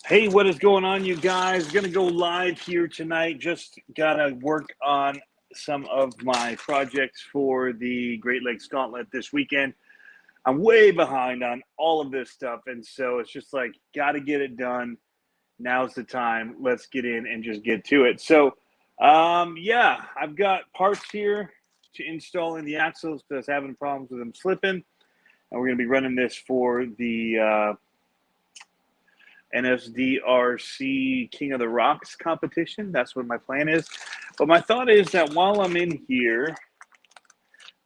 Hey, what is going on, you guys? Gonna go live here tonight. Just gotta work on some of my projects for the Great Lakes Gauntlet this weekend. I'm way behind on all of this stuff, and so it's just like gotta get it done. Now's the time. Let's get in and just get to it. So, yeah, I've got parts here to install in the axles because I was having problems with them slipping, and we're gonna be running this for the NSDRC King of the Rocks competition. That's what my plan is. But my thought is that while I'm in here,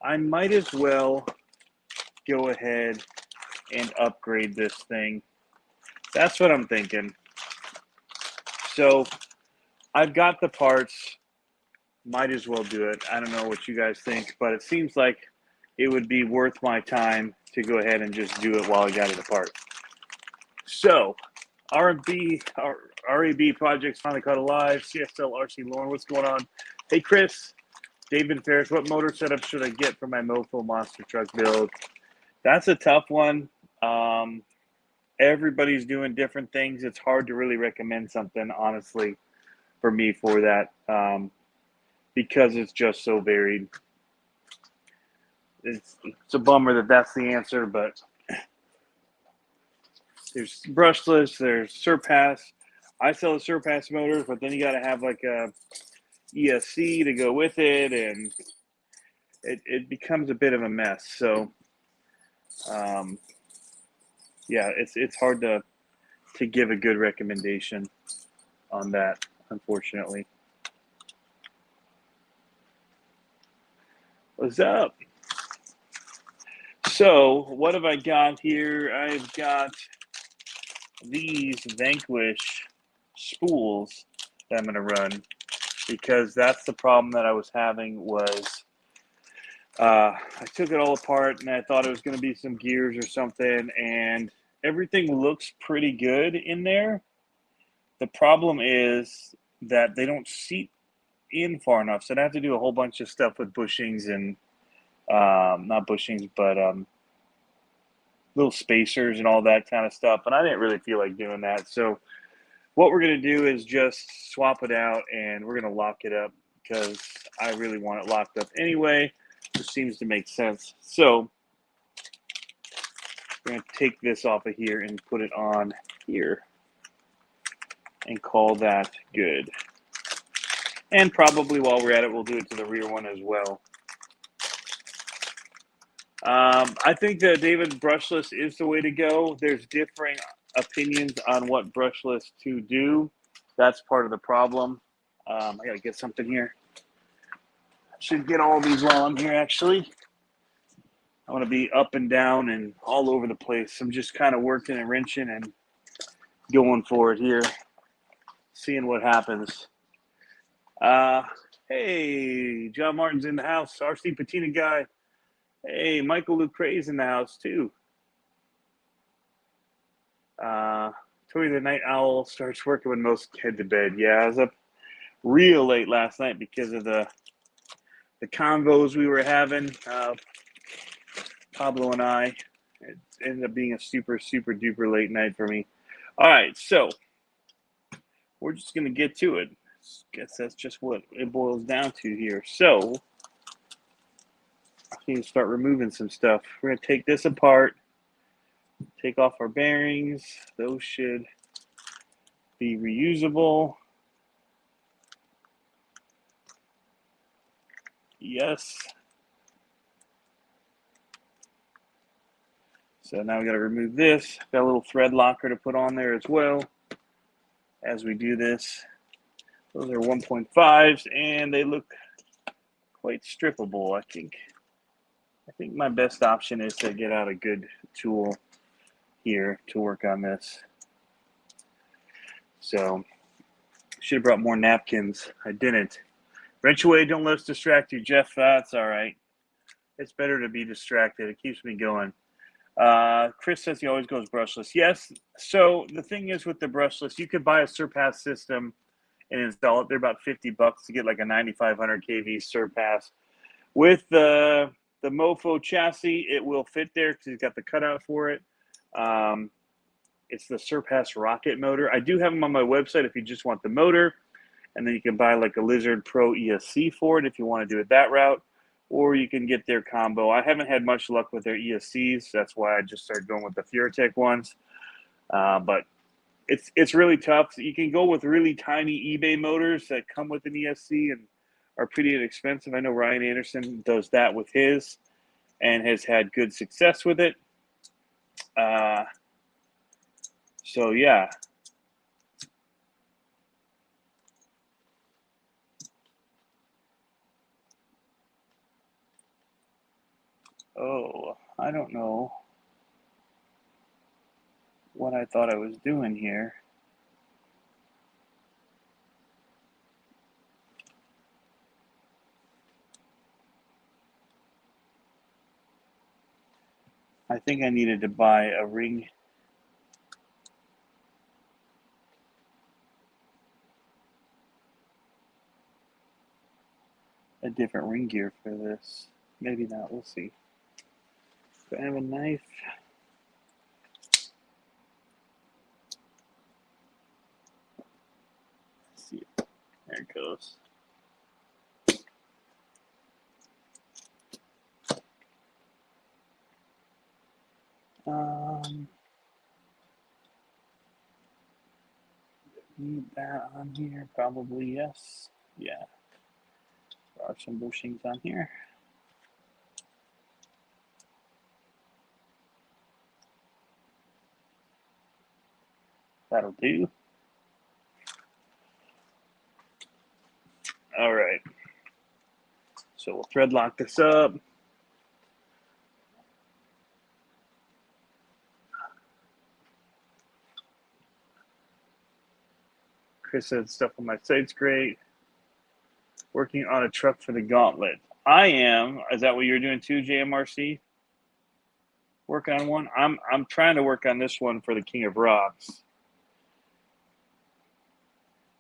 I might as well go ahead and upgrade this thing. That's what I'm thinking. So I've got the parts. Might as well do it. I don't know what you guys think, but it seems like it would be worth my time to go ahead and just do it while I got it apart. So our RAB project's finally caught alive. CSL RC Lauren, what's going on? Hey, Chris, David Ferris, what motor setup should I get for my Mofo monster truck build? That's a tough one. Everybody's doing different things. It's hard to really recommend something, honestly, for me for that because it's just so varied. It's a bummer that that's the answer, but there's brushless, there's Surpass. I sell the Surpass motors, but then you got to have like a ESC to go with it, and it becomes a bit of a mess. So, yeah, it's hard to give a good recommendation on that, unfortunately. What's up? So, what have I got here? I've got these Vanquish spools that I'm going to run because that's the problem that I was having was I took it all apart and I thought it was going to be some gears or something, and everything looks pretty good in there. The problem is that they don't seat in far enough, so I have to do a whole bunch of stuff with bushings and not bushings, but little spacers and all that kind of stuff, and I didn't really feel like doing that. So what we're going to do is just swap it out and we're going to lock it up because I really want it locked up anyway. Just seems to make sense. So we're going to take this off of here and put it on here and call that good. And probably while we're at it, we'll do it to the rear one as well. I think that David brushless is the way to go. There's differing opinions on what brushless to do. That's part of the problem. I gotta get something here. I should get all these while I'm here, actually. I want to be up and down and all over the place. I'm just kind of working and wrenching and going for it here, seeing what happens. Hey, John Martin's in the house. RC Patina guy. Hey, Michael Lucre's in the house too. Tori the Night Owl starts working when most head to bed. Yeah, I was up real late last night because of the convos we were having. Pablo and I. It ended up being a super duper late night for me. All right, so we're just gonna get to it. Guess that's just what it boils down to here. So I need to start removing some stuff. We're gonna take this apart, take off our bearings. Those should be reusable. Yes. So now we got to remove this. Got a little thread locker to put on there as well as we do this. Those are 1.5s and they look quite strippable. I think my best option is to get out a good tool here to work on this. So should have brought more napkins. I didn't. Wrench away, don't let us distract you, Jeff. That's all right. It's better to be distracted. It keeps me going. Chris says he always goes brushless. Yes. So the thing is with the brushless, you could buy a Surpass system and install it. They're about $50 to get like a 9,500 kV Surpass. With the Mofo chassis, it will fit there because it's got the cutout for it. It's the Surpass Rocket motor. I do have them on my website if you just want the motor, and then you can buy like a Lizard Pro ESC for it if you want to do it that route, or you can get their combo. I haven't had much luck with their ESCs. That's why I just started going with the Furatech ones. But it's really tough. You can go with really tiny eBay motors that come with an ESC and are pretty inexpensive. I know Ryan Anderson does that with his and has had good success with it. So yeah. Oh, I don't know what I thought I was doing here. I think I needed to buy a ring. A different ring gear for this. Maybe not. We'll see. Do I have a knife? Let's see. There it goes. Need that on here? Probably yes. Yeah. There are some bushings on here. That'll do. All right. So we'll thread lock this up. Chris said stuff on my site's great. Working on a truck for the Gauntlet. I am. Is that what you're doing too, JMRC? Work on one. I'm trying to work on this one for the King of Rocks.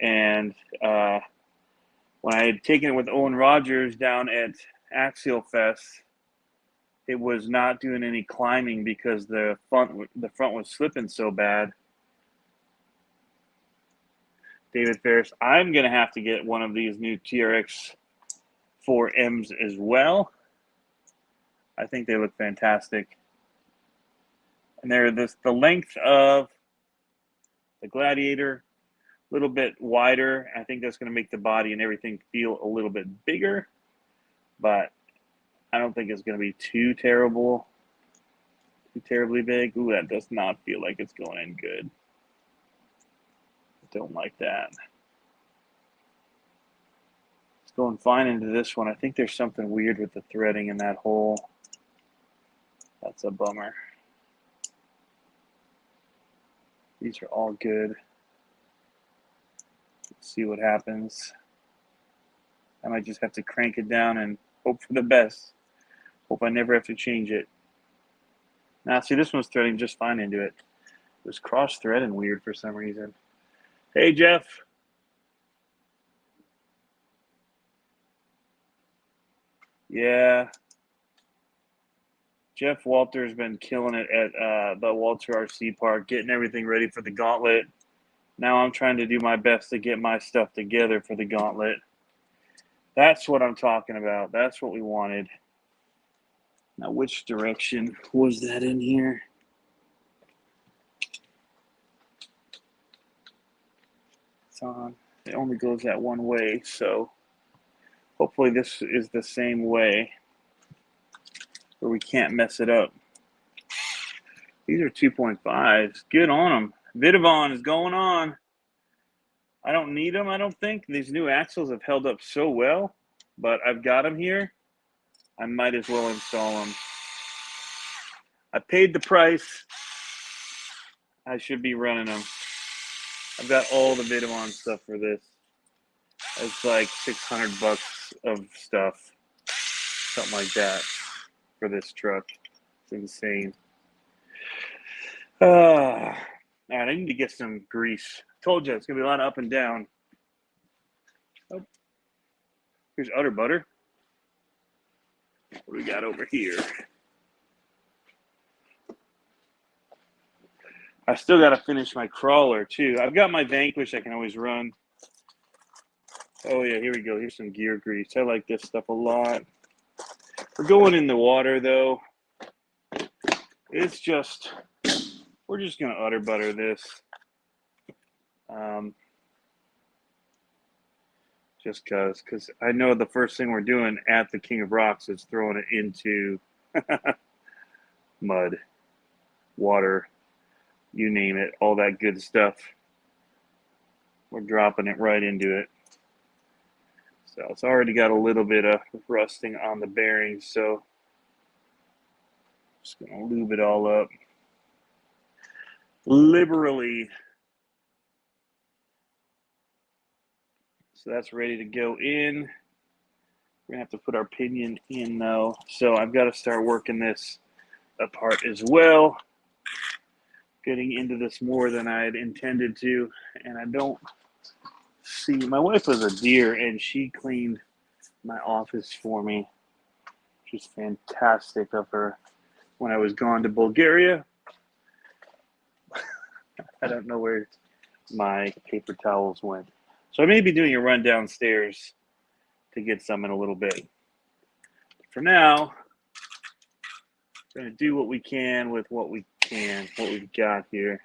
And when I had taken it with Owen Rogers down at Axial Fest, it was not doing any climbing because the front was slipping so bad. David Ferris, I'm gonna have to get one of these new TRX 4Ms as well. I think they look fantastic, and they're the length of the Gladiator, a little bit wider. I think that's going to make the body and everything feel a little bit bigger, but I don't think it's going to be too terribly big. Ooh, that does not feel like it's going in good. Don't like that. It's going fine into this one. I think there's something weird with the threading in that hole. That's a bummer. These are all good. Let's see what happens. I might just have to crank it down and hope for the best. Hope I never have to change it. Now, see, this one's threading just fine into it. It was cross-threading weird for some reason. Hey, Jeff. Yeah. Jeff Walter's been killing it at the Walter RC Park, getting everything ready for the Gauntlet. Now I'm trying to do my best to get my stuff together for the Gauntlet. That's what I'm talking about. That's what we wanted. Now, which direction was that in here? It's on. It only goes that one way, so hopefully this is the same way where we can't mess it up. These are 2.5s. Good on them. Vidavon is going on. I don't need them, I don't think. These new axles have held up so well, but I've got them here. I might as well install them. I paid the price. I should be running them. I've got all the Vidavon stuff for this. It's like $600 of stuff, something like that, for this truck. It's insane. All right, I need to get some grease. Told you it's gonna be a lot of up and down. Oh, here's Utter Butter. What do we got over here? I still got to finish my crawler too. I've got my Vanquish I can always run. Oh yeah, here we go. Here's some gear grease. I like this stuff a lot. We're going in the water though. It's just, we're just going to utter butter this. Just because I know the first thing we're doing at the King of Rocks is throwing it into mud, water, you name it, all that good stuff. We're dropping it right into it. So it's already got a little bit of rusting on the bearings, so just going to lube it all up liberally. So that's ready to go in. We're going to have to put our pinion in though. So I've got to start working this apart as well. Getting into this more than I had intended to. And I don't see, my wife was a dear and she cleaned my office for me, which is fantastic of her when I was gone to Bulgaria. I don't know where my paper towels went. So I may be doing a run downstairs to get some in a little bit. For now, we're going to do what we can with what we can, what we've got here.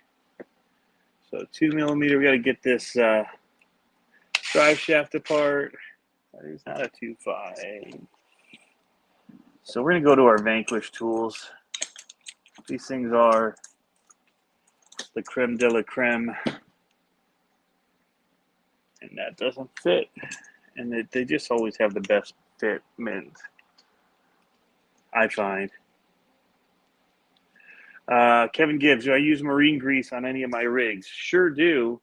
So 2mm, we got to get this drive shaft apart. That is not a 2.5. So we're going to go to our Vanquish tools. These things are the creme de la creme. And that doesn't fit. And they just always have the best fitment, I find. Kevin Gibbs, do I use marine grease on any of my rigs? Sure do.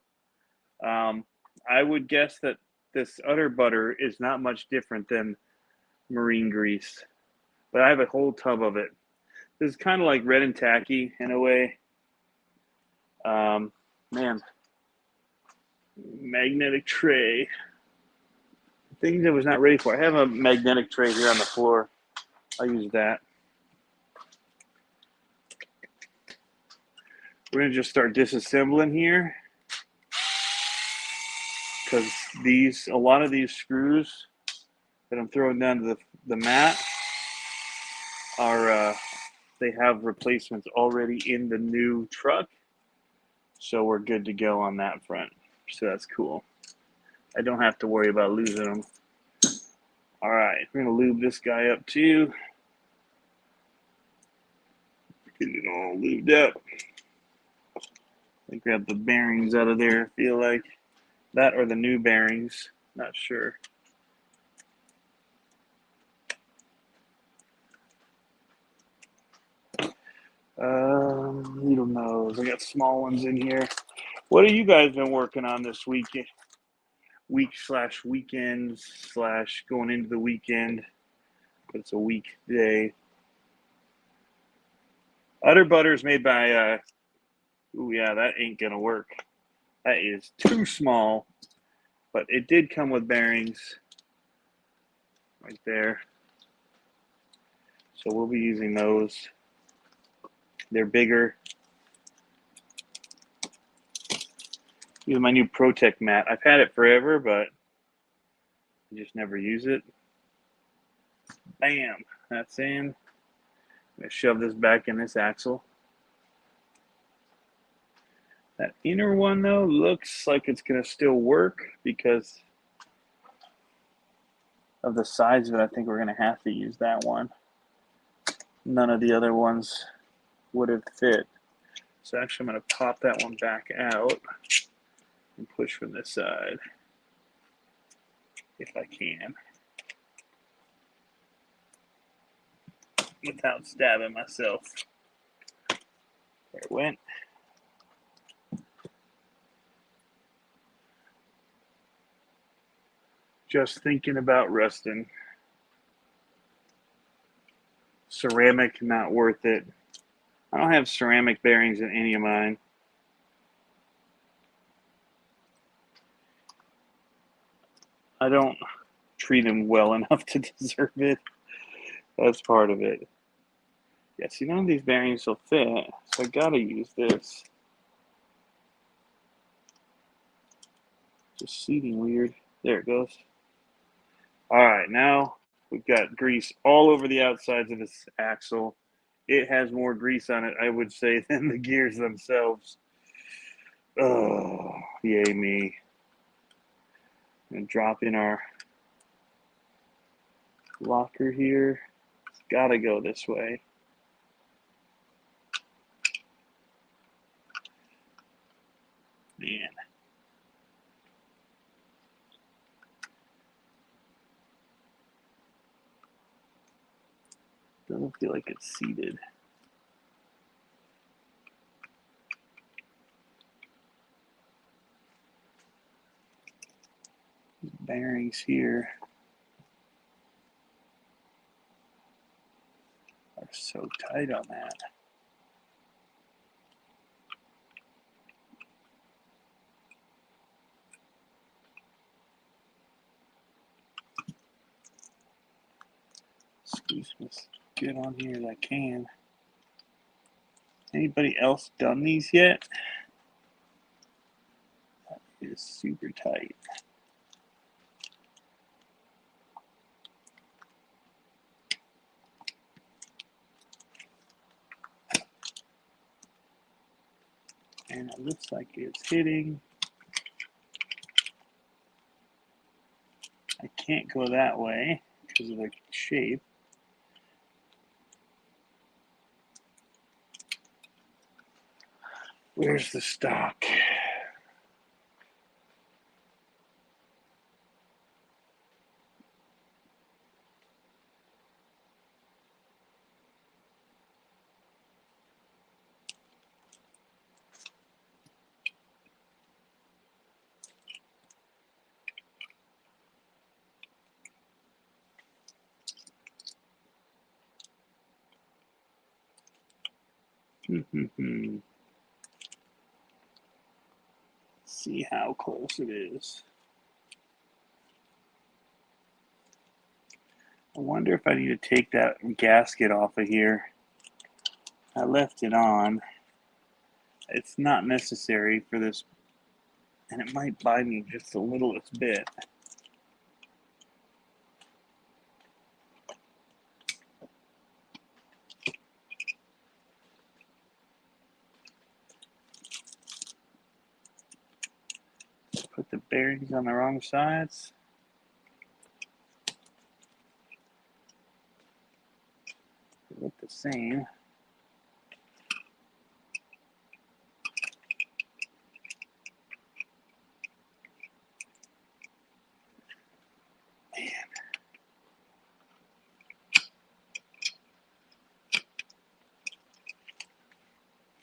I would guess that this utter butter is not much different than marine grease. But I have a whole tub of it. This is kind of like red and tacky in a way. Man. Magnetic tray. Things I was not ready for. I have a magnetic tray here on the floor. I'll use that. We're going to just start disassembling here. Because a lot of these screws that I'm throwing down to the mat are, they have replacements already in the new truck. So we're good to go on that front. So that's cool. I don't have to worry about losing them. All right, we're going to lube this guy up too. Get it all lubed up. I grab the bearings out of there, I feel like. That or the new bearings, not sure. Needle nose. I got small ones in here. What have you guys been working on this weekend? Week/weekend / going into the weekend. But it's a weekday. Utter butter is made by, ooh yeah, that ain't gonna work. That is too small, but it did come with bearings right there. So we'll be using those. They're bigger. Using my new Protect mat. I've had it forever, but I just never use it. Bam, that's in. I'm gonna shove this back in this axle. That inner one though looks like it's gonna still work because of the size of it. I think we're gonna have to use that one. None of the other ones would have fit. So actually I'm gonna pop that one back out and push from this side if I can without stabbing myself. There it went. Just thinking about rusting. Ceramic, not worth it. I don't have ceramic bearings in any of mine. I don't treat them well enough to deserve it. That's part of it. Yeah, see, none of these bearings will fit, so I gotta use this. Just seating weird. There it goes. All right, now we've got grease all over the outsides of this axle. It has more grease on it, I would say, than the gears themselves. Oh, yay me. And drop in our locker here. It's gotta go this way. Man. Doesn't feel like it's seated. These bearings here are so tight on that. Squeeze as good on here as I can. Anybody else done these yet? That is super tight. And it looks like it's hitting. I can't go that way because of the shape. Where's the stock? See how close it is. I wonder if I need to take that gasket off of here. I left it on. It's not necessary for this, and it might buy me just the littlest bit. Put the bearings on the wrong sides. They look the same.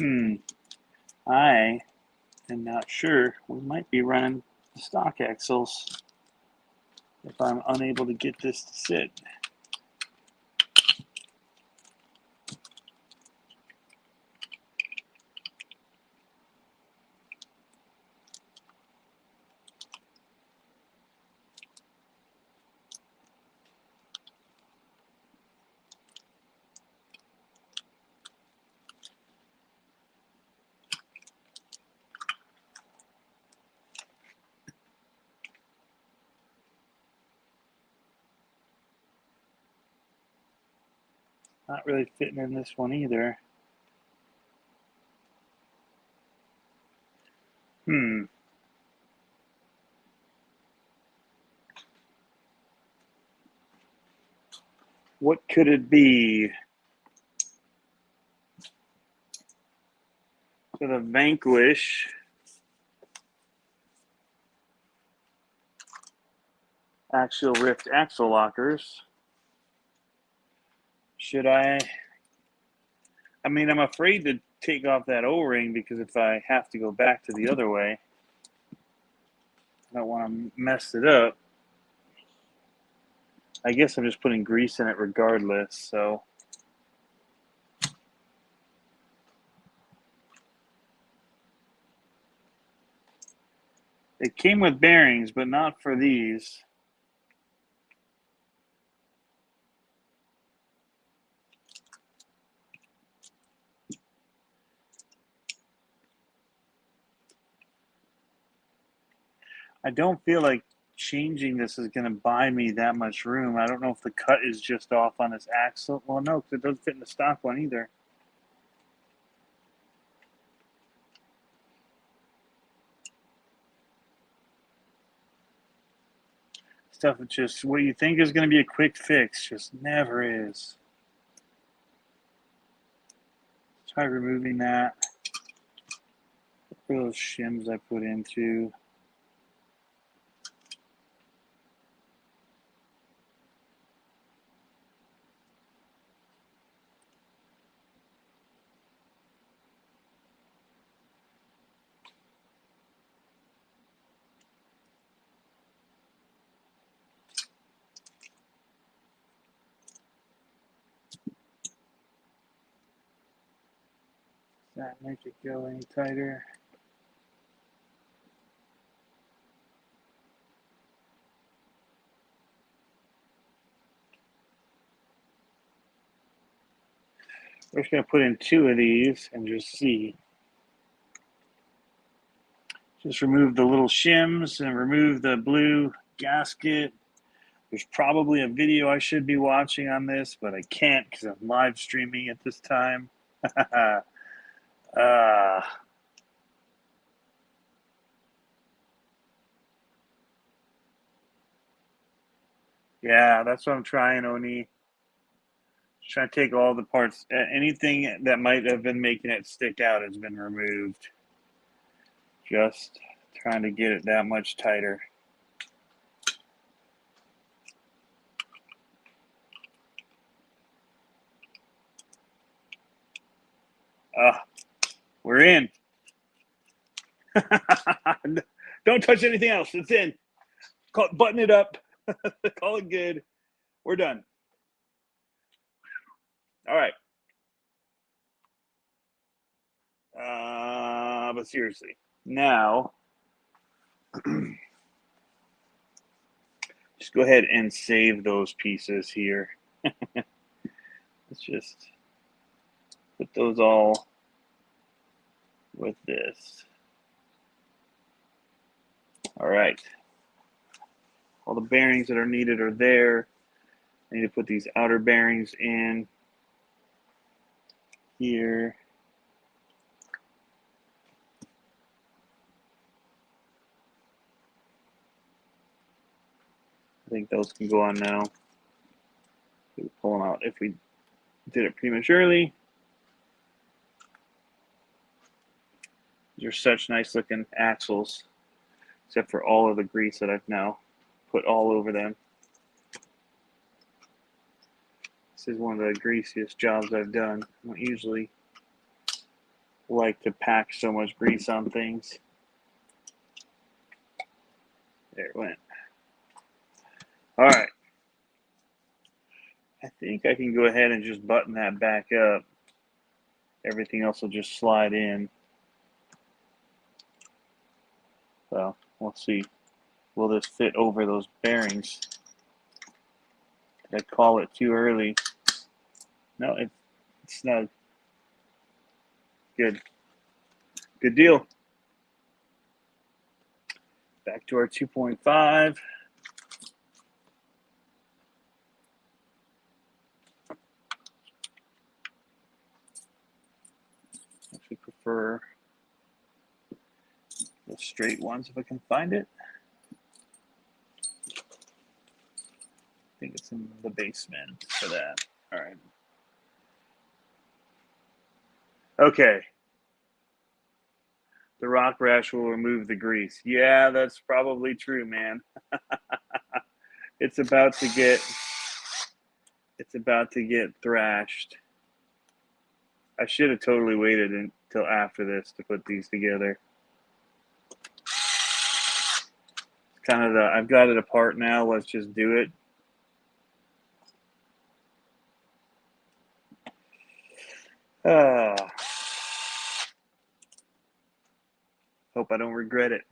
Man. I am not sure. We might be running the stock axles if I'm unable to get this to sit. Not really fitting in this one either. What could it be? For the Vanquish axial rift axle lockers. Should I mean, I'm afraid to take off that O-ring because if I have to go back to the other way, I don't want to mess it up. I guess I'm just putting grease in it regardless, so. It came with bearings, but not for these. I don't feel like changing this is going to buy me that much room. I don't know if the cut is just off on this axle. Well, no, because it doesn't fit in the stock one either. Stuff is just what you think is going to be a quick fix, just never is. Try removing that. Look at those shims I put into. Does that make it go any tighter? We're just going to put in 2 of these and just see. Just remove the little shims and remove the blue gasket. There's probably a video I should be watching on this, but I can't because I'm live streaming at this time. Yeah, that's what I'm trying, Oni. Trying to take all the parts. Anything that might have been making it stick out has been removed. Just trying to get it that much tighter. We're in. Don't touch anything else. It's in. Button it up. Call it good. We're done. All right. But seriously, now just go ahead and save those pieces here. Let's just put those all with this. All right. All the bearings that are needed are there. I need to put these outer bearings in here. I think those can go on now. We'll pull them out if we did it prematurely. These are such nice looking axles, except for all of the grease that I've now put all over them. This is one of the greasiest jobs I've done. I don't usually like to pack so much grease on things. There it went. All right. I think I can go ahead and just button that back up. Everything else will just slide in. So we'll see. Will this fit over those bearings? Did I call it too early? No, it's snug. Good. Good deal. Back to our 2.5. Actually prefer the straight ones if I can find it. I think it's in the basement for that. All right. Okay. The rock rash will remove the grease. Yeah, that's probably true, man. It's about to get thrashed. I should have totally waited until after this to put these together. Kind of I've got it apart now. Let's just do it. Hope I don't regret it.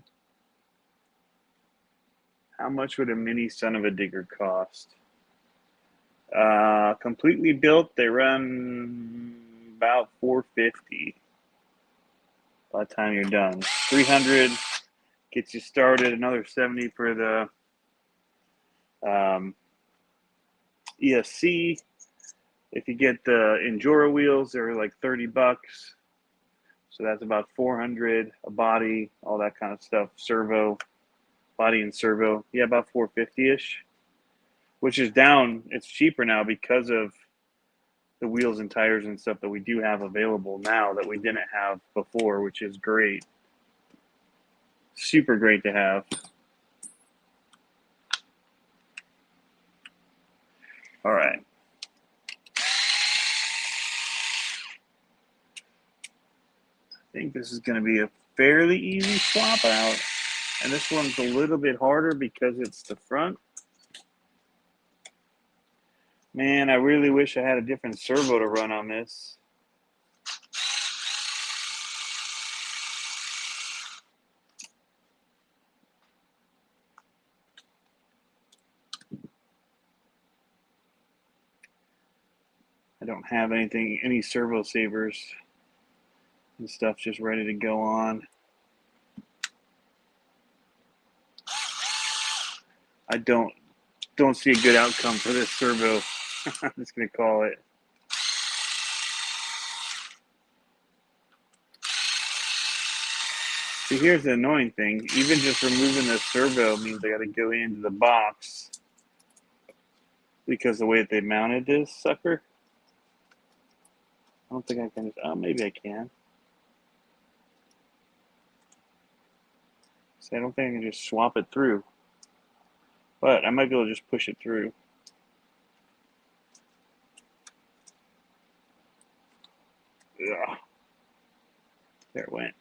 How much would a mini son of a digger cost? Completely built, they run about $450 by the time you're done. 300 Gets you started. Another 70 for the ESC. If you get the Enduro wheels, they're like $30. So that's about 400 a body, all that kind of stuff. Servo, body and servo. Yeah, about 450-ish, which is down. It's cheaper now because of the wheels and tires and stuff that we do have available now that we didn't have before, which is great. Super great to have. All right. I think this is going to be a fairly easy swap out. And this one's a little bit harder because it's the front. Man, I really wish I had a different servo to run on this. I don't have any servo savers and stuff just ready to go on. I don't see a good outcome for this servo. I'm just going to call it. See, here's the annoying thing. Even just removing the servo means I got to go into the box because the way that they mounted this sucker. I don't think I can. Oh, maybe I can. See, I don't think I can just swap it through. But I might be able to just push it through. Ugh. There it went.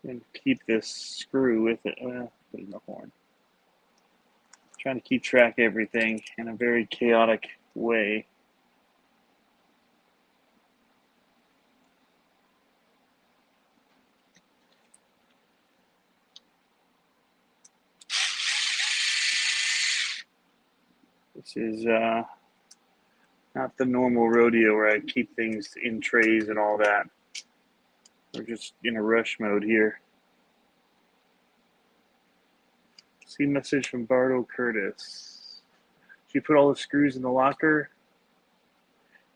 And keep this screw with it. Well, put it in the horn. Trying to keep track of everything in a very chaotic way. This is not the normal rodeo where I keep things in trays and all that. We're just in a rush mode here. See message from Bardo Curtis. Did you put all the screws in the locker?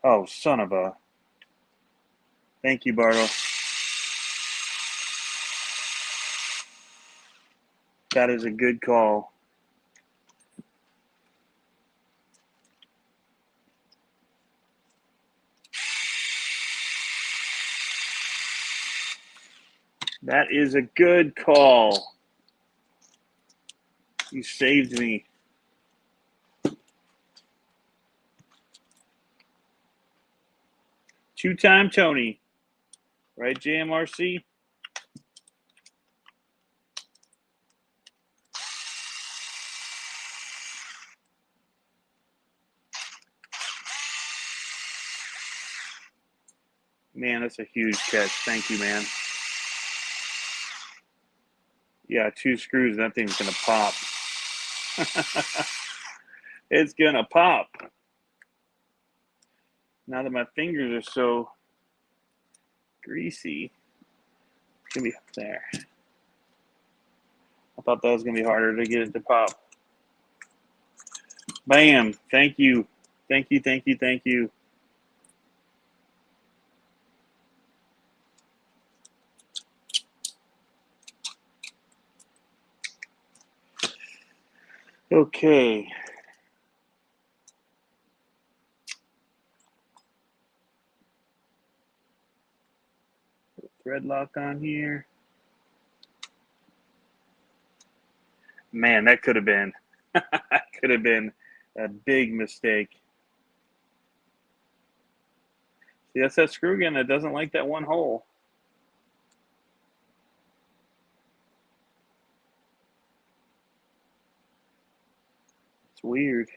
Oh, son of a. Thank you, Bardo. That is a good call. That is a good call. You saved me. Two-time Tony. Right, JMRC? Man, that's a huge catch. Thank you, man. Yeah, 2 screws, that thing's going to pop. It's going to pop. Now that my fingers are so greasy, it's going to be up there. I thought that was going to be harder to get it to pop. Bam. Thank you. Thank you, thank you, thank you. Okay. Thread lock on here. Man, that could have been a big mistake. See, that's that screw again that doesn't like that one hole. It's weird.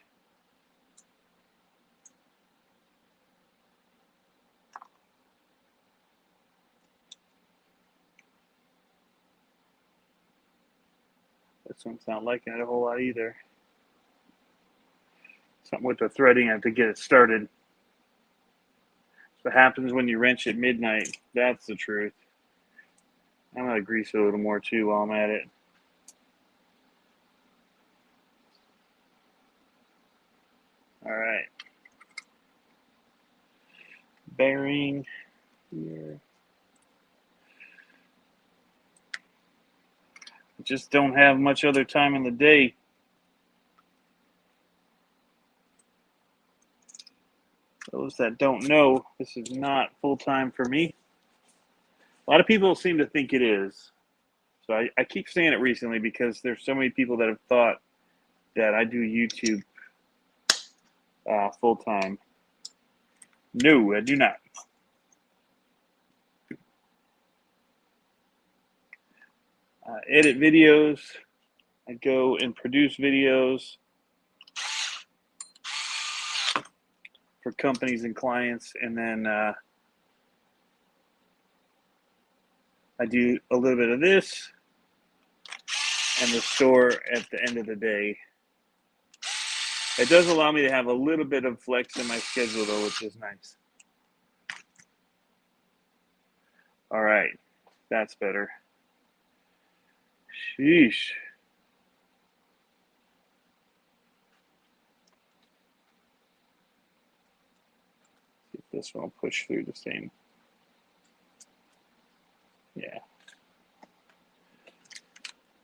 This one's not liking it a whole lot either. Something with the threading, I have to get it started. What happens when you wrench at midnight? That's the truth. I'm going to grease it a little more too while I'm at it. All right. Bearing here. Just don't have much other time in the day. Those that don't know, this is not full-time for me. A lot of people seem to think it is. So I keep saying it recently because there's so many people that have thought that I do YouTube full-time. No, I do not. Edit videos. I go and produce videos for companies and clients, and then I do a little bit of this and the store at the end of the day. It does allow me to have a little bit of flex in my schedule, though, which is nice. All right, that's better. Sheesh. See if this one will push through the same. Yeah.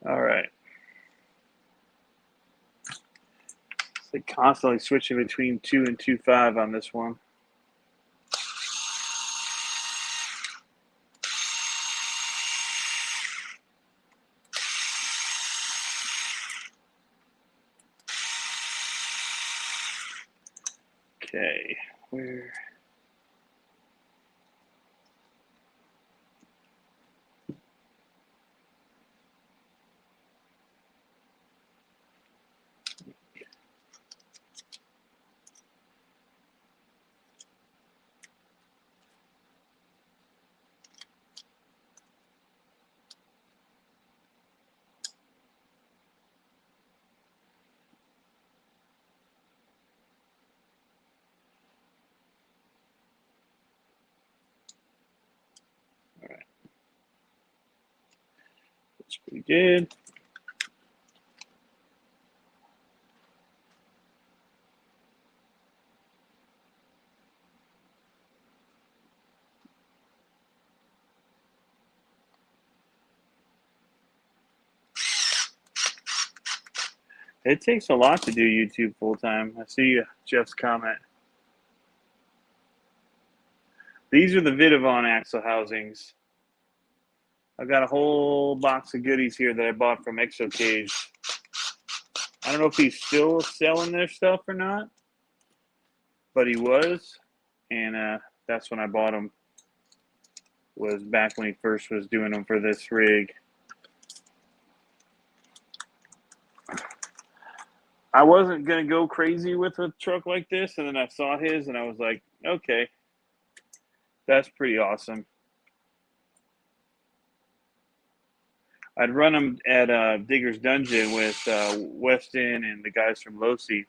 All right. It's like constantly switching between 2 and 2.5 on this one. Okay, where? All right. That's pretty good. It takes a lot to do YouTube full time. I see Jeff's comment. These are the Vidavon axle housings. I've got a whole box of goodies here that I bought from ExoCage. I don't know if he's still selling their stuff or not, but he was, and that's when I bought them. Was back when he first was doing them for this rig. I wasn't gonna go crazy with a truck like this, and then I saw his, and I was like, okay, that's pretty awesome. I'd run them at Digger's Dungeon with Weston and the guys from Losi,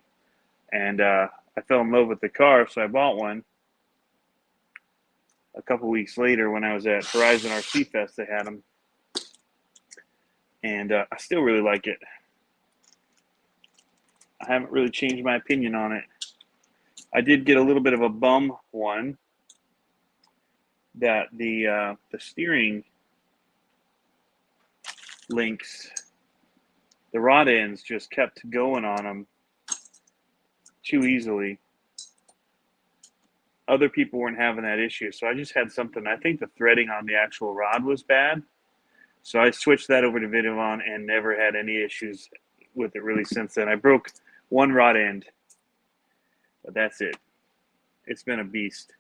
and I fell in love with the car, so I bought one. A couple weeks later, when I was at Horizon RC Fest, they had them, and I still really like it. I haven't really changed my opinion on it. I did get a little bit of a bum one that the steering links, the rod ends just kept going on them too easily. Other people weren't having that issue, so I just had something. I think the threading on the actual rod was bad, so I switched that over to Vidavon and never had any issues with it really since then. I broke one rod end, but that's it. It's been a beast.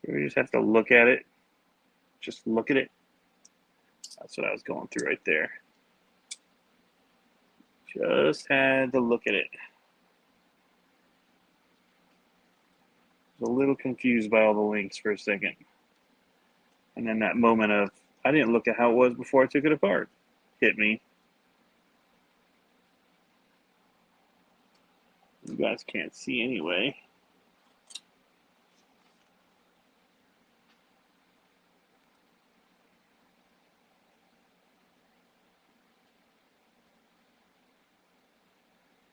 We just have to look at it. Just look at it. That's what I was going through right there. Just had to look at it. I was a little confused by all the links for a second. And then that moment of, I didn't look at how it was before I took it apart, hit me. You guys can't see anyway.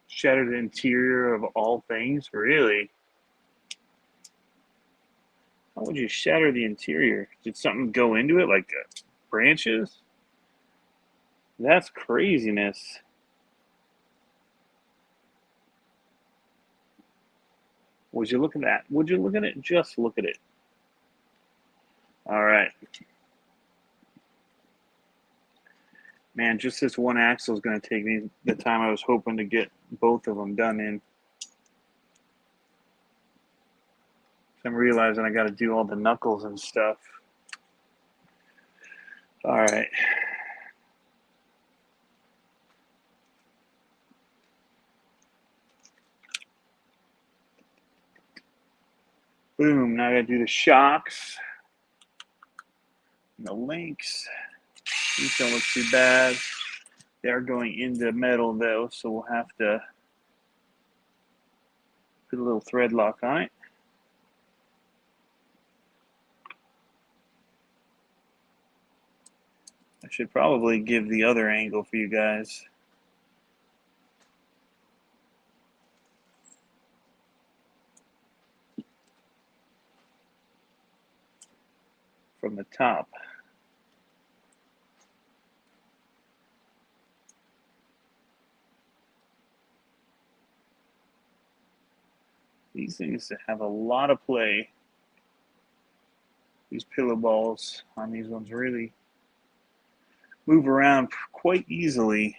Shattered the interior of all things? Really? How would you shatter the interior? Did something go into it, like branches? That's craziness. Would you look at that? Would you look at it? Just look at it. All right. Man, just this one axle is going to take me the time I was hoping to get both of them done in. I'm realizing I got to do all the knuckles and stuff. All right. Boom. Now I got to do the shocks and the links. These don't look too bad. They're going into metal though, so we'll have to put a little thread lock on it. I should probably give the other angle for you guys. From the top. These things have a lot of play. These pillow balls on these ones really move around quite easily.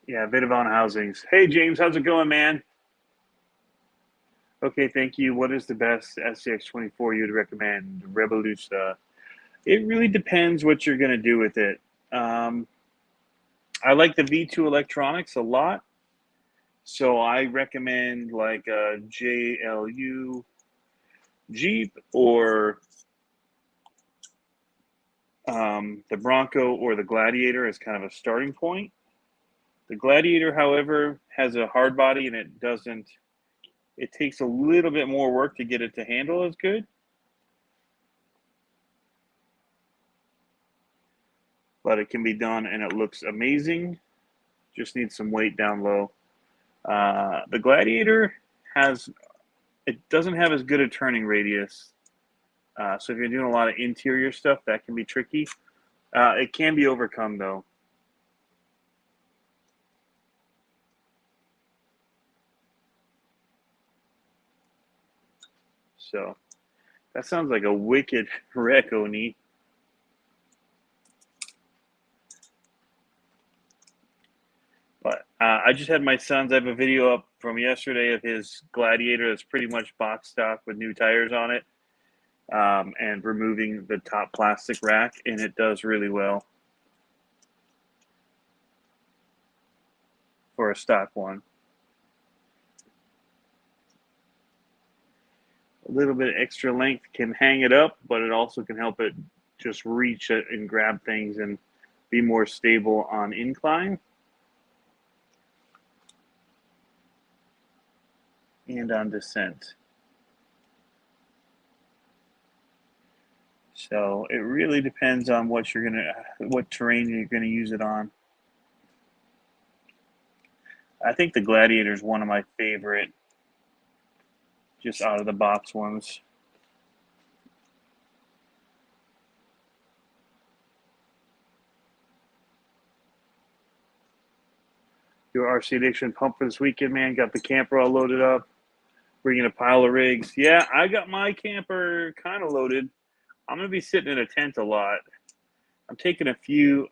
Yeah, Vidavon Housings. Hey, James, how's it going, man? Okay, thank you. What is the best SCX24 you'd recommend? Revolution. It really depends what you're going to do with it. I like the V2 electronics a lot. So I recommend like a JLU Jeep or the Bronco or the Gladiator as kind of a starting point. The Gladiator, however, has a hard body and it takes a little bit more work to get it to handle as good. But it can be done and it looks amazing. Just needs some weight down low. The Gladiator doesn't have as good a turning radius. So if you're doing a lot of interior stuff, that can be tricky. It can be overcome though. So that sounds like a wicked wreck, Oni. But I just had my sons. I have a video up from yesterday of his Gladiator that's pretty much box stock with new tires on it, and removing the top plastic rack, and it does really well for a stock one. A little bit of extra length can hang it up, but it also can help it just reach it and grab things and be more stable on incline and on descent. So it really depends on what terrain you're gonna use it on. I think the Gladiator is one of my favorite, just out of the box ones. Your RC Addiction pump for this weekend, man. Got the camper all loaded up. Bringing a pile of rigs. Yeah, I got my camper kind of loaded. I'm going to be sitting in a tent a lot. I'm taking a few.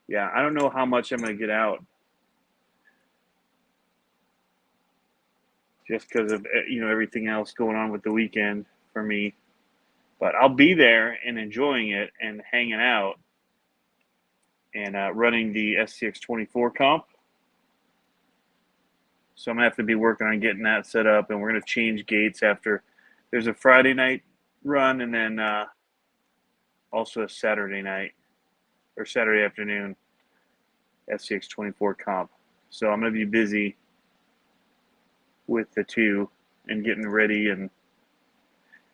Yeah, I don't know how much I'm gonna get out, just because of everything else going on with the weekend for me. But I'll be there and enjoying it and hanging out and running the SCX 24 comp. So I'm gonna have to be working on getting that set up, and we're gonna change gates after. There's a Friday night run, and then also a Saturday night or Saturday afternoon SCX 24 comp. So I'm gonna be busy with the two and getting ready and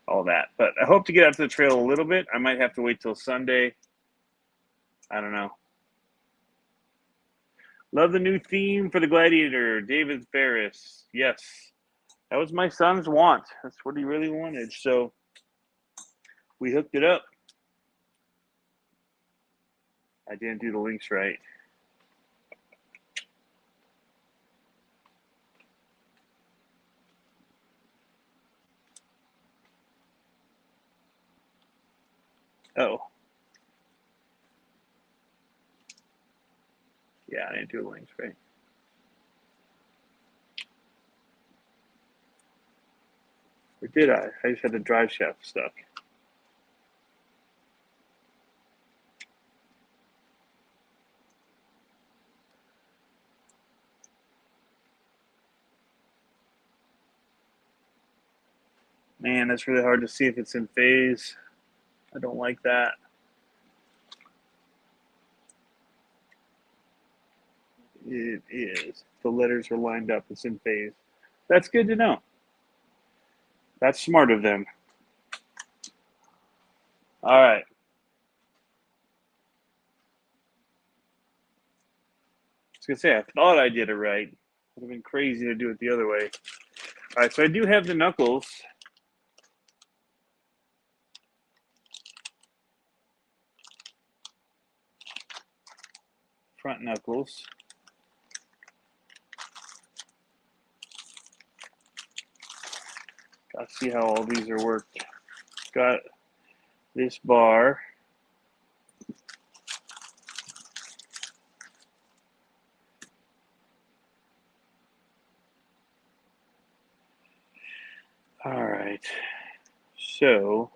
all that. But I hope to get out to the trail a little bit. I might have to wait till Sunday. I don't know. Love the new theme for the Gladiator, David Ferris. Yes, that was my son's want. That's what he really wanted. So we hooked it up. I didn't do the links right. Oh. Yeah, I didn't do the links right. Or did I? I just had the drive shaft stuck. Man, that's really hard to see if it's in phase. I don't like that. It is. The letters are lined up. It's in phase. That's good to know. That's smart of them. All right. I was going to say, I thought I did it right. It would have been crazy to do it the other way. All right, so I do have the knuckles. Front knuckles. Gotta see how all these are worked. Got this bar. All right. So,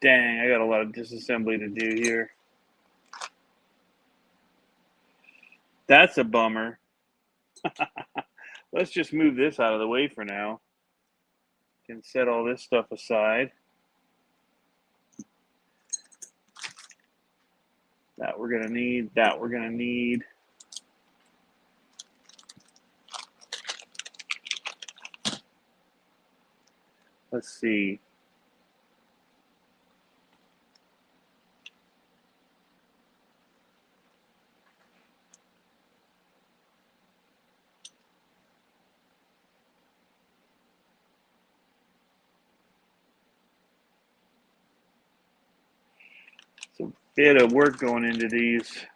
dang, I got a lot of disassembly to do here. That's a bummer. Let's just move this out of the way for now. Can set all this stuff aside. That we're going to need. That we're going to need. Let's see. It's a bit of work going into these.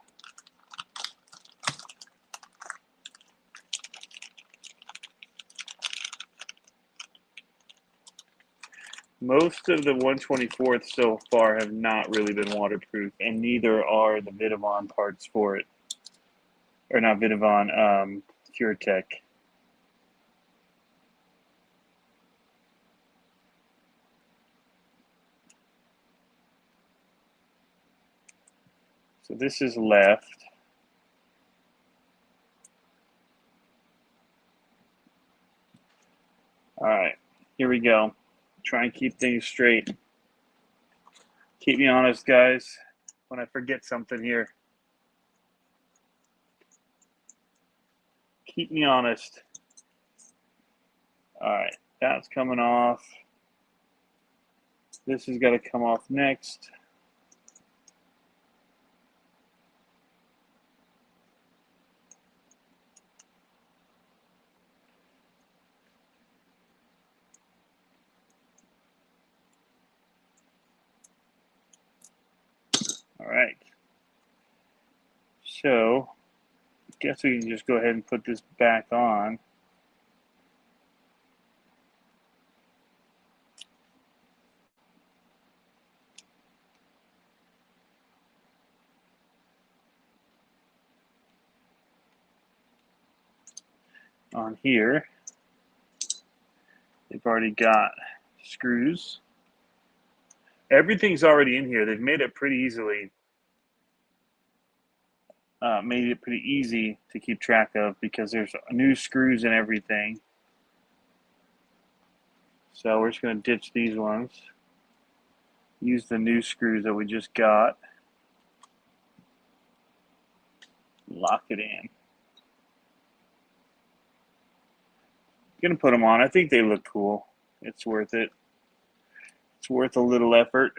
Most of the 124th so far have not really been waterproof, and neither are the Vidavon parts for it. Or not Vidavon, PureTech. So this is left. All right, here we go. Try and keep things straight. Keep me honest, guys, when I forget something here. Keep me honest. All right, that's coming off. This has got to come off next. All right. So, I guess we can just go ahead and put this back on. on here. They've already got screws. Everything's already in here. They've made it pretty easily. Made it pretty easy to keep track of because there's new screws and everything. So we're just going to ditch these ones. Use the new screws that we just got. Lock it in. Gonna put them on. I think they look cool. It's worth it. It's worth a little effort.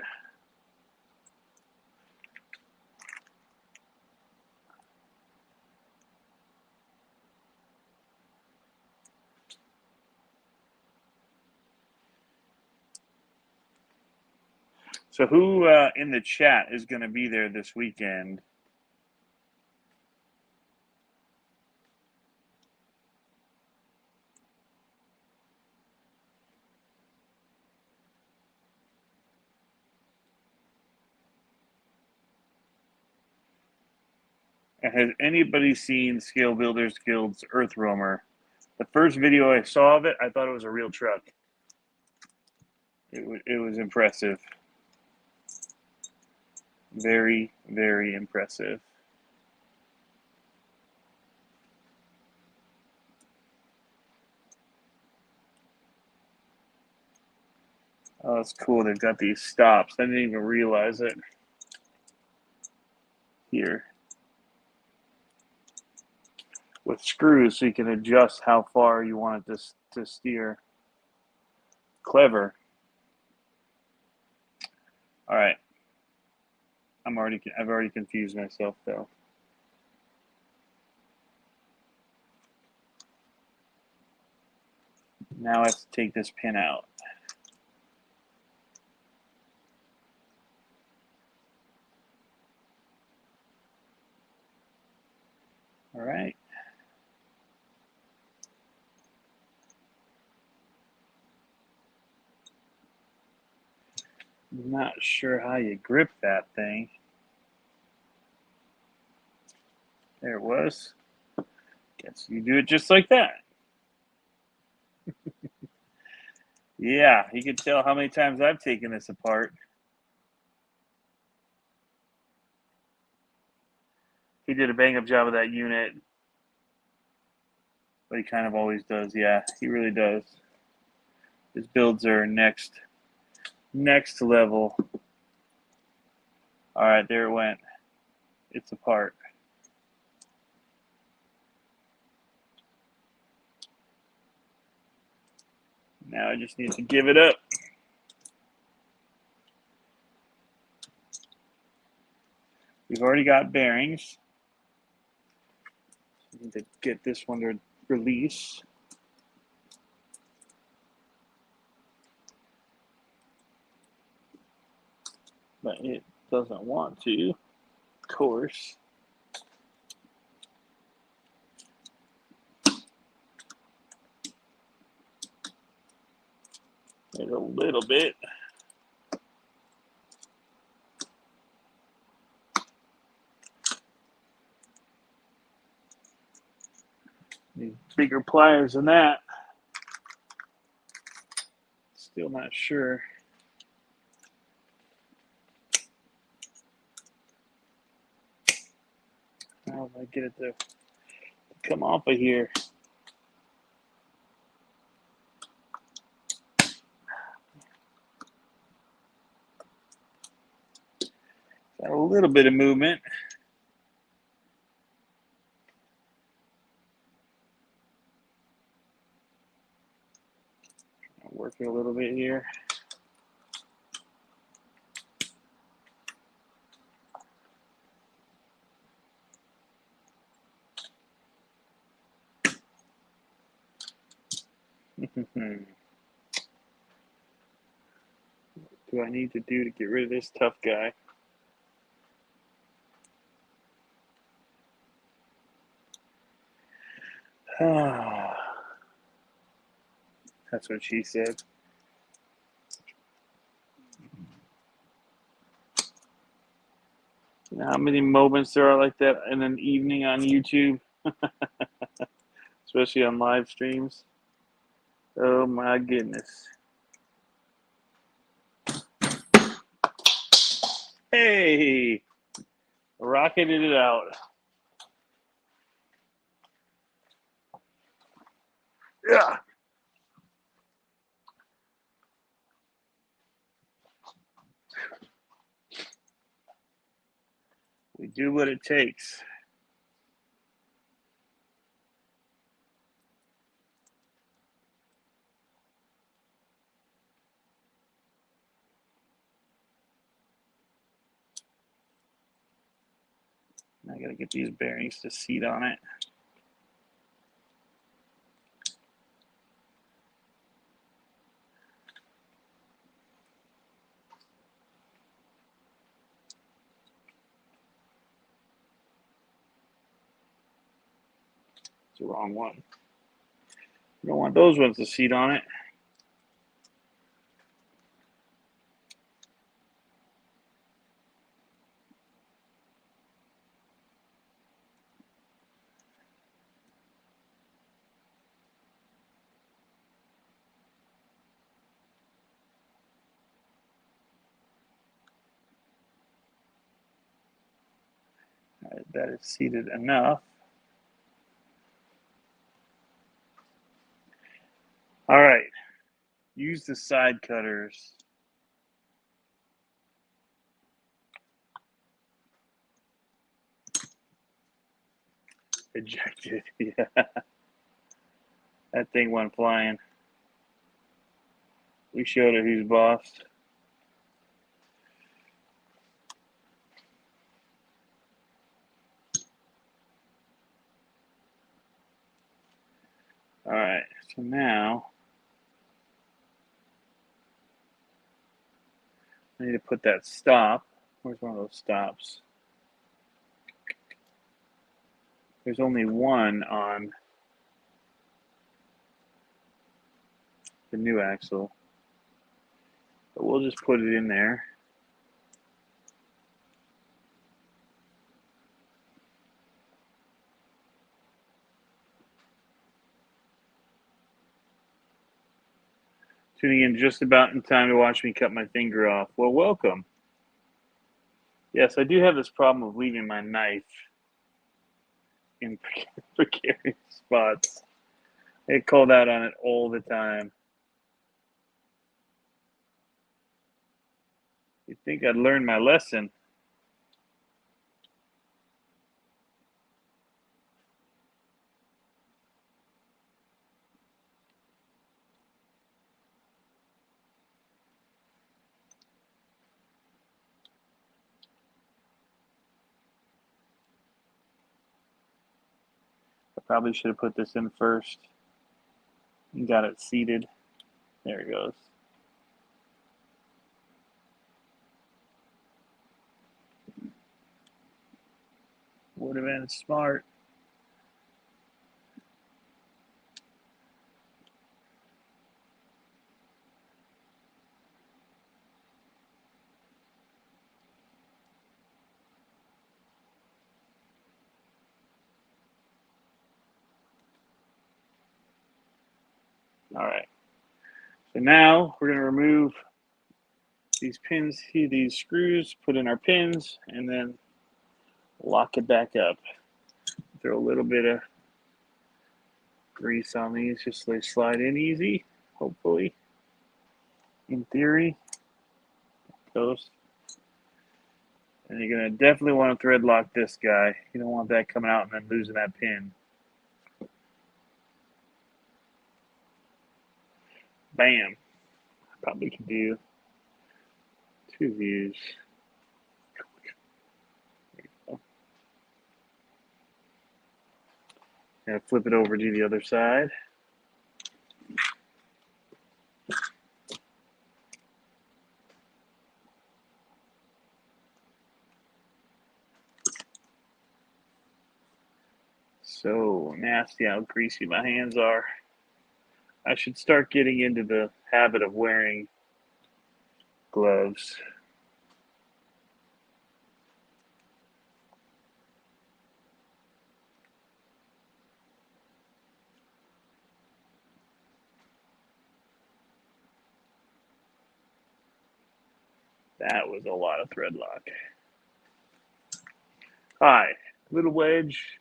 So who in the chat is going to be there this weekend? Has anybody seen Scale Builders Guild's Earth Roamer? The first video I saw of it, I thought it was a real truck. It was impressive. Very, very impressive. Oh, it's cool. They've got these stops. I didn't even realize it. Here. With screws so you can adjust how far you want it to steer. Clever. All right. I've already confused myself though. Now I have to take this pin out. All right. Not sure how you grip that thing. There it was. Guess you do it just like that. Yeah, you can tell how many times I've taken this apart. He did a bang-up job of that unit. But he kind of always does. Yeah, he really does. His builds are next level. All right, there it went. It's apart. Now I just need to give it up. We've already got bearings. Need to get this one to release. But it doesn't want to, of course. There's a little bit. Need bigger pliers than that. Still not sure. How do I get it to come off of here? Got a little bit of movement. Work it a little bit here. What do I need to do to get rid of this tough guy? That's what she said. You know how many moments there are like that in an evening on YouTube? especially on live streams. Oh my goodness. Hey, rocketed it out. Yeah. We do what it takes. I gotta get these bearings to seat on it. It's the wrong one. You don't want those ones to seat on it. Right, that is seated enough. All right, use the side cutters. Ejected, yeah. That thing went flying. We showed it who's boss. All right, so now I need to put that stop. Where's one of those stops? There's only one on the new axle, but we'll just put it in there. Tuning in just about in time to watch me cut my finger off. Well, welcome. Yes, I do have this problem of leaving my knife in precarious spots. I get called out on it all the time. You'd think I'd learn my lesson. I probably should have put this in first and got it seated. There it goes. Would have been smart. All right. So now we're going to remove these pins here, these screws, put in our pins, and then lock it back up. Throw a little bit of grease on these just so they slide in easy, hopefully. In theory, goes. And you're going to definitely want to thread lock this guy. You don't want that coming out and then losing that pin. Bam. Probably could do 2 views. And flip it over to the other side. So nasty how greasy my hands are. I should start getting into the habit of wearing gloves. That was a lot of thread lock. Hi, little wedge,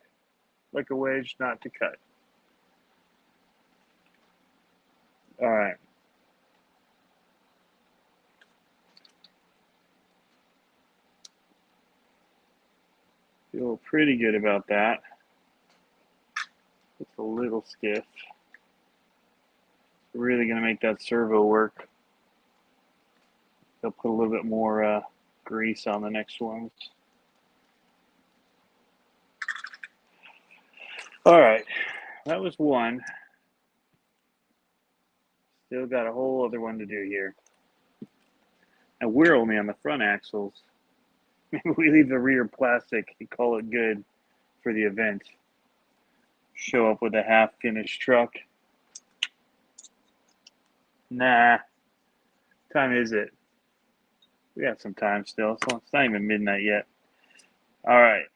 like a wedge, not to cut. All right. Feel pretty good about that. It's a little stiff. Really going to make that servo work. They'll put a little bit more grease on the next ones. All right, that was one. Still got a whole other one to do here. And we're only on the front axles. Maybe we leave the rear plastic and call it good for the event. Show up with a half-finished truck. Nah. Time is it? We got some time still, so it's not even midnight yet. All right.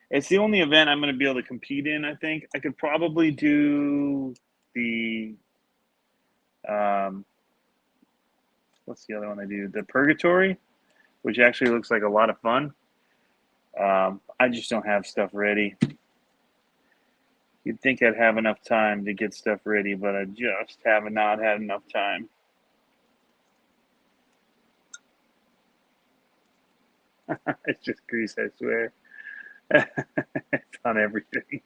It's the only event I'm going to be able to compete in, I think. I could probably do the, what's the other one I do? The Purgatory, which actually looks like a lot of fun. I just don't have stuff ready. You'd think I'd have enough time to get stuff ready, but I just have not had enough time. It's just grease, I swear. It's on everything.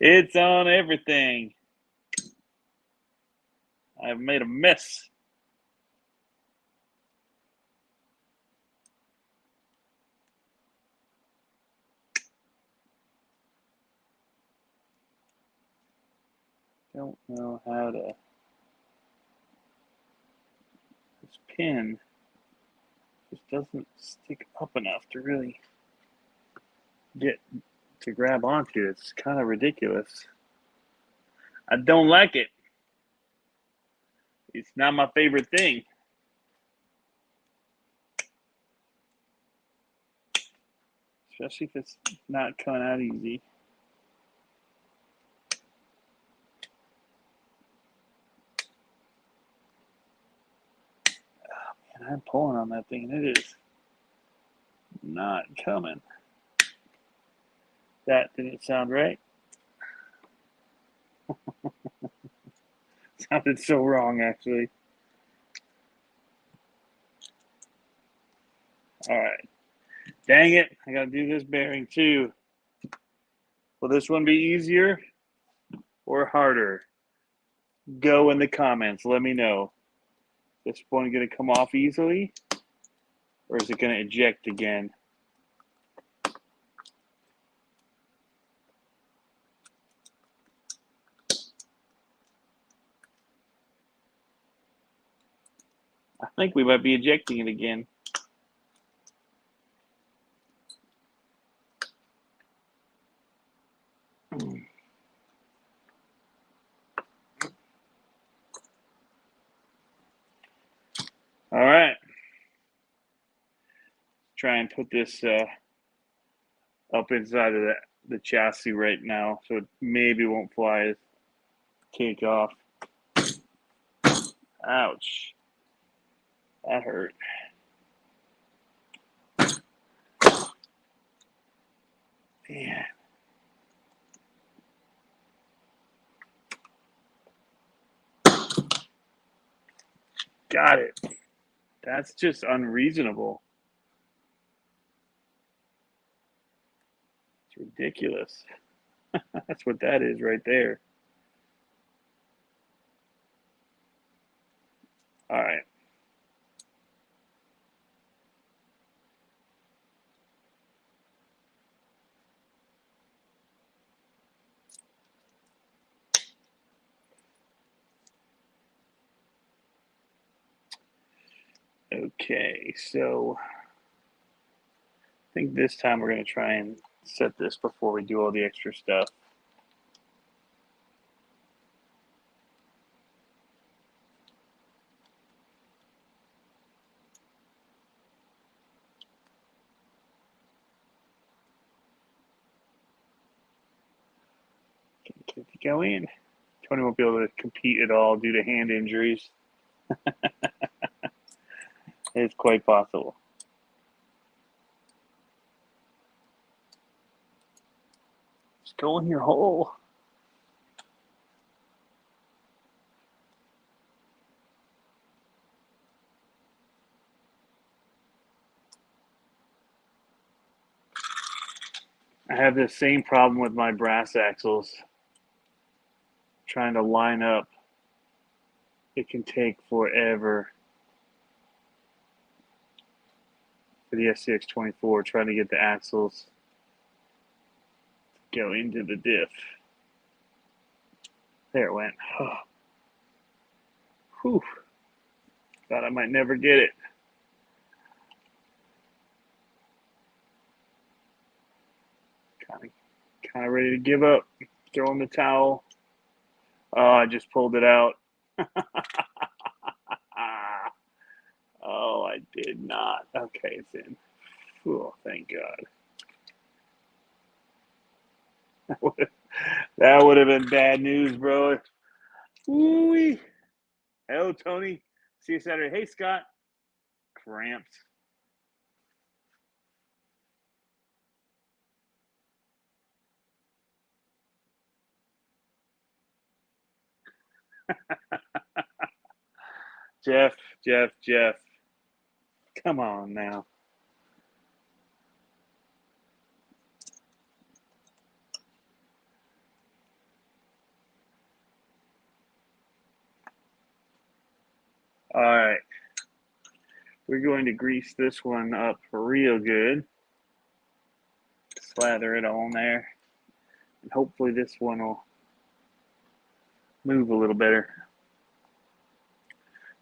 It's on everything. I've made a mess. Don't know how to. This pin just doesn't stick up enough to really get to grab onto. It's kind of ridiculous. I don't like it. It's not my favorite thing. Especially if it's not coming out easy. Oh, man, I'm pulling on that thing and it is not coming. That didn't sound right. Sounded so wrong, actually. All right. Dang it. I got to do this bearing too. Will this one be easier or harder? Go in the comments. Let me know. Is this one going to come off easily? Or is it going to eject again? I think we might be ejecting it again. All right. Try and put this up inside of the chassis right now so it maybe won't fly take off. Ouch. That hurt. Man. Got it. That's just unreasonable. It's ridiculous. That's what that is right there. All right. Okay, so I think this time we're going to try and set this before we do all the extra stuff. Get it to go in. Tony won't be able to compete at all due to hand injuries. It's quite possible. Just go in your hole. I have the same problem with my brass axles. Trying to line up, it can take forever. For the SCX24, trying to get the axles to go into the diff. There it went. Oh. Whew. Thought I might never get it. Kind of ready to give up. Throwing the towel. Oh, I just pulled it out. Oh, I did not. Okay, it's in. Oh, thank God. That would have been bad news, bro. Ooh-wee. Hello, Tony. See you Saturday. Hey, Scott. Cramps. Jeff. Come on now. All right. We're going to grease this one up real good. Slather it on there. And hopefully this one will move a little better.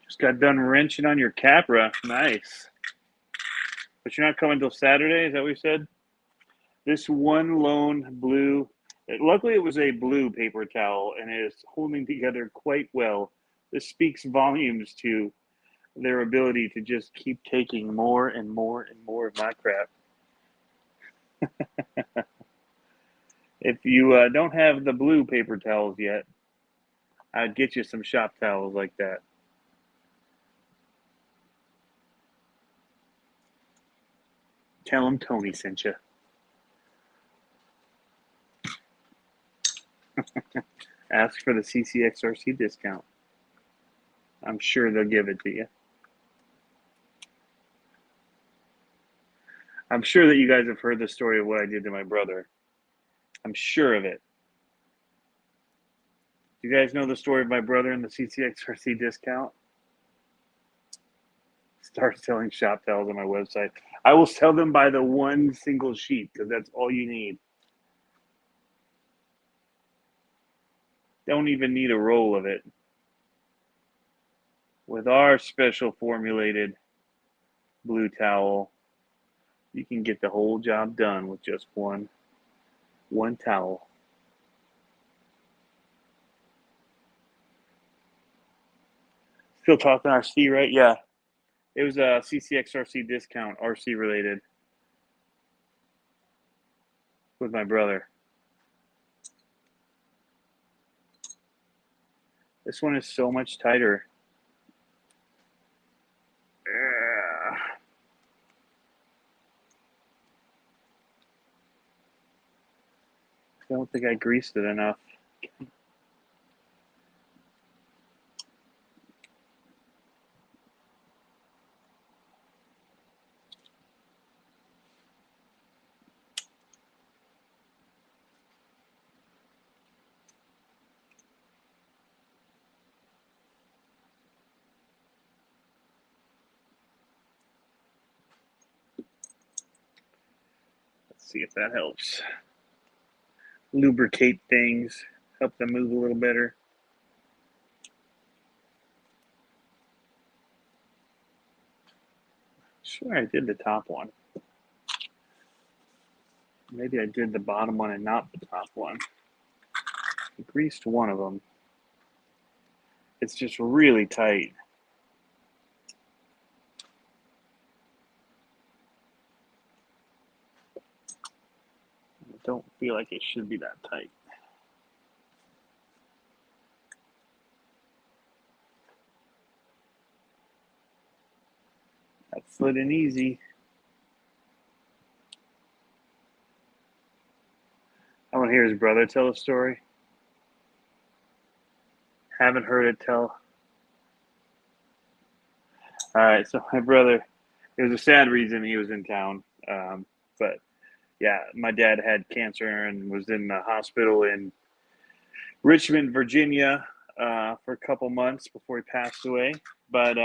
Just got done wrenching on your Capra. Nice. But you're not coming till Saturday, is that what you said? This one lone blue, luckily it was a blue paper towel and it is holding together quite well. This speaks volumes to their ability to just keep taking more and more and more of my crap. If you don't have the blue paper towels yet, I'd get you some shop towels like that. Tell them Tony sent you. Ask for the CCXRC discount. I'm sure they'll give it to you. I'm sure that you guys have heard the story of what I did to my brother. I'm sure of it. Do you guys know the story of my brother and the CCXRC discount? Start selling shop towels on my website. I will sell them by the one single sheet because that's all you need. Don't even need a roll of it. With our special formulated blue towel, you can get the whole job done with just one towel. Still talking RC, right? Yeah. It was a CCXRC discount, RC related, with my brother. This one is so much tighter. I don't think I greased it enough. Let's see if that helps. Lubricate things, help them move a little better. Sure, I did the top one. Maybe I did the bottom one and not the top one. I greased one of them. It's just really tight. I don't feel like it should be that tight. Slid in easy. I want to hear his brother tell a story. Haven't heard it tell. All right, so my brother, it was a sad reason he was in town. But yeah, my dad had cancer and was in the hospital in Richmond, Virginia, for a couple months before he passed away. But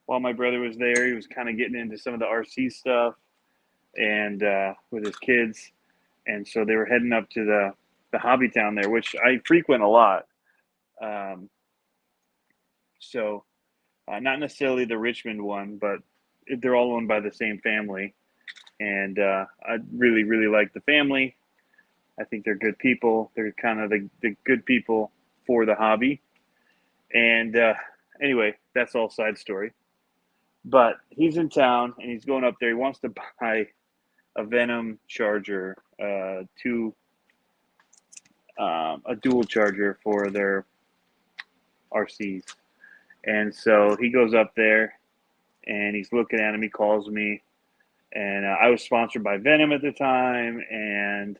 while my brother was there, he was kind of getting into some of the RC stuff and with his kids. And so they were heading up to the hobby town there, which I frequent a lot. Um, so not necessarily the Richmond one, but they're all owned by the same family. And I really, really like the family. I think they're good people. They're kind of the good people for the hobby. And anyway, that's all side story. But he's in town and he's going up there. He wants to buy a Venom charger, a dual charger for their RCs. And so he goes up there and he's looking at him. He calls me, and I was sponsored by Venom at the time, and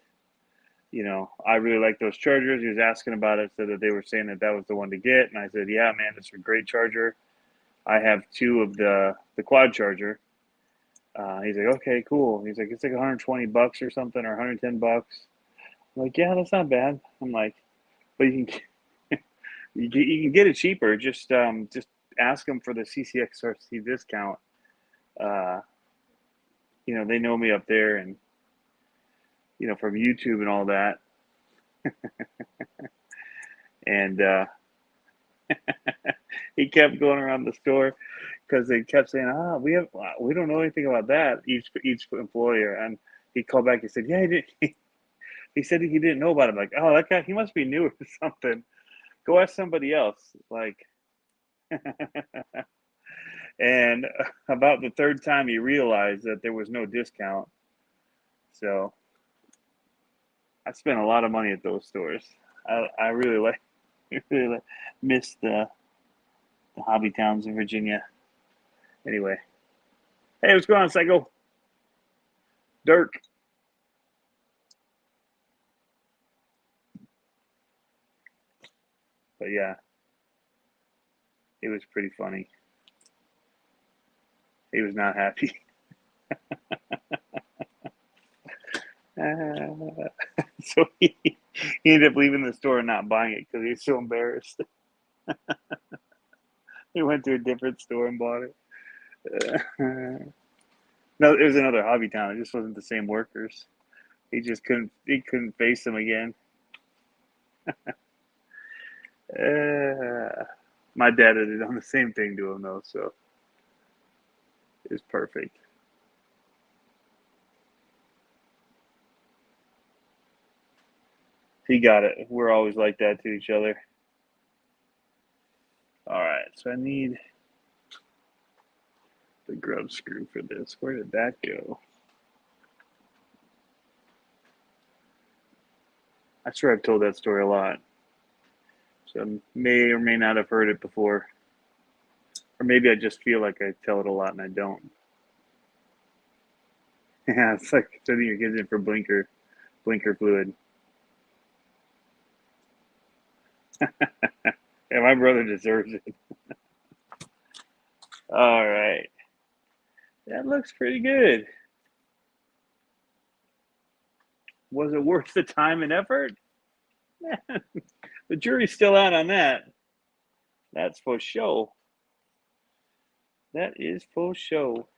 I really like those chargers. He was asking about it, so that they were saying that was the one to get, and I said, yeah, man, it's a great charger. I have two of the quad charger. He's like, okay, cool. He's like, it's like $120 or something, or $110. I'm like, yeah, that's not bad. I'm like, but you can you can get it cheaper. Just ask them for the CCXRC discount. Uh, they know me up there, and from YouTube and all that. And he kept going around the store because they kept saying, we don't know anything about that, each employer. And he called back and said, yeah, he did. He said he didn't know about it. I'm like, oh, that guy, he must be new or something. Go ask somebody else. Like, and about the third time he realized that there was no discount. So I spent a lot of money at those stores. I really miss the hobby towns in Virginia. Anyway, hey, what's going on, Psycho? Dirk. But yeah, it was pretty funny. He was not happy. So he ended up leaving the store and not buying it because he was so embarrassed. He went to a different store and bought it. No, it was another hobby town. It just wasn't the same workers. He just couldn't face them again. My dad had done the same thing to him though, so it was perfect. He got it. We're always like that to each other. All right, so I need the grub screw for this. Where did that go? I swear I've told that story a lot. So I may or may not have heard it before. Or maybe I just feel like I tell it a lot and I don't. Yeah, it's like sending your kids in for blinker fluid. Yeah, my brother deserves it. All right. That looks pretty good. Was it worth the time and effort? The jury's still out on that. That's for show. That is for show.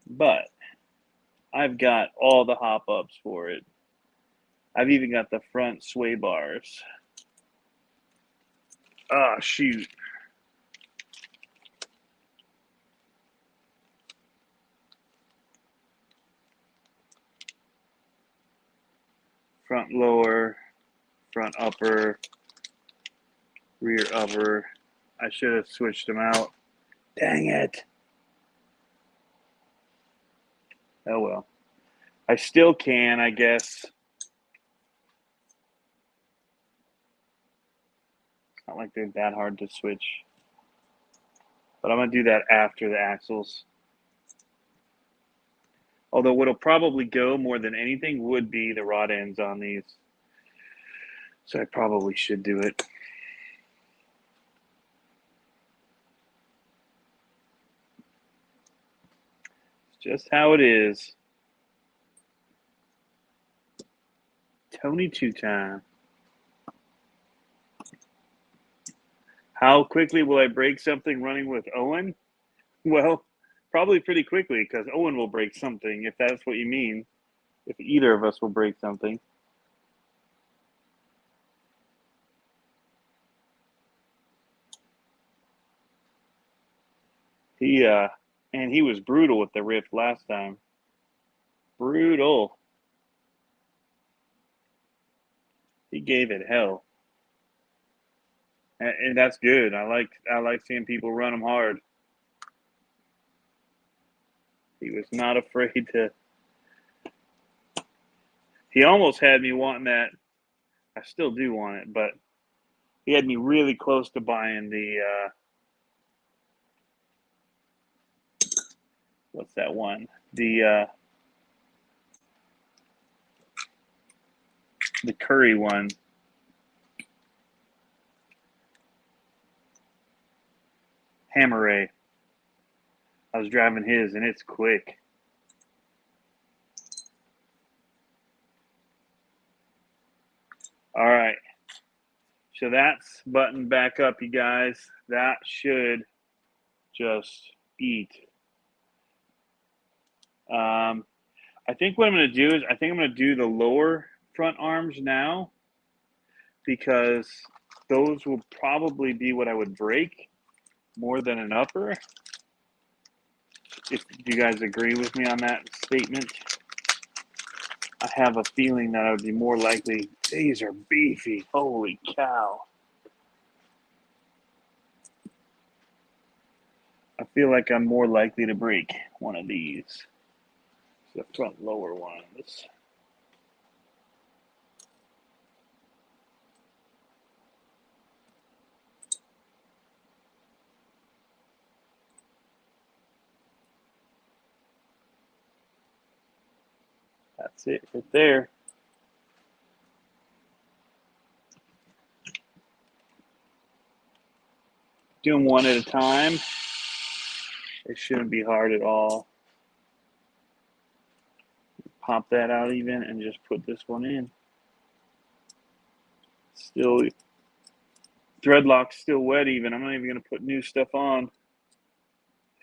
But I've got all the hop ups for it. I've even got the front sway bars. Ah, shoot. Front lower, front upper, rear upper. I should have switched them out. Dang it. Oh well. I still can, I guess. Not like they're that hard to switch. But I'm going to do that after the axles. Although what'll probably go more than anything would be the rod ends on these. So I probably should do it. It's just how it is. Tony Two Time. How quickly will I break something running with Owen? Well, probably pretty quickly, because Owen will break something, if that's what you mean. If either of us will break something. And he was brutal with the rift last time. Brutal. He gave it hell. And that's good. I like seeing people run them hard. He was not afraid to. He almost had me wanting that. I still do want it, but he had me really close to buying the what's that one? The Curry one. Hammer Ray. I was driving his, and it's quick. All right. So that's buttoned back up, you guys. That should just eat. I think what I'm going to do is I'm going to do the lower front arms now, because those will probably be what I would break more than an upper. If you guys agree with me on that statement, I have a feeling that I would be more likely. These are beefy. Holy cow. I feel like I'm more likely to break one of these. The front lower ones. That's it right there. Do them one at a time. It shouldn't be hard at all. Pop that out even and just put this one in. Still, threadlock's still wet even. I'm not even going to put new stuff on.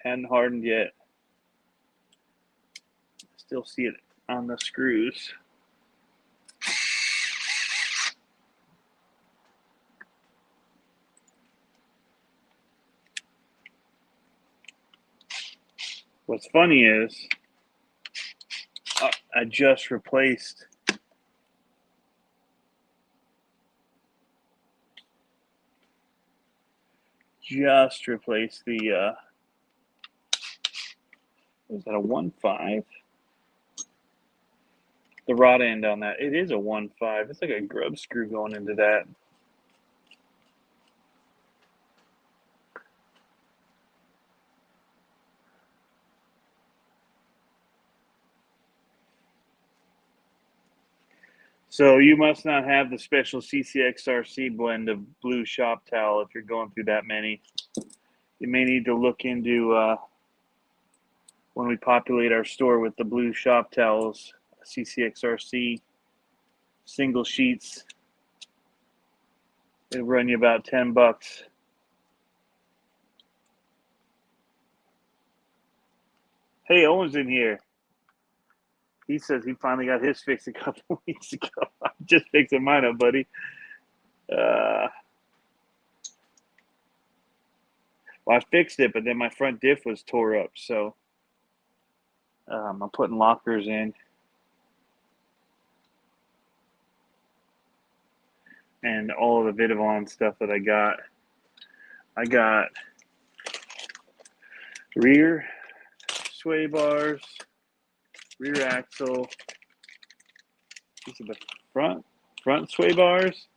Hadn't hardened yet. Still see it on the screws. What's funny is I just replaced the is that a 1.5? The rod end on that. It is a 1.5. It's like a grub screw going into that. So you must not have the special CCXRC blend of blue shop towel if you're going through that many. You may need to look into when we populate our store with the blue shop towels, CCXRC single sheets. It'll run you about $10. Hey, Owen's in here. He says he finally got his fixed a couple weeks ago. I'm just fixing mine up, buddy. Well, I fixed it, but then my front diff was tore up, so I'm putting lockers in. And all of the Vidavon stuff that I got rear sway bars, rear axle. These are the front sway bars,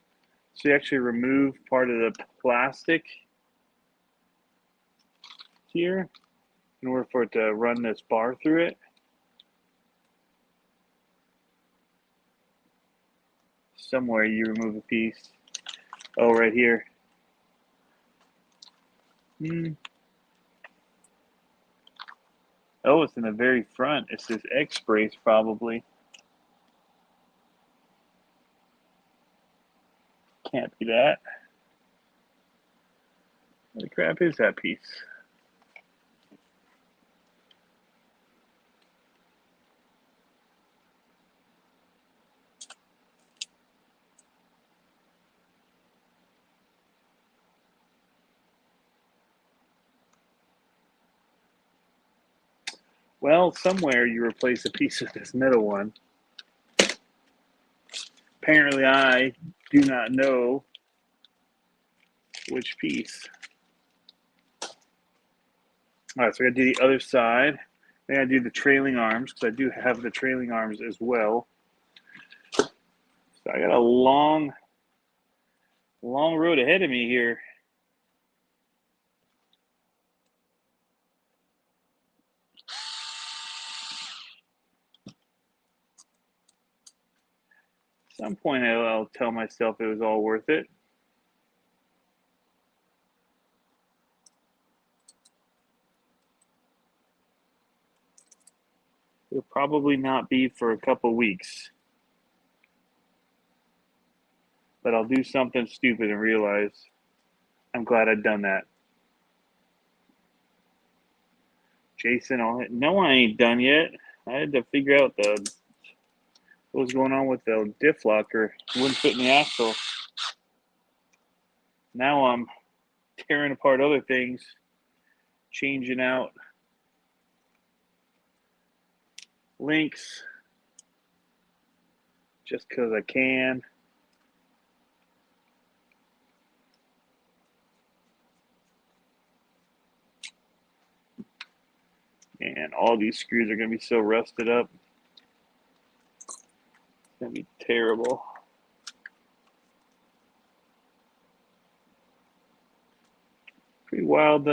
So you actually remove part of the plastic here in order for it to run this bar through it. Somewhere you remove a piece. Oh, right here. Oh, it's in the very front. It says X-Brace probably. Can't be that. What the crap is that piece? Well, somewhere you replace a piece of this middle one. Apparently, I do not know which piece. All right, so I got to do the other side. Then I do the trailing arms because I do have the trailing arms as well. So I got a long road ahead of me here. At some point, I'll tell myself it was all worth it. It'll probably not be for a couple weeks. But I'll do something stupid and realize I'm glad I'd done that. Jason, no, I ain't done yet. I had to figure out what was going on with the diff locker. It wouldn't fit in the axle. Now I'm tearing apart other things, changing out links just because I can. And all these screws are going to be so rusted up. It's going to be terrible. Pretty wild.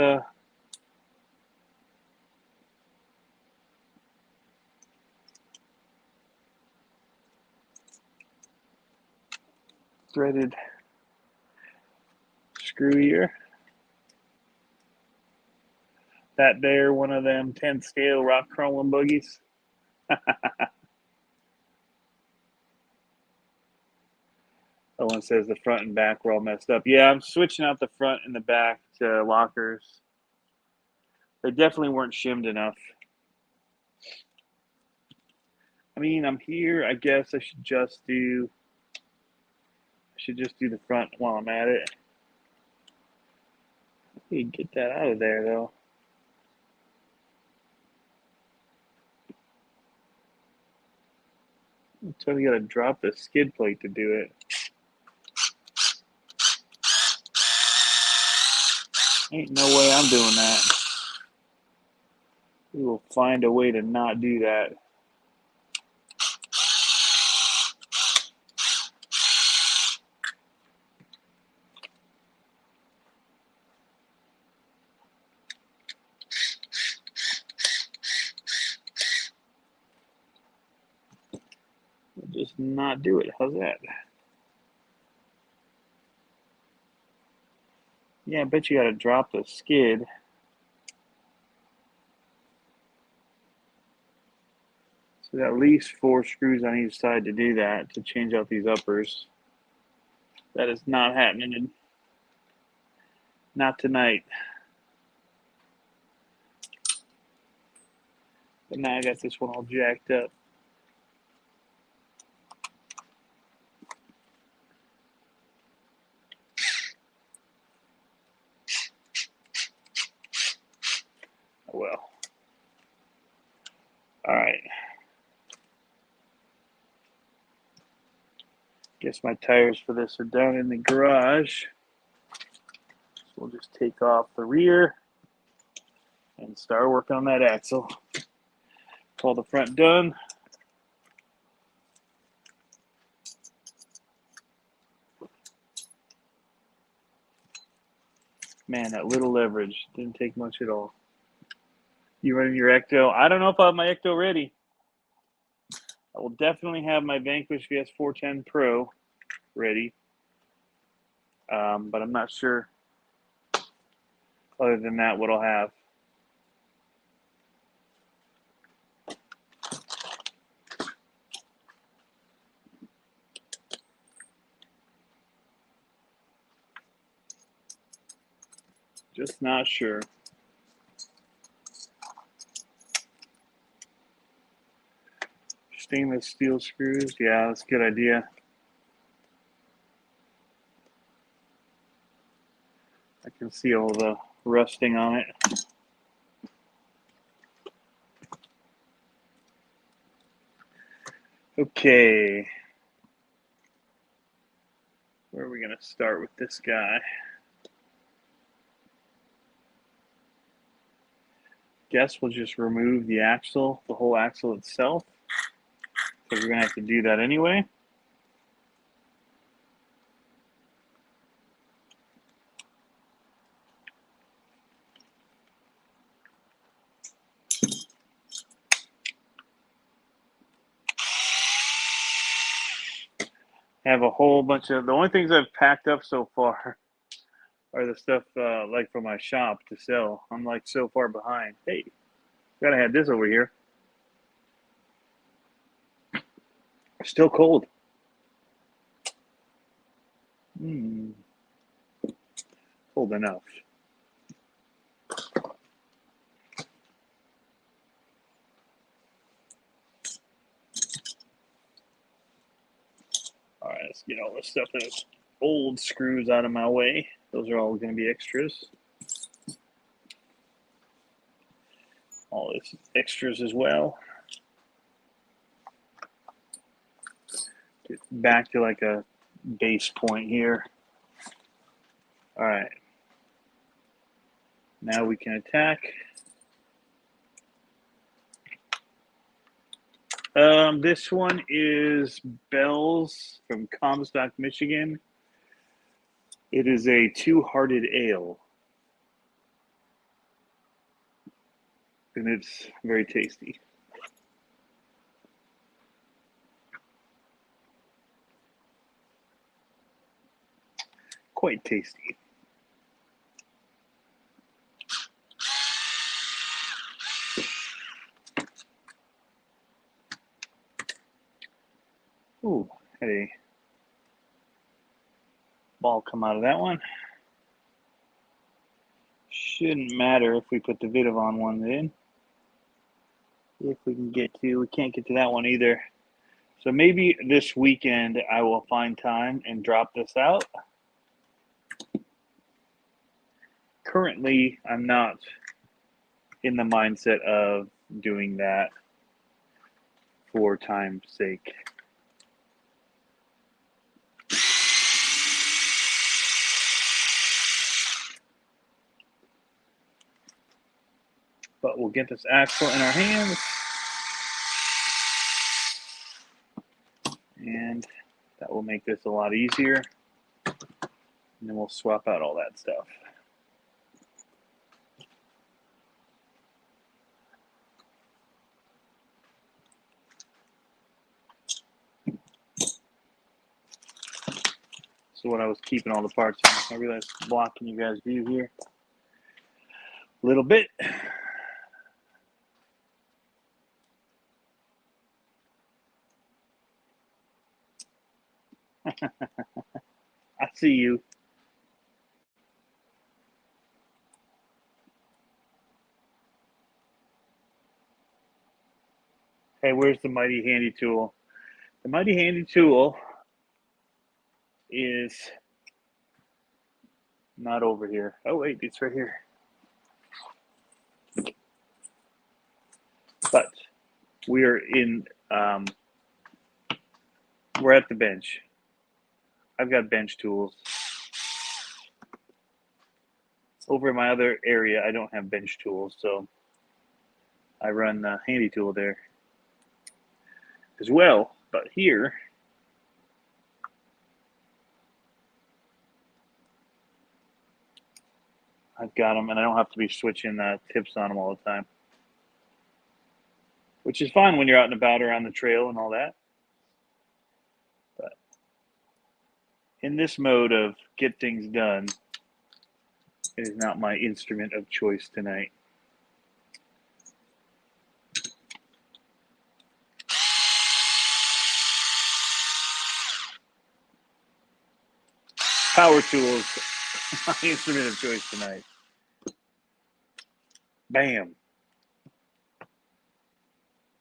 Threaded screw here. That there, one of them 10 scale rock crawling buggies. That one says the front and back were all messed up. Yeah, I'm switching out the front and the back to lockers. They definitely weren't shimmed enough. I mean, I'm here. I guess I should just do the front while I'm at it. You can get that out of there though. So you gotta drop the skid plate to do it. Ain't no way I'm doing that. We will find a way to not do that. We'll just not do it. How's that? Yeah, I bet you gotta drop the skid. So at least 4 screws on each side to do that, to change out these uppers. That is not happening. Not tonight. But now I got this one all jacked up. Oh well. Alright. Guess my tires for this are down in the garage. So we'll just take off the rear and start working on that axle. Call the front done. Man, that little leverage didn't take much at all. You running your Ecto? I don't know if I have my Ecto ready. I will definitely have my Vanquish VS 410 Pro ready, but I'm not sure. Other than that, what I'll have. Just not sure. Stainless steel screws. Yeah, that's a good idea. I can see all the rusting on it. Okay. Where are we going to start with this guy? Guess we'll just remove the axle, the whole axle itself, because we're going to have to do that anyway. I have a whole bunch of, the only things I've packed up so far are the stuff like for my shop to sell. I'm like so far behind. Hey, gotta have this over here. Still cold. Cold enough. All right, let's get all this stuff that's old screws out of my way. Those are all going to be extras. All this extras as well. Get back to like a base point here. All right. Now we can attack. This one is Bell's from Comstock, Michigan. It is a two-hearted ale. And it's very tasty. Quite tasty. Ooh, had a ball come out of that one. Shouldn't matter if we put the Vidavon one in. If we can get to, we can't get to that one either. So maybe this weekend I will find time and drop this out. Currently, I'm not in the mindset of doing that for time's sake. But we'll get this axle in our hands. And that will make this a lot easier. And then we'll swap out all that stuff. So what I was keeping all the parts in. I realized blocking you guys' view here a little bit. I see you. Hey, where's the mighty handy tool? The mighty handy tool is not over here. Oh wait, it's right here. But we are in, we're at the bench. I've got bench tools. Over in my other area, I don't have bench tools, so I run the handy tool there as well. But here, I've got them, and I don't have to be switching tips on them all the time, which is fine when you're out and about around the trail and all that. But in this mode of get things done, it is not my instrument of choice tonight. Power tools, my instrument of choice tonight. Bam.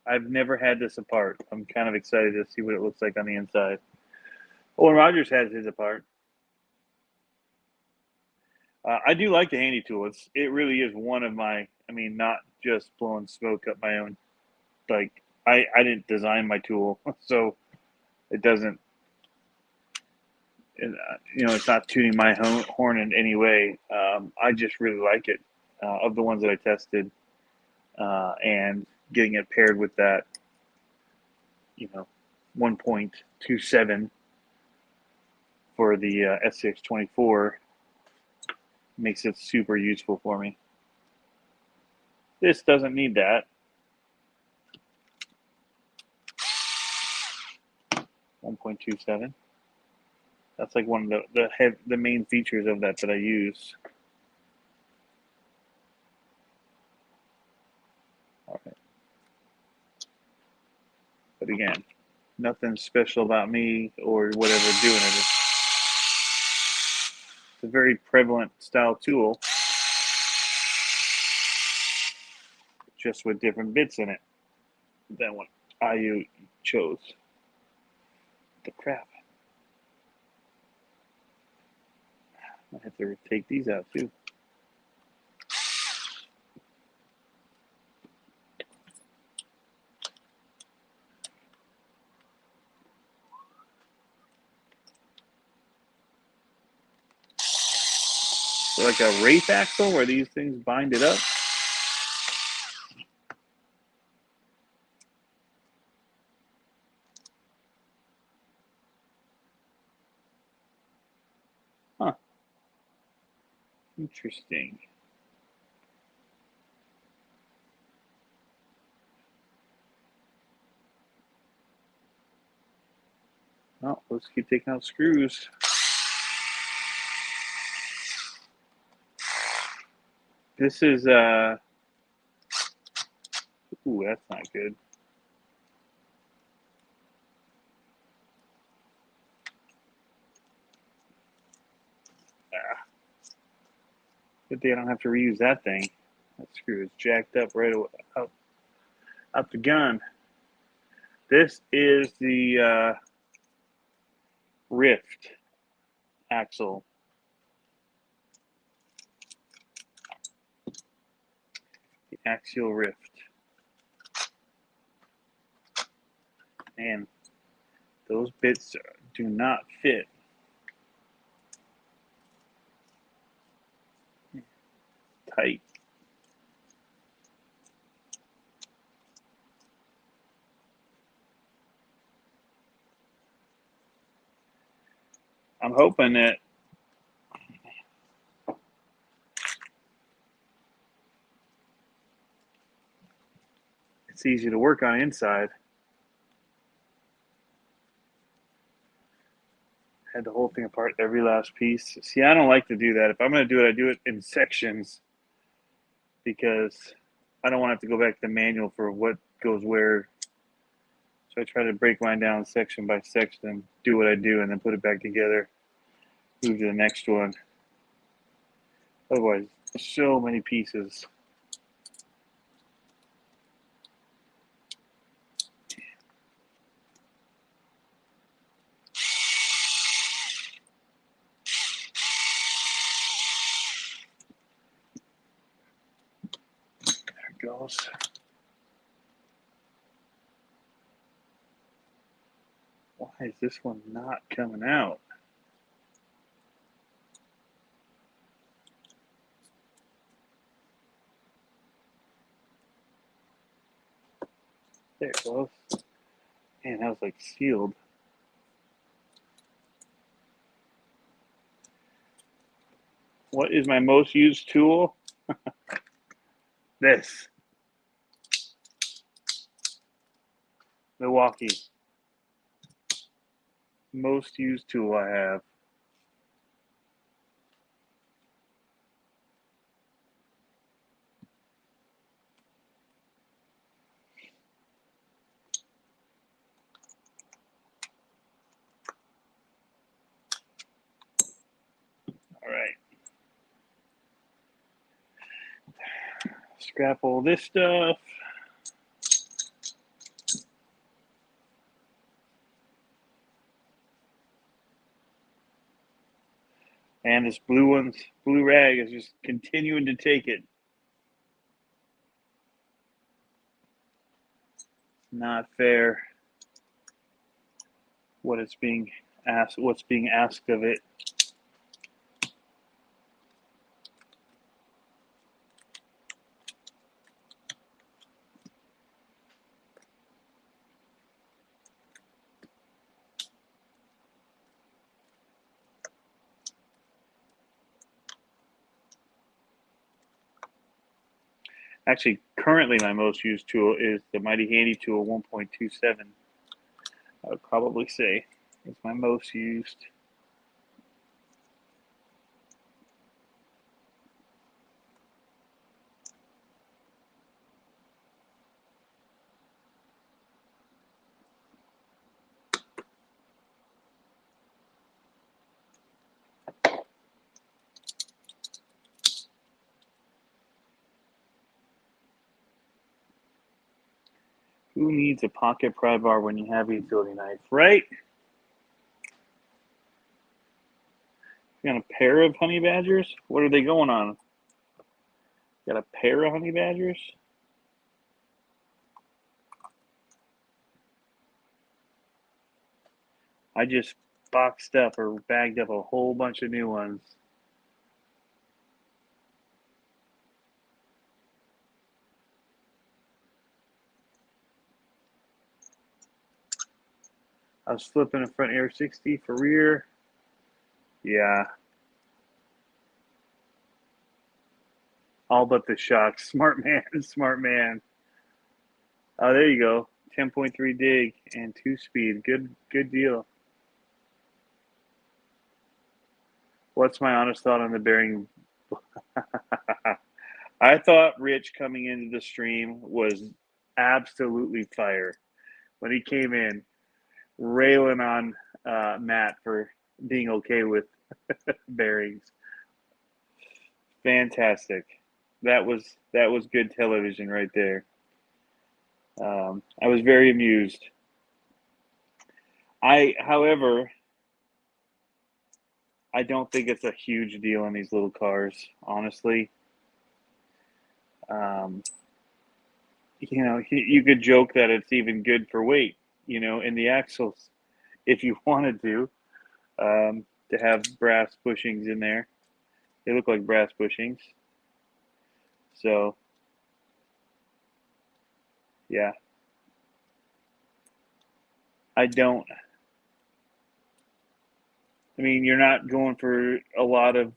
I've never had this apart. I'm kind of excited to see what it looks like on the inside. Oh, and Rogers has his apart. I do like the handy tool. It really is one of my, I mean, not just blowing smoke up my own. Like, I didn't design my tool, so it doesn't, it's not tooting my horn in any way. I just really like it. Of the ones that I tested, and getting it paired with that, 1.27 for the SCX24 makes it super useful for me. This doesn't need that. 1.27. That's like one of the main features of that I use. All right. But again, nothing special about me or whatever doing it. It's a very prevalent style tool, just with different bits in it than what I chose. The crap. I have to take these out too. So like a Wraith axle where these things bind it up. Huh. Interesting. Well, let's keep taking out screws. This is ooh, that's not good. Good thing I don't have to reuse that thing. That screw is jacked up right out the gun. This is the Rift axle. The axial rift. And those bits do not fit. Tight. I'm hoping that it's easy to work on inside. Had the whole thing apart, every last piece. See, I don't like to do that. If I'm going to do it, I do it in sections because I don't want to have to go back to the manual for what goes where. So I try to break mine down section by section and do what I do and then put it back together, move to the next one. Otherwise, so many pieces. There it goes. Why is this one not coming out? There it goes. Man, that was like sealed. What is my most used tool? This. Milwaukee. Most used tool I have. All right. Scrap all this stuff. And this blue rag is just continuing to take it. Not fair. What's being asked of it. Actually, currently my most used tool is the Mighty Handy Tool 1.27. I would probably say is my most used. Who needs a pocket pry bar when you have a utility knife, right? You got a pair of honey badgers? What are they going on? Got a pair of honey badgers? I just boxed up or bagged up a whole bunch of new ones. I was flipping a front air 60 for rear. Yeah. All but the shocks. Smart man, smart man. Oh, there you go. 10.3 dig and 2-speed. Good deal. What's my honest thought on the bearing? I thought Rich coming into the stream was absolutely fire when he came in, railing on Matt for being okay with bearings. Fantastic. That was good television right there. I was very amused. However, I don't think it's a huge deal in these little cars, honestly. You could joke that it's even good for weight, in the axles, if you wanted to have brass bushings in there. They look like brass bushings. So, yeah. You're not going for a lot of.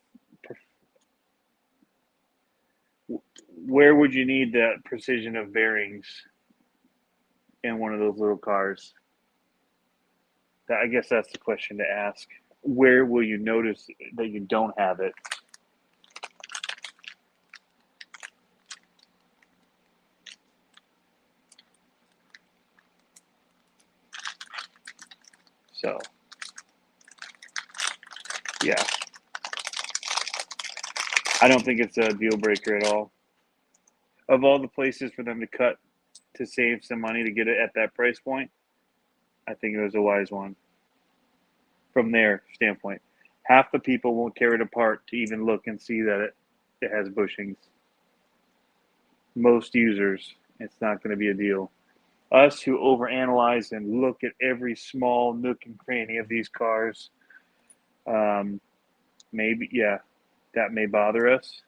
Where would you need that precision of bearings in one of those little cars? I guess that's the question to ask. Where will you notice that you don't have it? So, yeah. I don't think it's a deal breaker at all. Of all the places for them to cut to save some money to get it at that price point, I think it was a wise one from their standpoint. Half the people won't tear it apart to even look and see that it has bushings. Most users, it's not going to be a deal. Us who overanalyze and look at every small nook and cranny of these cars, maybe, yeah, that may bother us.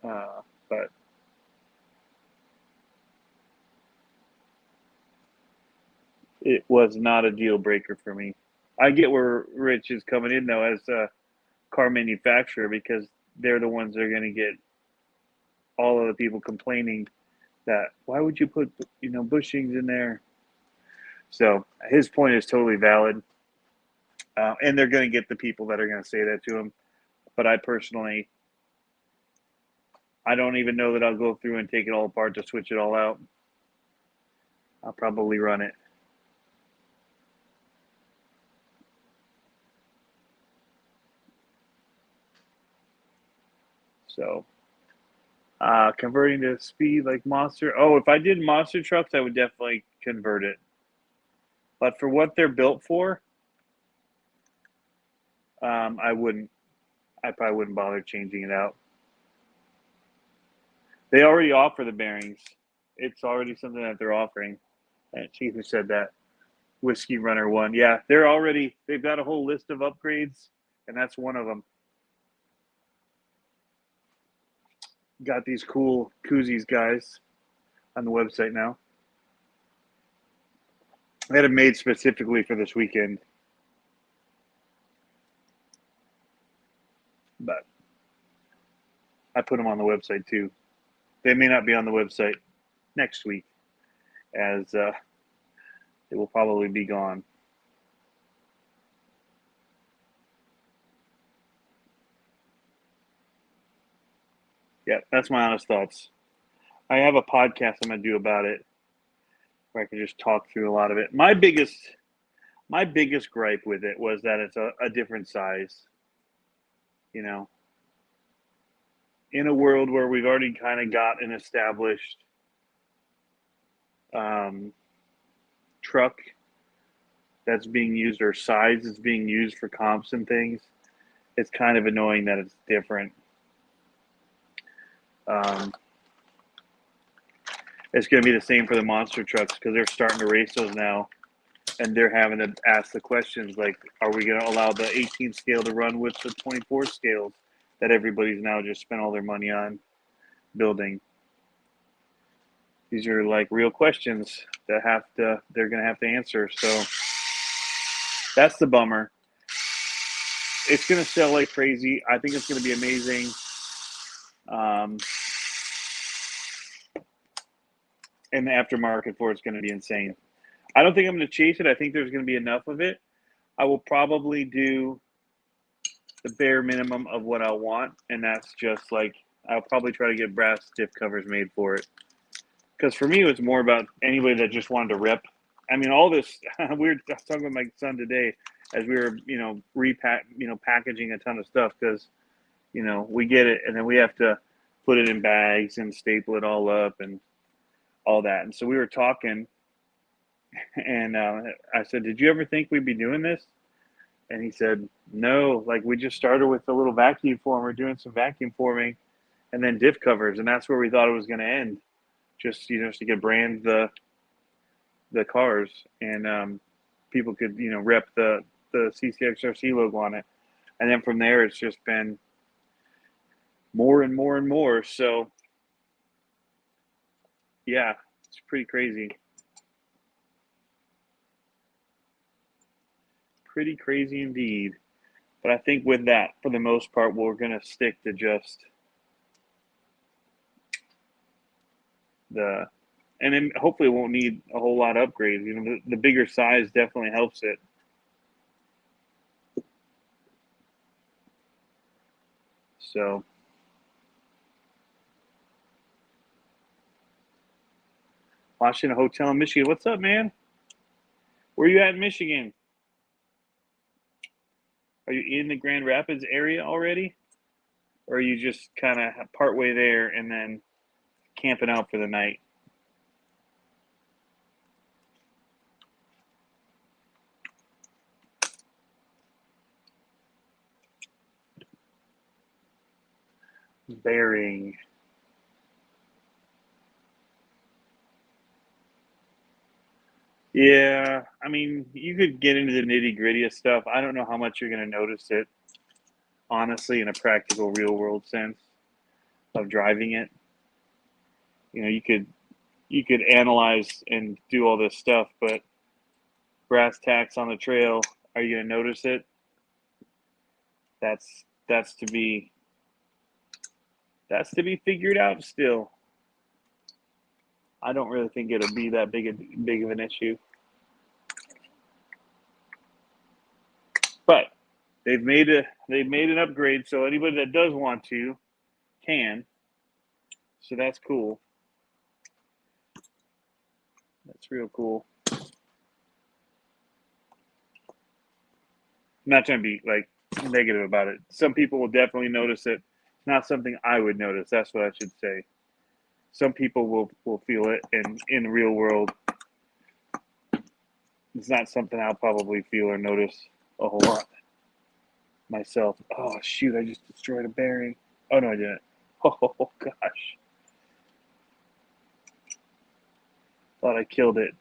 But it was not a deal breaker for me. I get where Rich is coming in though, as car manufacturer, because they're the ones that are going to get all of the people complaining that why would you put bushings in there. So his point is totally valid, and they're going to get the people that are going to say that to him. But I personally, I don't even know that I'll go through and take it all apart to switch it all out. I'll probably run it. So converting to speed like monster. Oh, if I did monster trucks, I would definitely convert it. But for what they're built for, I wouldn't. I probably wouldn't bother changing it out. They already offer the bearings. It's already something that they're offering. Chief who said that. Whiskey Runner 1. Yeah, they've got a whole list of upgrades, and that's one of them. Got these cool koozies, guys, on the website now. I had it made specifically for this weekend. But I put them on the website too. They may not be on the website next week, as they will probably be gone. Yeah, that's my honest thoughts. I have a podcast I'm going to do about it where I can just talk through a lot of it. My biggest gripe with it was that it's a different size. You know, in a world where we've already kind of got an established truck that's being used, or size is being used for comps and things, it's kind of annoying that it's different. It's going to be the same for the monster trucks, because they're starting to race those now, and they're having to ask the questions like, are we going to allow the 18 scale to run with the 24 scales that everybody's now just spent all their money on building? These are like real questions that they're going to have to answer. So that's the bummer. It's going to sell like crazy. I think it's going to be amazing. And the aftermarket for it's going to be insane. I don't think I'm going to chase it. I think there's going to be enough of it. I will probably do the bare minimum of what I want, and that's just like, I'll probably try to get brass diff covers made for it. Because for me, it was more about anybody that just wanted to rip. I mean, all this, I was talking with my son today as we were, packaging a ton of stuff, because, we get it, and then we have to put it in bags and staple it all up and all that. And so we were talking, and I said, did you ever think we'd be doing this? And he said, no, like we just started with a little vacuum former, doing some vacuum forming, and then diff covers. And that's where we thought it was going to end. Just, so you could brand the cars, and people could, rep the CCXRC logo on it. And then from there, it's just been more and more and more. So, yeah, it's pretty crazy. Pretty crazy indeed. But I think with that, for the most part, we're going to stick to just and then hopefully it won't need a whole lot of upgrades. The bigger size definitely helps it. So, watching a hotel in Michigan. What's up, man? Where are you at in Michigan? Are you in the Grand Rapids area already? Or are you just kind of partway there and then camping out for the night? Bearing. Yeah, I mean, you could get into the nitty gritty of stuff. I don't know how much you're going to notice it, honestly, in a practical, real world sense of driving it. You could analyze and do all this stuff, but brass tacks on the trail, are you going to notice it? That's that's to be figured out still. I don't really think it'll be that big of an issue. But they've made an upgrade, so anybody that does want to can. So that's cool. That's real cool. I'm not trying to be like negative about it. Some people will definitely notice it. It's not something I would notice. That's what I should say. Some people will feel it, and in the real world, it's not something I'll probably feel or notice a whole lot myself. Oh shoot! I just destroyed a bearing. Oh no, I didn't. Oh gosh! Thought I killed it.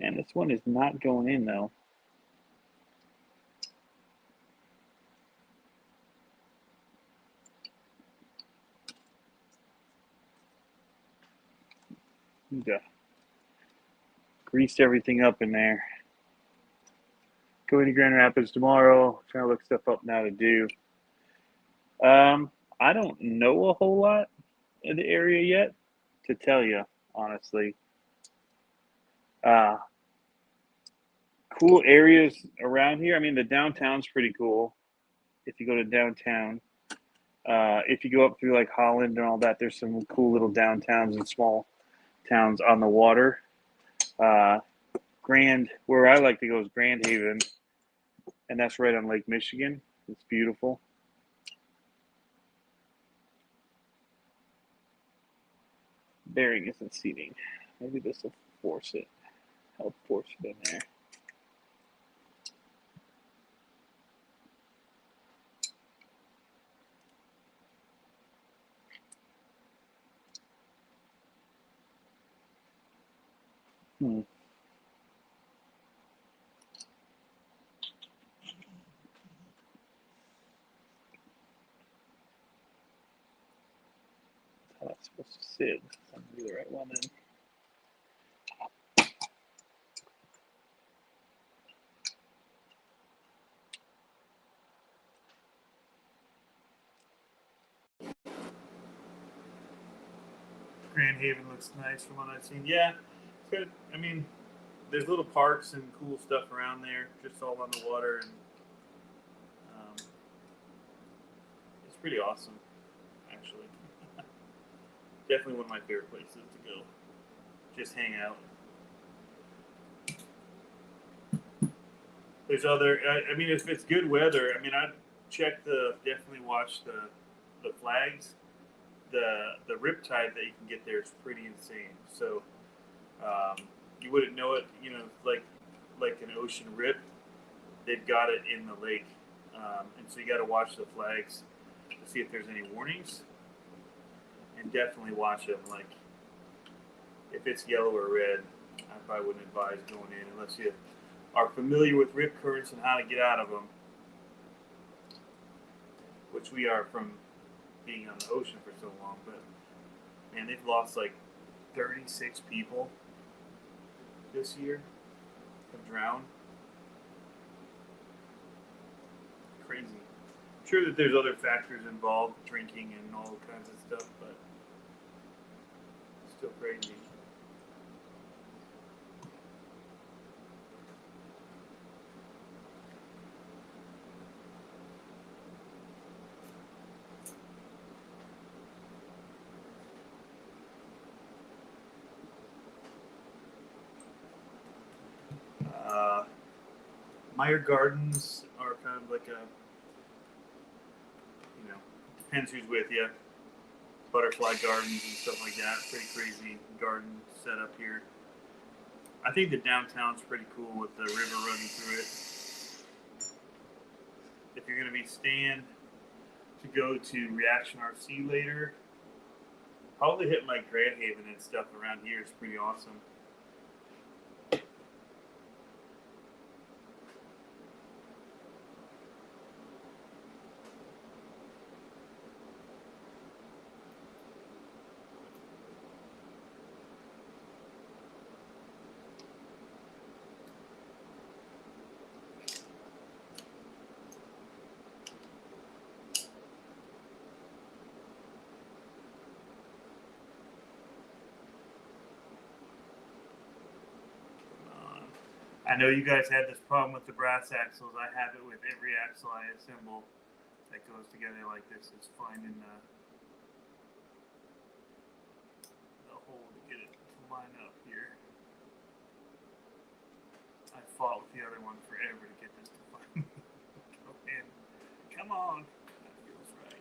And this one is not going in though. Yeah. Greased everything up in there. Going to Grand Rapids tomorrow. Trying to look stuff up now to do. I don't know a whole lot in the area yet, to tell you honestly. Uh, cool areas around here. I mean, the downtown's pretty cool. If you go to downtown, if you go up through like Holland and all that, there's some cool little downtowns and small towns on the water. Where I like to go is Grand Haven, and that's right on Lake Michigan. It's beautiful. Bearing isn't seating. Maybe this will help force it in there. Hmm. That's how that's supposed to sit. I'm gonna do the right one then. Grand Haven looks nice from what I've seen. Yeah, it's good. I mean, there's little parks and cool stuff around there, just all on the water, and it's pretty awesome, actually. Definitely one of my favorite places to go. Just hang out. There's other. I mean, if it's good weather, I mean, I'd definitely watch the flags. The riptide that you can get there is pretty insane. So you wouldn't know it, like an ocean rip. They've got it in the lake, and so you got to watch the flags to see if there's any warnings, and definitely watch them. Like if it's yellow or red, I probably wouldn't advise going in unless you are familiar with rip currents and how to get out of them, which we are from being on the ocean for so long. But man, they've lost like 36 people this year have drowned. Crazy. I'm sure that there's other factors involved, drinking and all kinds of stuff, but it's still crazy. Meyer Gardens are kind of like depends who's with you. Butterfly gardens and stuff like that. Pretty crazy garden setup here. I think the downtown's pretty cool with the river running through it. If you're going to be staying to go to Reaction RC later, probably hit like Grand Haven and stuff around here is pretty awesome. I know you guys had this problem with the brass axles. I have it with every axle I assemble that goes together like this. Is finding the hole to get it to line up here. I fought with the other one forever to get this to finally go in. Come on. That feels right.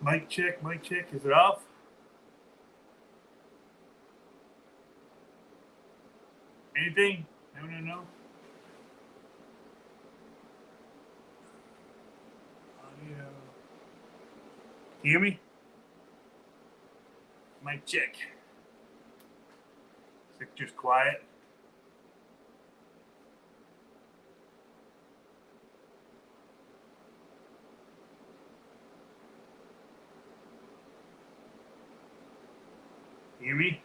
Mic check, mic check. Is it off? Anything? No. Audio. You hear me? Mic check. Is it just quiet? You hear me?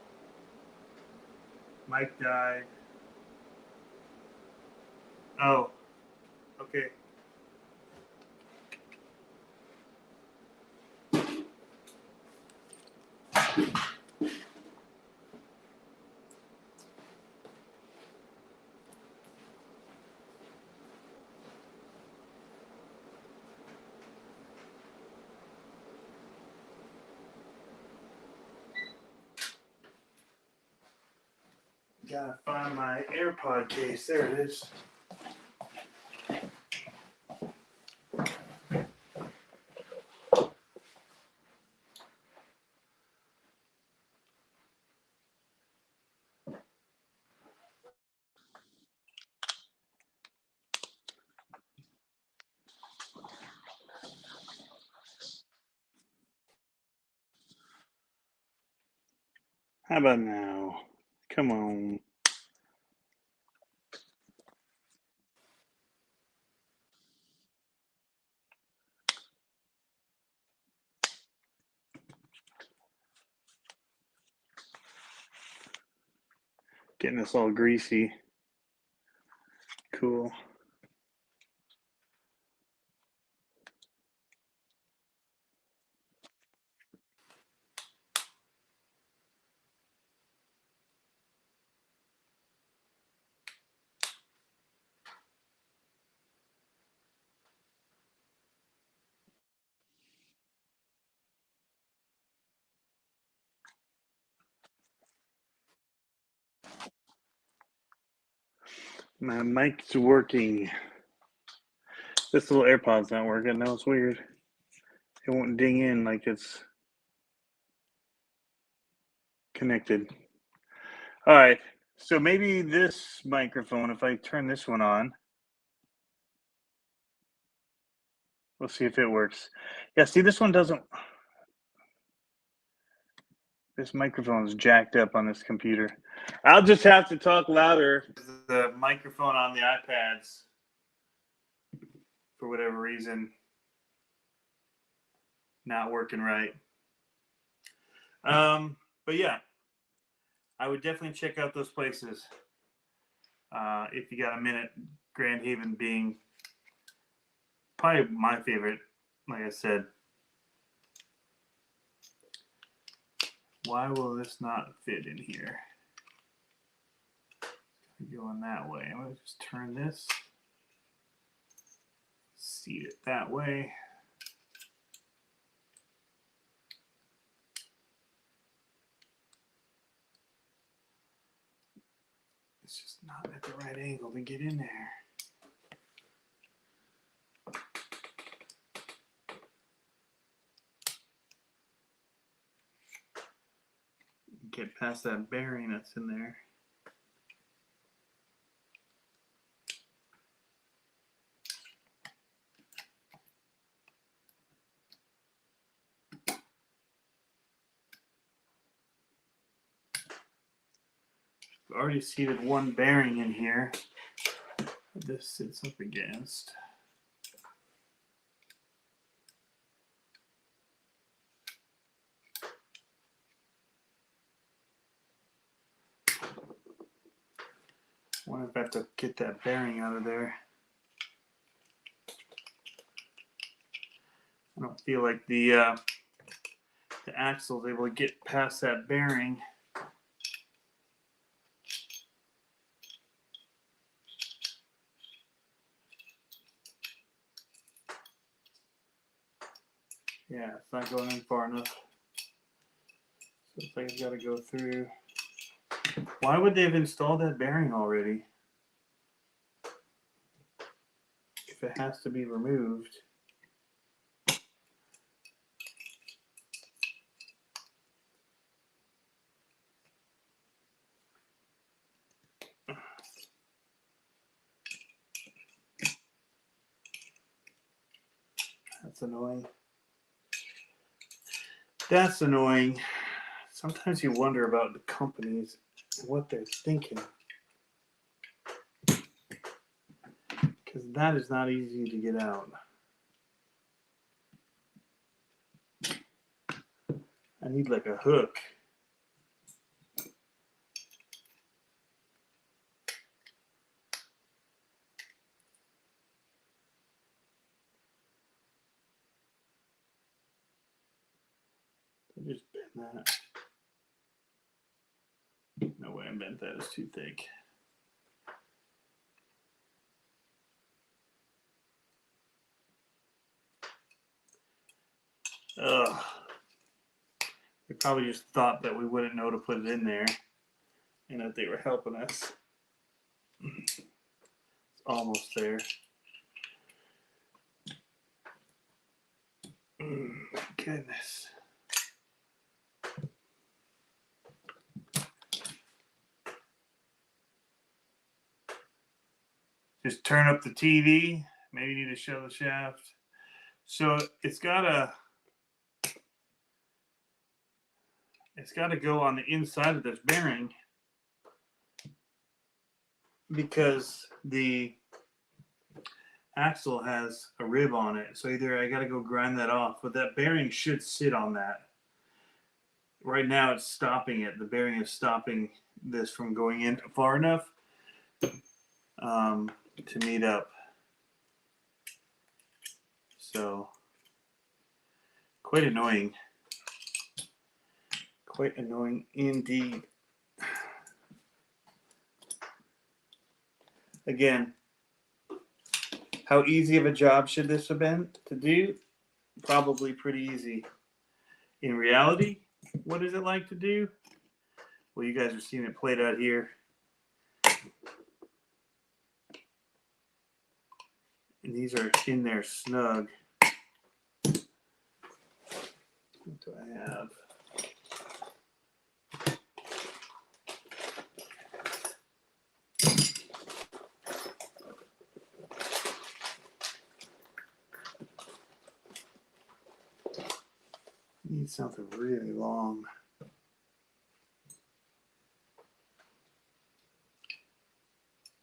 Mic died. Oh, okay. Gotta find my AirPod case. There it is. How about now? Come on. Getting this all greasy. Cool. My mic's working. This little AirPod's not working. That was weird. It won't ding in like it's connected. All right. So maybe this microphone, if I turn this one on, we'll see if it works. Yeah, see, this one doesn't. This microphone's jacked up on this computer. I'll just have to talk louder. The microphone on the iPads, for whatever reason, not working right. But yeah, I would definitely check out those places if you got a minute. Grand Haven being probably my favorite, like I said. Why will this not fit in here? Going that way. I'm going to just turn this, seat it that way. not at the right angle to get in there. Get past that bearing that's in there. I've already seated one bearing in here. This sits up against. I wonder if I have to get that bearing out of there. I don't feel like the axle is able to get past that bearing. Yeah, it's not going in far enough. So it's like it's got to go through. Why would they have installed that bearing already? If it has to be removed. That's annoying. That's annoying. Sometimes you wonder about the companies and what they're thinking. Because that is not easy to get out. I need like a hook. Just bend that. No way I bent that. It's too thick. Ugh. They probably just thought that we wouldn't know to put it in there and that they were helping us. It's almost there. Goodness. Just turn up the TV. Maybe you need to show the shaft. So it's got to go on the inside of this bearing because the axle has a rib on it. So either I got to go grind that off, but that bearing should sit on that. Right now it's stopping it. The bearing is stopping this from going in far enough to meet up. So quite annoying. Quite annoying indeed. Again, how easy of a job should this have been to do? Probably pretty easy. In reality, what is it like to do? Well, you guys are seeing it played out here. And these are in there snug. What do I have? Need something really long.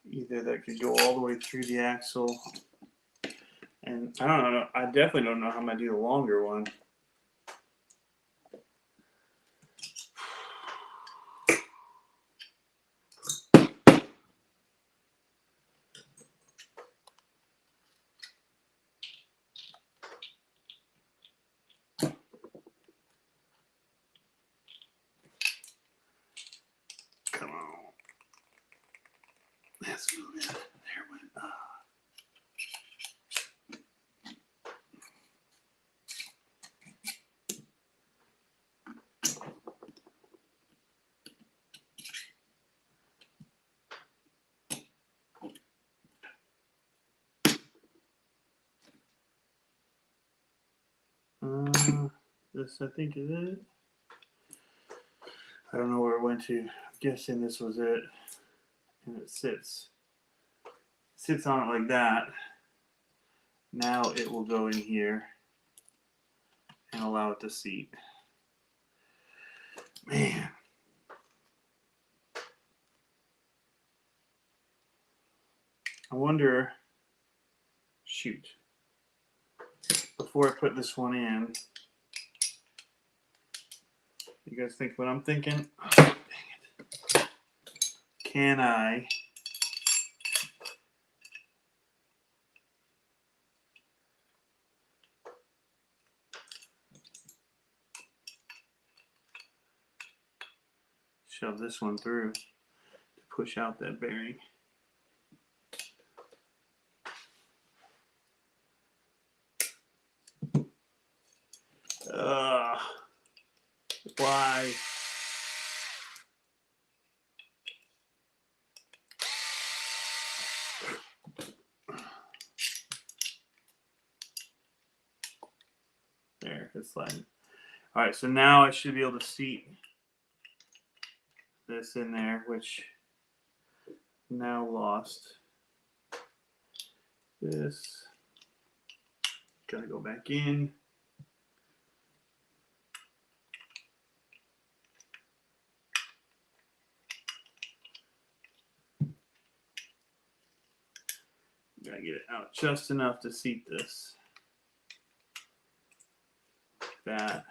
Either that could go all the way through the axle, and I don't know. I definitely don't know how I'm gonna do the longer one. Come on. Let's move it. There we go. This, I think, is it. I don't know where it went to. I'm guessing this was it. And it sits on it like that. Now it will go in here and allow it to seat. Man. I wonder, shoot, before I put this one in, you guys think what I'm thinking? Oh, dang it. Can I shove this one through to push out that bearing? Why? There, it's sliding. All right, so now I should be able to seat this in there, which now lost. This gotta go back in. Gotta get it out just enough to seat this. Like that.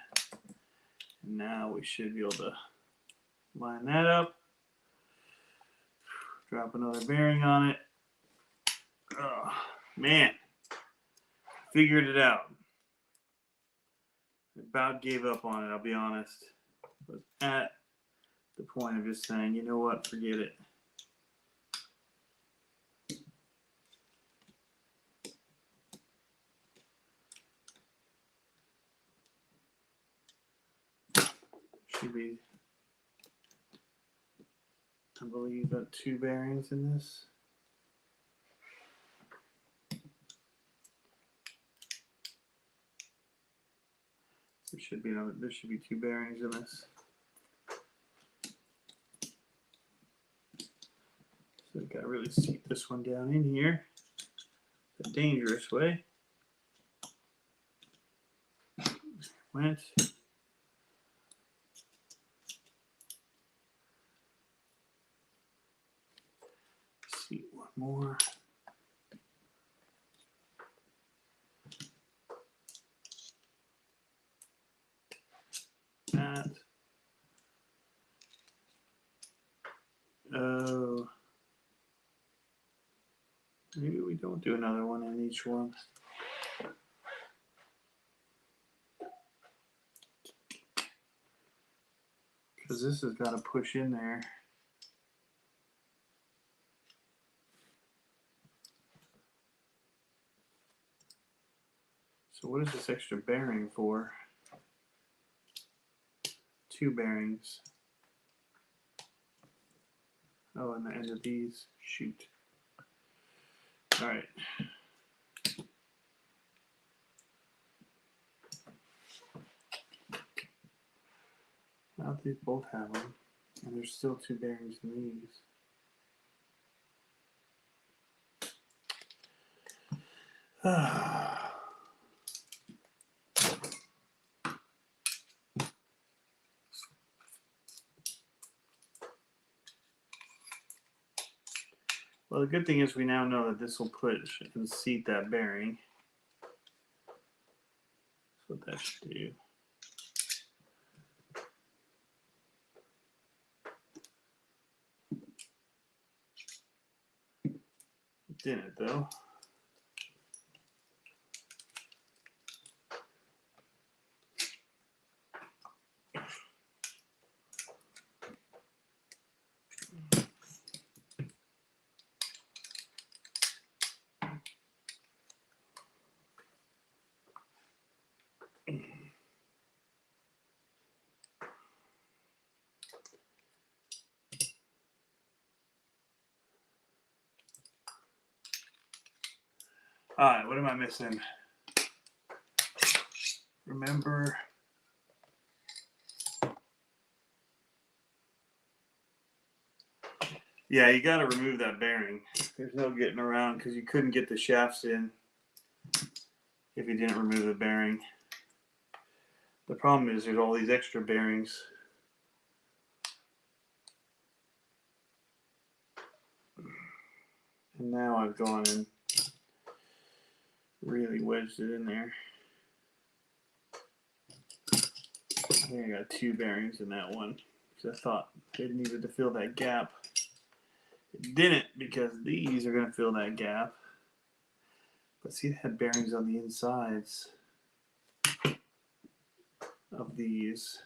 And now we should be able to line that up. Drop another bearing on it. Oh, man. Figured it out. About gave up on it, I'll be honest. But at the point of just saying, you know what, forget it. Should be, I believe, about 2 bearings in this. There should be 2 bearings in this. So we gotta really seat this one down in here the dangerous way. Went. Seat one more. That. Oh. Maybe we don't do another one in each one. Because this has got to push in there. So what is this extra bearing for? 2 bearings. Oh, and the end of these. Shoot. All right. Now these both have them, and there's still 2 bearings in these. Well, the good thing is we now know that this will push and seat that bearing. That's what that should do. It didn't, though. All right, what am I missing? remember. Yeah, you got to remove that bearing. There's no getting around because you couldn't get the shafts in if you didn't remove the bearing. The problem is there's all these extra bearings. And now I've gone and really wedged it in there. I think I got 2 bearings in that one because I thought it needed to fill that gap. It didn't because these are going to fill that gap. But see, it had bearings on the insides of these.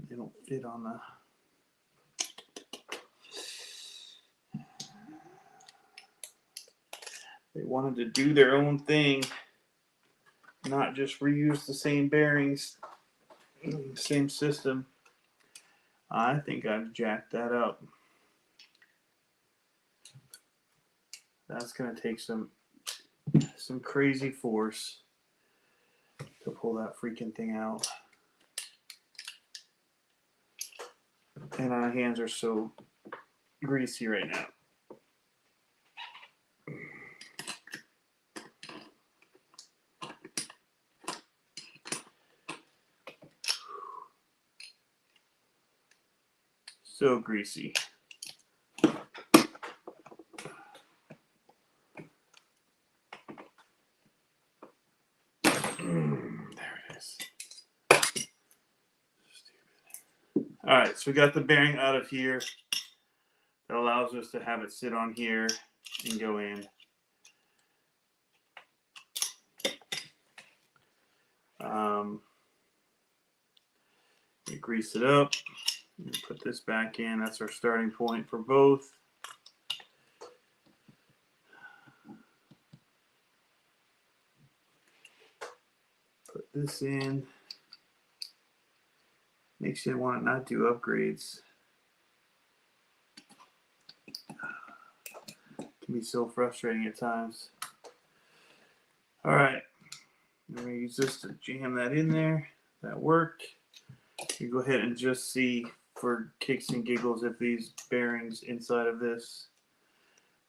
They don't fit on the... They wanted to do their own thing, not just reuse the same bearings, same system. I think I've jacked that up. That's going to take some crazy force to pull that freaking thing out. And my hands are so greasy right now. So greasy. There it is. All right, so we got the bearing out of here. That allows us to have it sit on here and go in. You grease it up. You put this back in. That's our starting point for both. Put this in. Makes you want to not do upgrades. Can be so frustrating at times. All right, I'm going to use this to jam that in there. That worked. You go ahead and just see for kicks and giggles if these bearings inside of this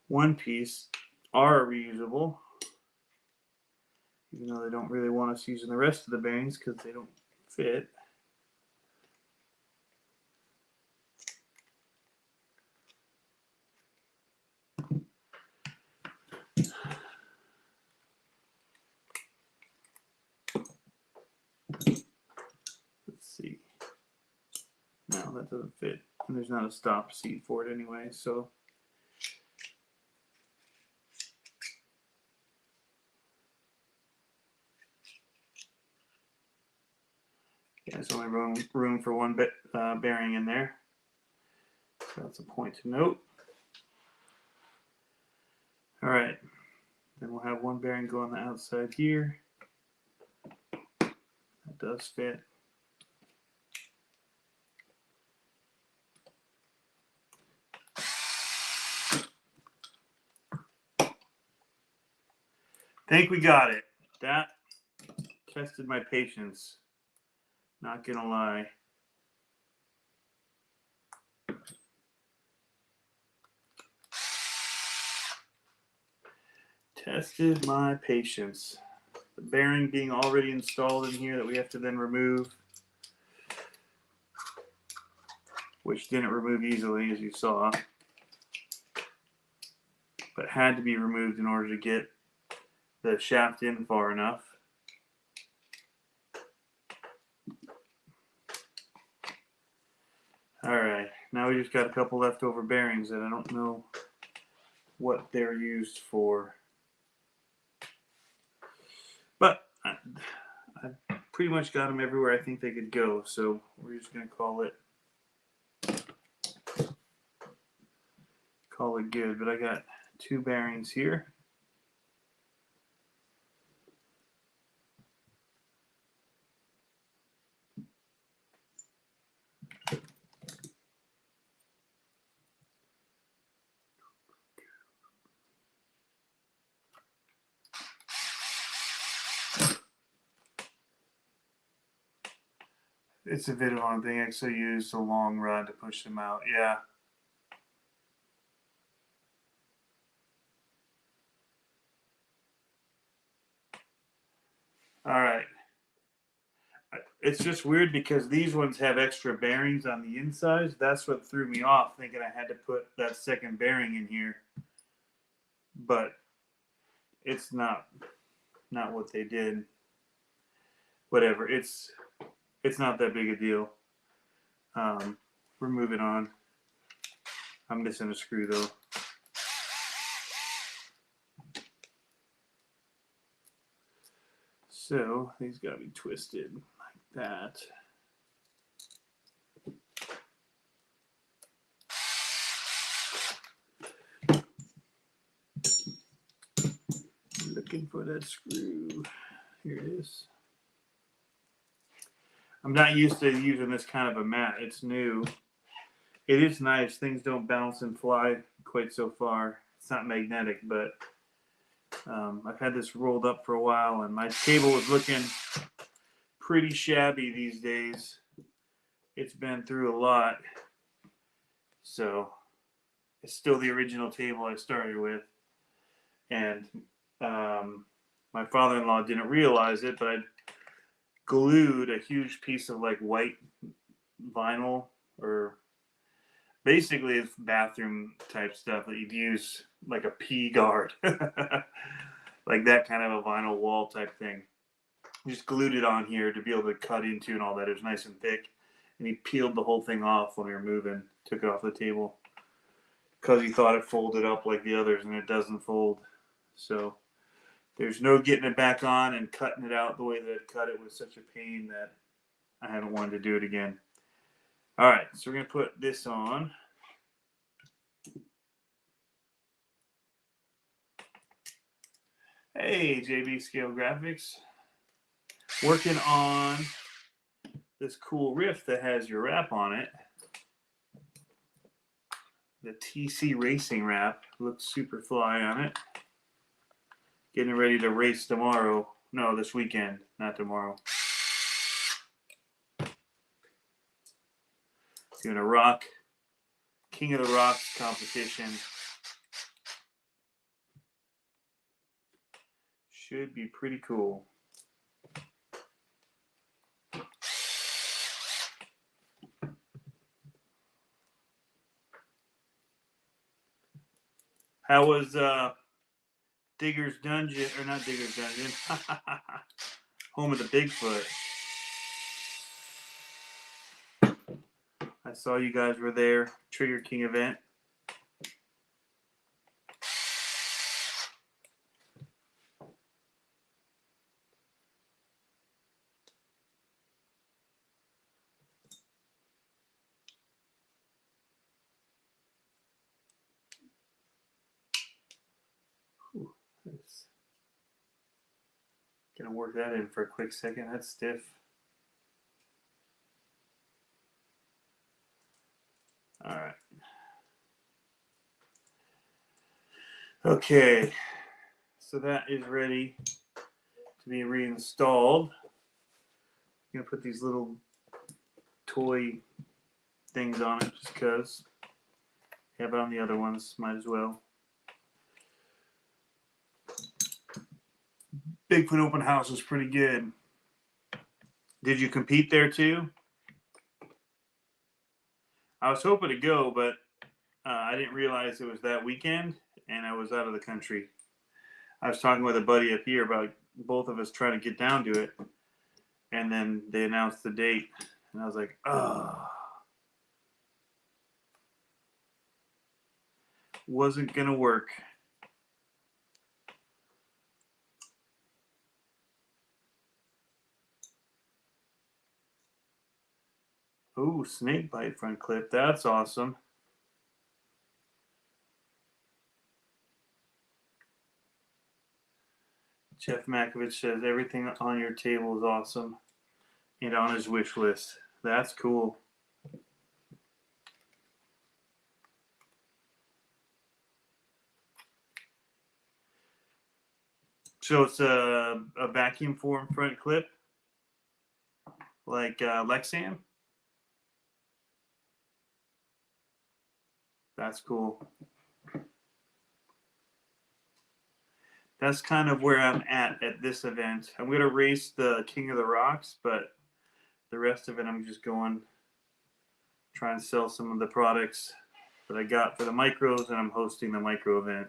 one piece are reusable, even though they don't really want us using the rest of the bearings because they don't fit. Let's see. No, that doesn't fit. And there's not a stop seat for it anyway, so yeah, there's only room for one bearing in there. So that's a point to note. All right, then we'll have one bearing go on the outside here. That does fit. Think we got it. That tested my patience. Not gonna lie. Tested my patience. The bearing being already installed in here that we have to then remove, which didn't remove easily as you saw, but had to be removed in order to get the shaft in far enough. All right, now we just got a couple leftover bearings that I don't know what they're used for. But I pretty much got them everywhere I think they could go, so we're just going to call it good. But I got 2 bearings here. It's a Vidavon thing. I actually used a long rod to push them out. Yeah. All right. It's just weird because these ones have extra bearings on the inside. That's what threw me off, thinking I had to put that second bearing in here. But it's not what they did. Whatever. It's not that big a deal. We're moving on. I'm missing a screw though. So these gotta be twisted like that. Looking for that screw. Here it is. I'm not used to using this kind of a mat. It's new. It is nice. Things don't bounce and fly quite so far. It's not magnetic, but I've had this rolled up for a while, and my table is looking pretty shabby these days. It's been through a lot. So it's still the original table I started with. And my father-in-law didn't realize it, but I glued a huge piece of like white vinyl, or basically it's bathroom type stuff that you'd use like a pea guard, like that kind of a vinyl wall type thing. Just glued it on here to be able to cut into and all that. It was nice and thick, and he peeled the whole thing off when we were moving. Took it off the table because he thought it folded up like the others, and it doesn't fold. So there's no getting it back on, and cutting it out the way that it cut it was such a pain that I haven't wanted to do it again. All right, so we're going to put this on. Hey, JB Scale Graphics. Working on this cool riff that has your wrap on it. The TC Racing wrap. Looks super fly on it. Getting ready to race tomorrow. No, this weekend, not tomorrow. Doing a rock, King of the Rocks competition. Should be pretty cool. How was Digger's Dungeon, or not Digger's Dungeon, Home of the Bigfoot? I saw you guys were there, Trigger King event. Nice. Gonna work that in for a quick second. That's stiff. All right. Okay. So that is ready to be reinstalled. I'm gonna put these little toy things on it just because. Have it on the other ones. Might as well. Bigfoot open house was pretty good. Did you compete there too? I was hoping to go, but I didn't realize it was that weekend, and I was out of the country. I was talking with a buddy up here about both of us trying to get down to it, and then they announced the date, and I was like, oh. Wasn't going to work. Ooh, snake bite front clip. That's awesome. Jeff Makovich says everything on your table is awesome and on his wish list. That's cool. So it's a vacuum form front clip. like Lexan. That's cool. That's kind of where I'm at this event. I'm going to race the King of the Rocks, but the rest of it I'm just going try and sell some of the products that I got for the micros, and I'm hosting the micro event.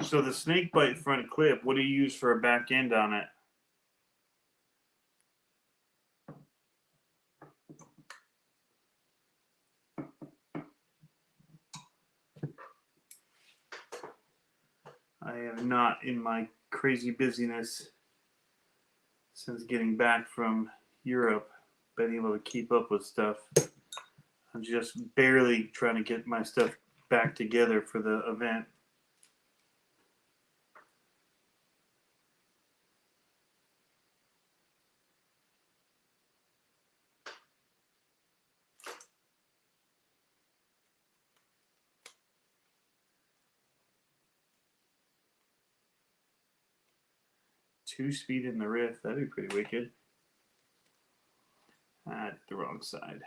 So the snake bite front clip, what do you use for a back end on it? I have not, in my crazy busyness since getting back from Europe, been able to keep up with stuff. I'm just barely trying to get my stuff back together for the event. Two-speed in the rift, that'd be pretty wicked. I did the wrong side.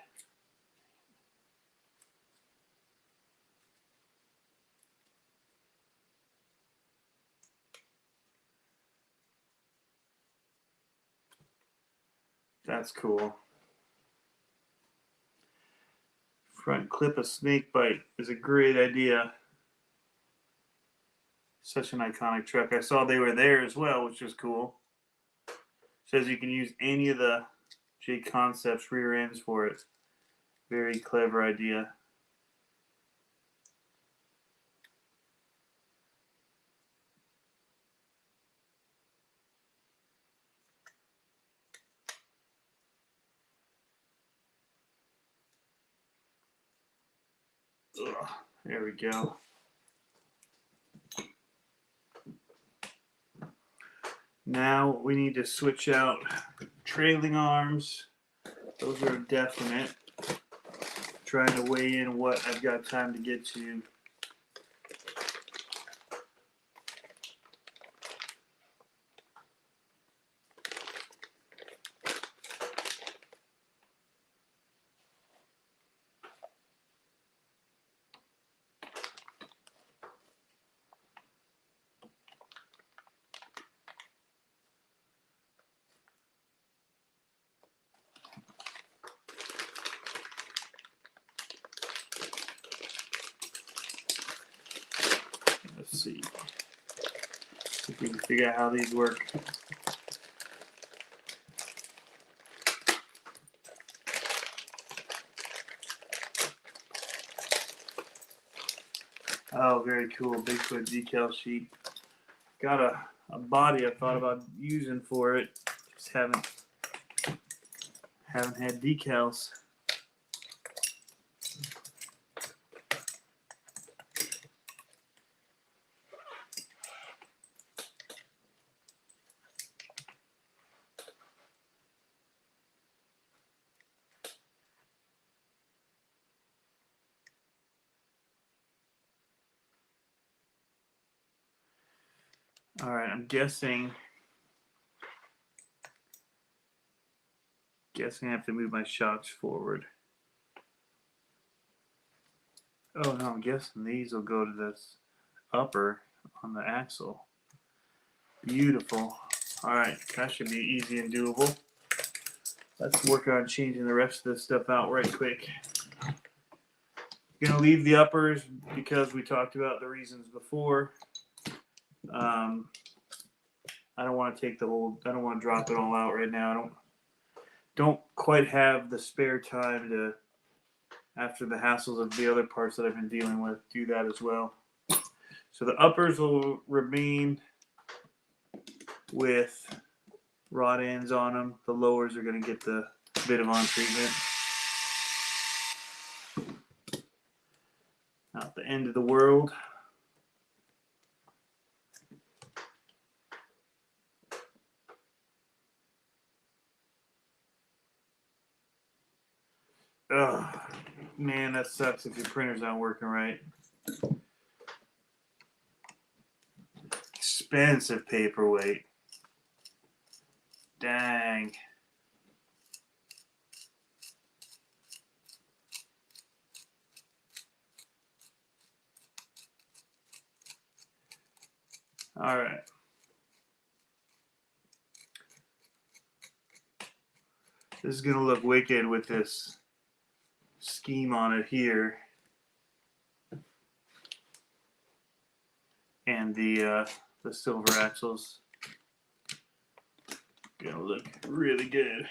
That's cool. Front clip a snake bite is a great idea. Such an iconic truck. I saw they were there as well, which is cool. Says you can use any of the J Concepts rear ends for it. Very clever idea. Ugh, there we go. Now we need to switch out trailing arms. Those are definite. Trying to weigh in what I've got time to get to. Let's see if we can figure out how these work. Oh, very cool. Bigfoot decal sheet. Got a body I thought about using for it. Just haven't had decals. All right, I'm guessing I have to move my shocks forward. Oh no, I'm guessing these will go to this upper on the axle. Beautiful. All right, that should be easy and doable. Let's work on changing the rest of this stuff out right quick. Gonna leave the uppers because we talked about the reasons before. I don't want to take the whole. I don't want to drop it all out right now. I don't quite have the spare time to, after the hassles of the other parts that I've been dealing with, do that as well. So the uppers will remain with rod ends on them. The lowers are going to get the bit of on treatment. Not the end of the world. Ugh. Man, that sucks if your printer's not working right. Expensive paperweight. Dang. All right. This is going to look wicked with this scheme on it here. And the silver axles. Going to look really good.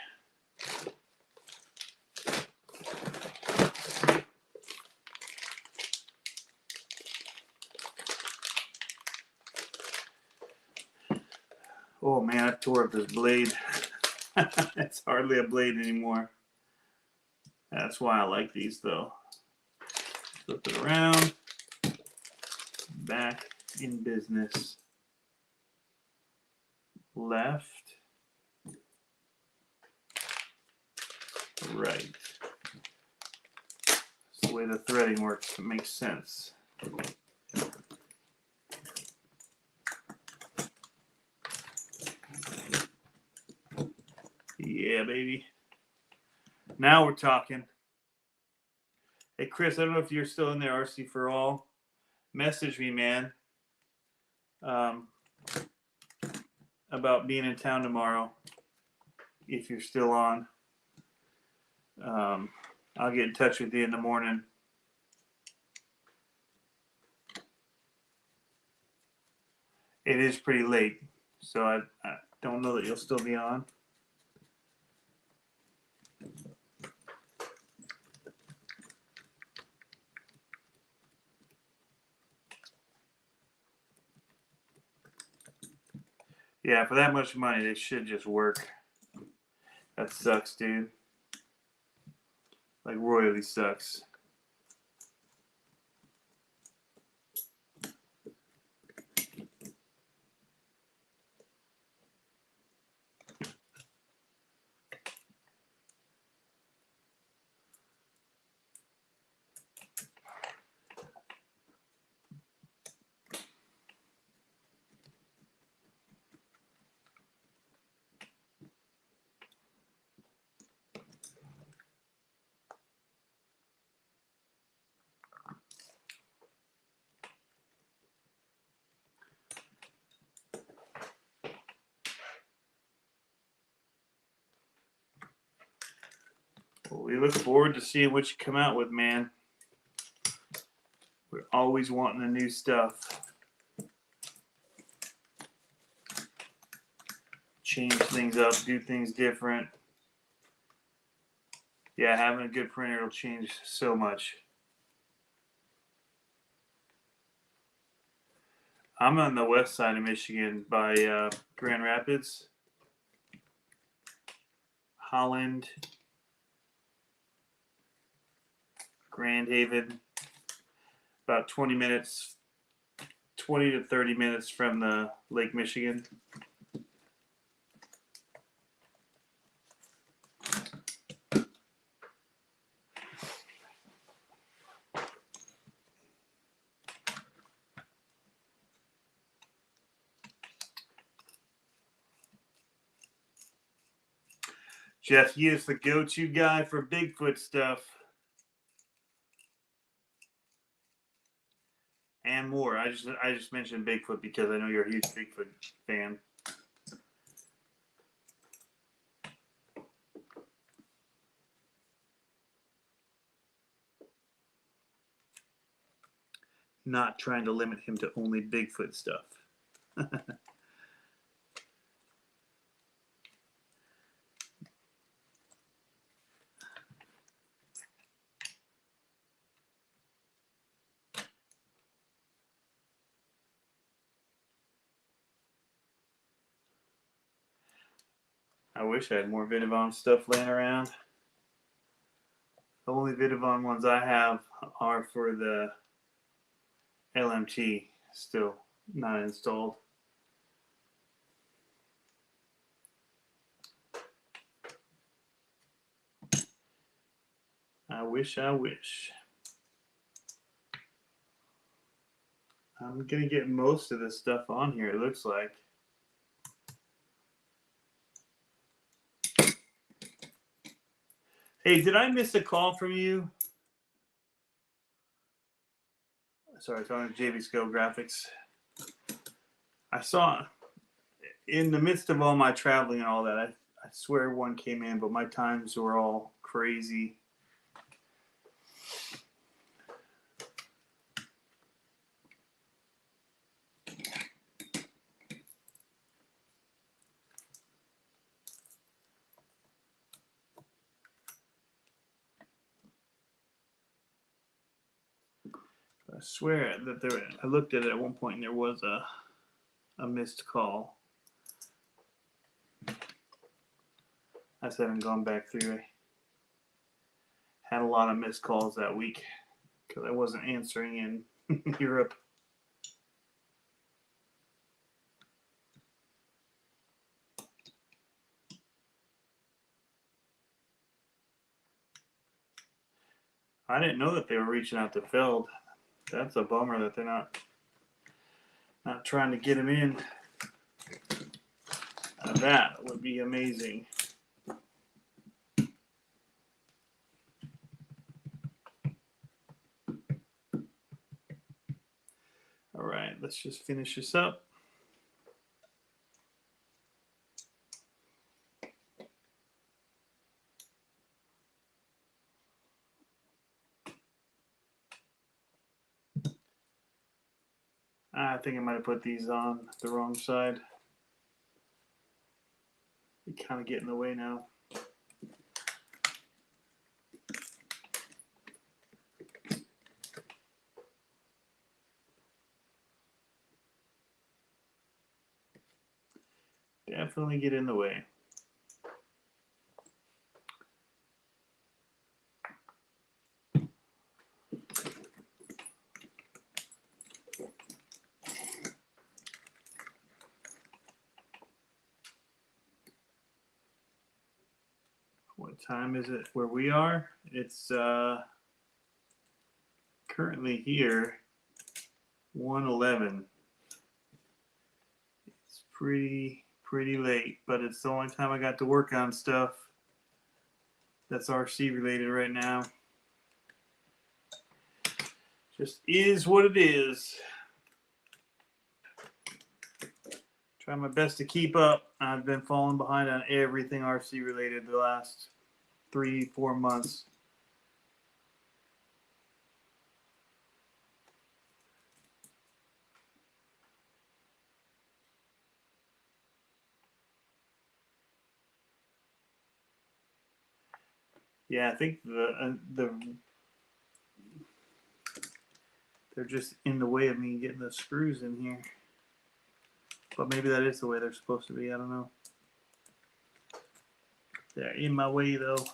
Oh man, I tore up this blade. It's hardly a blade anymore. That's why I like these though. Flip it around. Back in business. Left. Right. That's the way the threading works. It makes sense. Yeah, baby. Now we're talking. Hey, Chris, I don't know if you're still in there, RC for All. Message me, man, about being in town tomorrow, if you're still on. I'll get in touch with you in the morning. It is pretty late, so I don't know that you'll still be on. Yeah, for that much money, they should just work. That sucks, dude. Like, royally sucks. Well, we look forward to seeing what you come out with, man. We're always wanting the new stuff. Change things up, do things different. Yeah, having a good printer will change so much. I'm on the west side of Michigan by Grand Rapids, Holland, Grand Haven. About 20 minutes, 20 to 30 minutes from the Lake Michigan. Jeff, he is the go-to guy for Bigfoot stuff. And more. I just mentioned Bigfoot because I know you're a huge Bigfoot fan. Not trying to limit him to only Bigfoot stuff. I wish I had more Vidavon stuff laying around. The only Vidavon ones I have are for the LMT, still not installed. I wish, I wish. I'm going to get most of this stuff on here, it looks like. Hey, did I miss a call from you? Sorry, talking to JV Skill Graphics. I saw in the midst of all my traveling and all that, I swear one came in, but my times were all crazy. I swear that I looked at it at one point and there was a missed call. I just haven't gone back through. I had a lot of missed calls that week because I wasn't answering in Europe. I didn't know that they were reaching out to Feld. That's a bummer that they're not trying to get him in. That would be amazing. All right, let's just finish this up. I think I might have put these on the wrong side. They kind of get in the way now. Definitely get in the way. What time is it where we are? It's currently here 1:11. It's pretty late, but it's the only time I got to work on stuff that's RC related right now. Just is what it is. Try my best to keep up. I've been falling behind on everything RC related the last 3-4 months. Yeah, I think they're just in the way of me getting the screws in here. But maybe that is the way they're supposed to be. I don't know. They're in my way, though.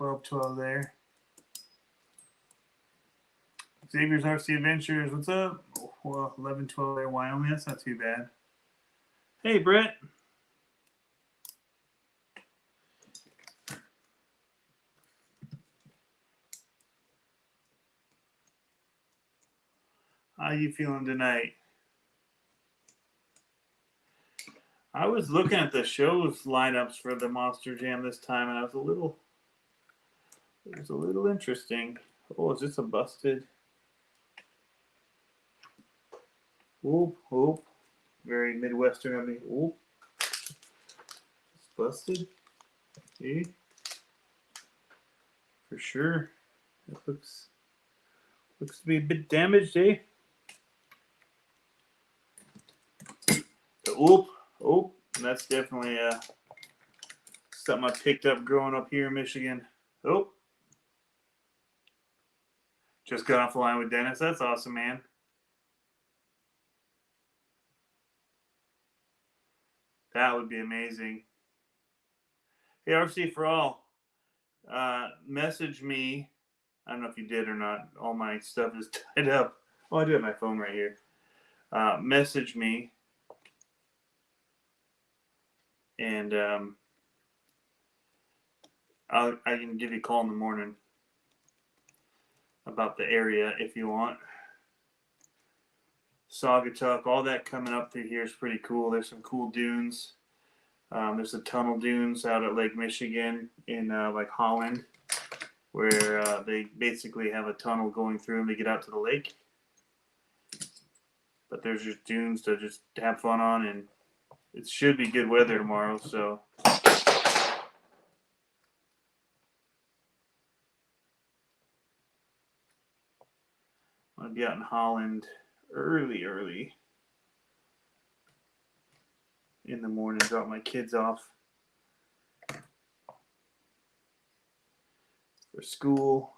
$12.12 there. Xavier's RC Adventures, what's up? Well, 11-12 there, Wyoming. That's not too bad. Hey, Brett. How you feeling tonight? I was looking at the shows lineups for the Monster Jam this time, and it was a little interesting. Oh, is this a busted? Oop, oop. Very Midwestern of me. Oop. It's busted. See? For sure. It looks to be a bit damaged, eh? The oop. Oh, that's definitely something I picked up growing up here in Michigan. Oh. Just got off the line with Dennis. That's awesome, man. That would be amazing. Hey, RC for all. message me. I don't know if you did or not. All my stuff is tied up. Oh, I do have my phone right here. Message me, and I can give you a call in the morning about the area if you want. Saugatuck, all that coming up through here is pretty cool. There's some cool dunes. There's the tunnel dunes out at Lake Michigan in like Holland, where they basically have a tunnel going through them to get out to the lake. But there's just dunes to just have fun on, and it should be good weather tomorrow, so. I'm going to be out in Holland early in the morning, drop my kids off for school.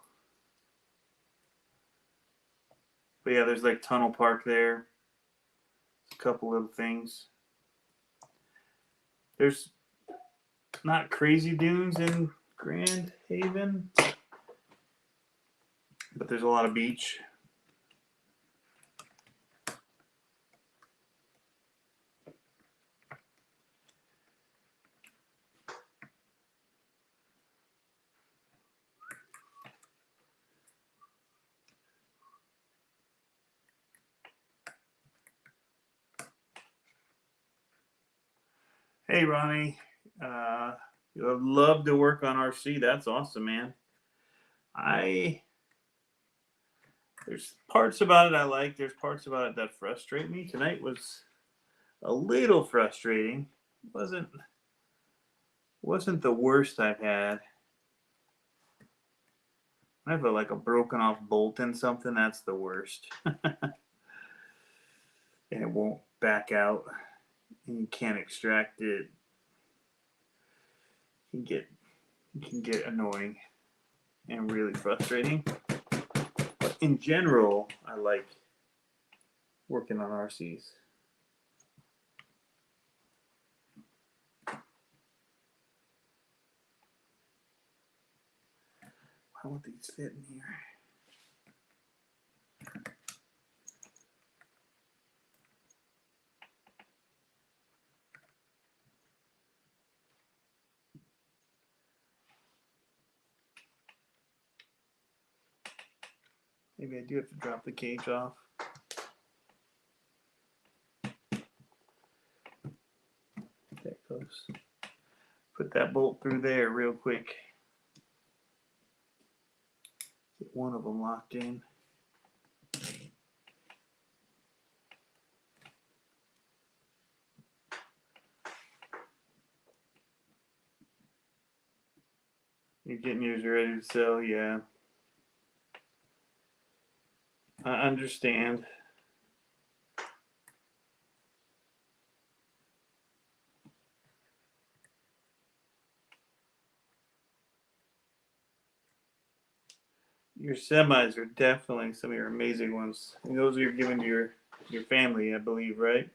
But yeah, there's like Tunnel Park there. A couple little things. There's not crazy dunes in Grand Haven, but there's a lot of beach. Hey, Ronnie. You would love to work on RC. That's awesome, man. There's parts about it I like. There's parts about it that frustrate me. Tonight was a little frustrating. Wasn't the worst I've had. I have like a broken off bolt in something. That's the worst. And it won't back out. And you can't extract it. It can get annoying and really frustrating. But in general, I like working on RCs. Why won't these fit in here? Maybe I do have to drop the cage off. There it goes. Put that bolt through there real quick. Get one of them locked in. You're getting yours ready to sell, yeah. I understand. Your semis are definitely some of your amazing ones. And those you're giving to your family, I believe, right?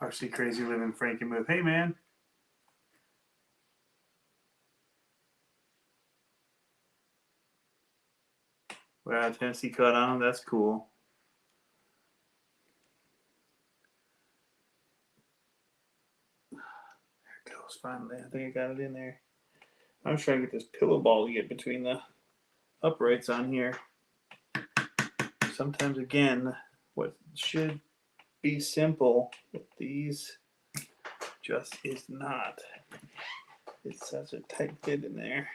RC Crazy Living Frankie Move. Hey, man. Wow, Tennessee caught on. That's cool. There it goes, finally. I think I got it in there. I was trying to get this pillow ball to get between the uprights on here. Sometimes, again, what should be simple with these just is not. It's such a tight fit in there.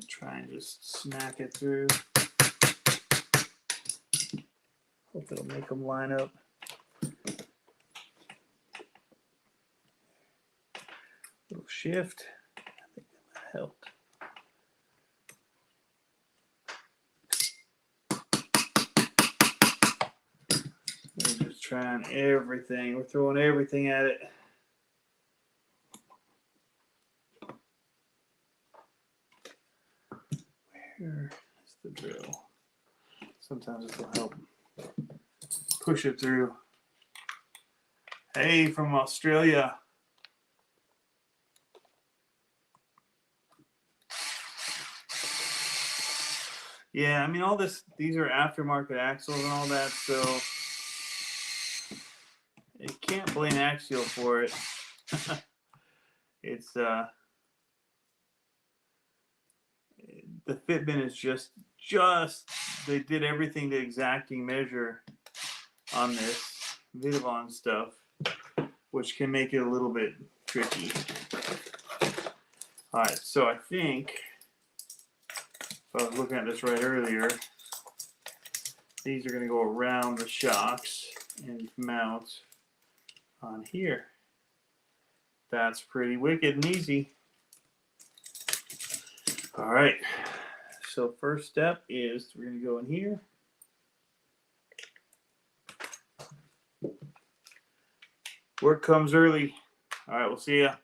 Try and just smack it through. Hope it'll make them line up. Little shift. I think that helped. trying everything. We're throwing everything at it. Where is the drill? Sometimes this will help push it through. Hey, from Australia. Yeah, I mean, all this, these are aftermarket axles and all that, so you can't blame Axial for it. It's, the fitment is just, they did everything to exacting measure on this Vidavon stuff, which can make it a little bit tricky. All right, so I think, if I was looking at this right earlier, these are going to go around the shocks and mount on here. That's pretty wicked and easy. All right, so first step is we're going to go in here. Work comes early. All right, we'll see ya.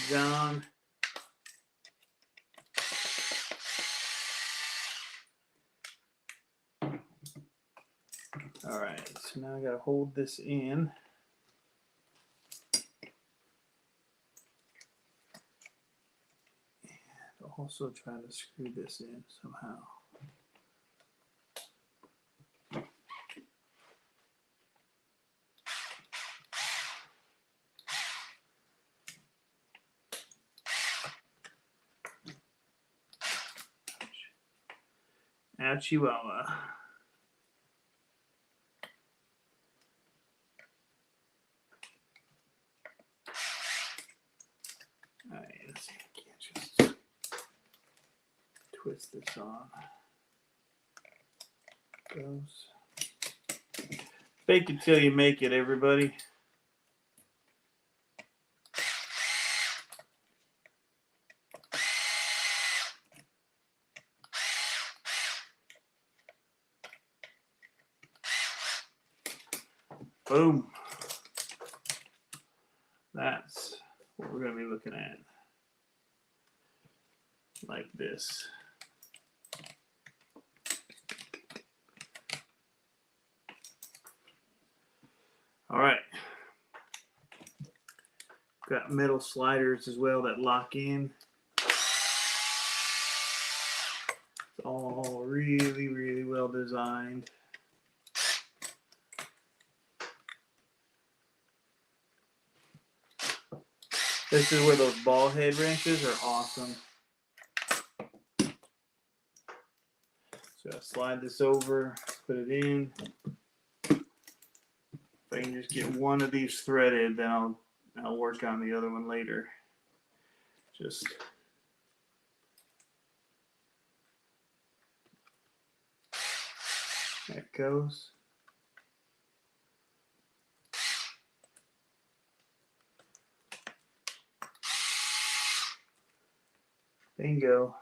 Down. All right, so now I got to hold this in. And also try to screw this in somehow. Chihuahua. All right, let's see. I can't just twist this on. Goes. Fake it till you make it, everybody. Boom. That's what we're going to be looking at. Like this. All right. Got metal sliders as well that lock in. It's all really, really well designed. This is where those ball head wrenches are awesome. So I slide this over, put it in. If I can just get one of these threaded, then I'll work on the other one later. Just there it goes. Bingo.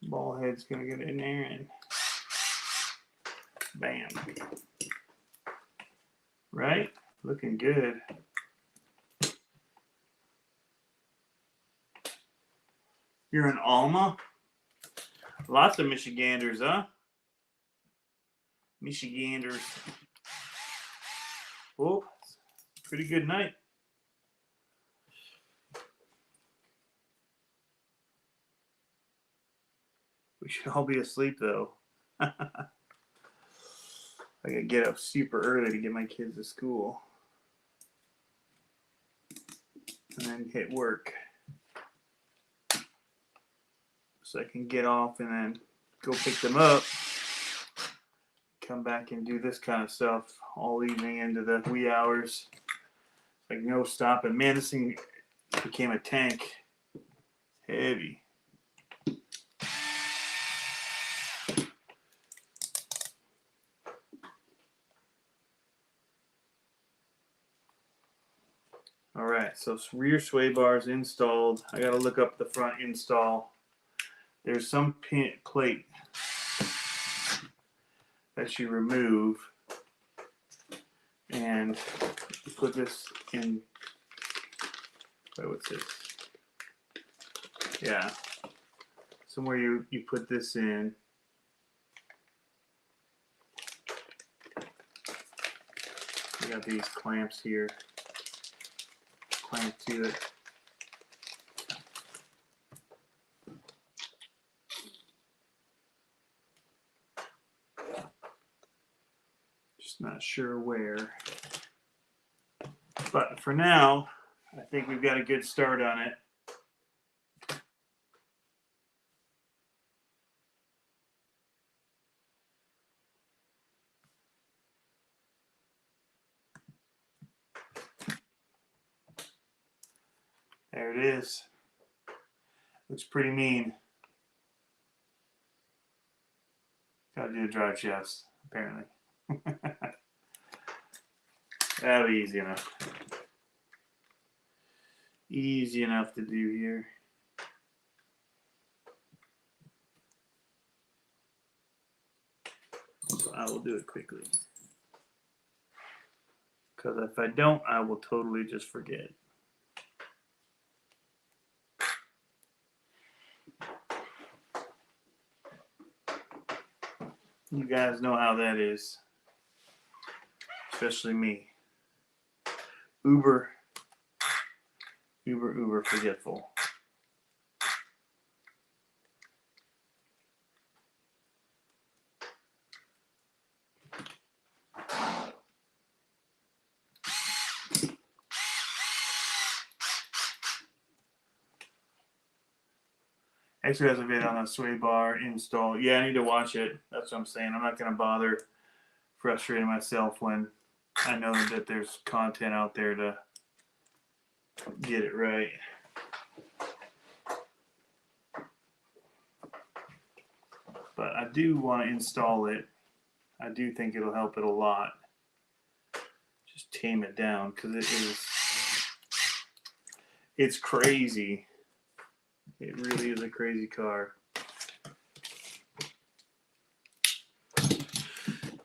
Ball head's gonna get in there and bam. Right? Looking good. You're in Alma? Lots of Michiganders, huh? Michiganders. Oh, pretty good night. We should all be asleep, though. I gotta get up super early to get my kids to school. And then hit work. So I can get off and then go pick them up. Come back and do this kind of stuff all evening into the wee hours. Like no stopping. Man, this thing became a tank. Heavy. So rear sway bars installed. I got to look up the front install. There's some plate that you remove, and you put this in. Wait, what's this? Yeah, somewhere you put this in. You got these clamps here. Clamp to it. Just not sure where. But for now, I think we've got a good start on it. There it is. Looks pretty mean. Gotta do the drive shafts, apparently. That'll be easy enough. Easy enough to do here. So I will do it quickly. Because if I don't, I will totally just forget. You guys know how that is. Especially me. Uber forgetful. Actually has a video on a sway bar install. Yeah, I need to watch it. That's what I'm saying. I'm not going to bother frustrating myself when I know that there's content out there to get it right. But I do want to install it. I do think it'll help it a lot. Just tame it down because it's crazy. It really is a crazy car.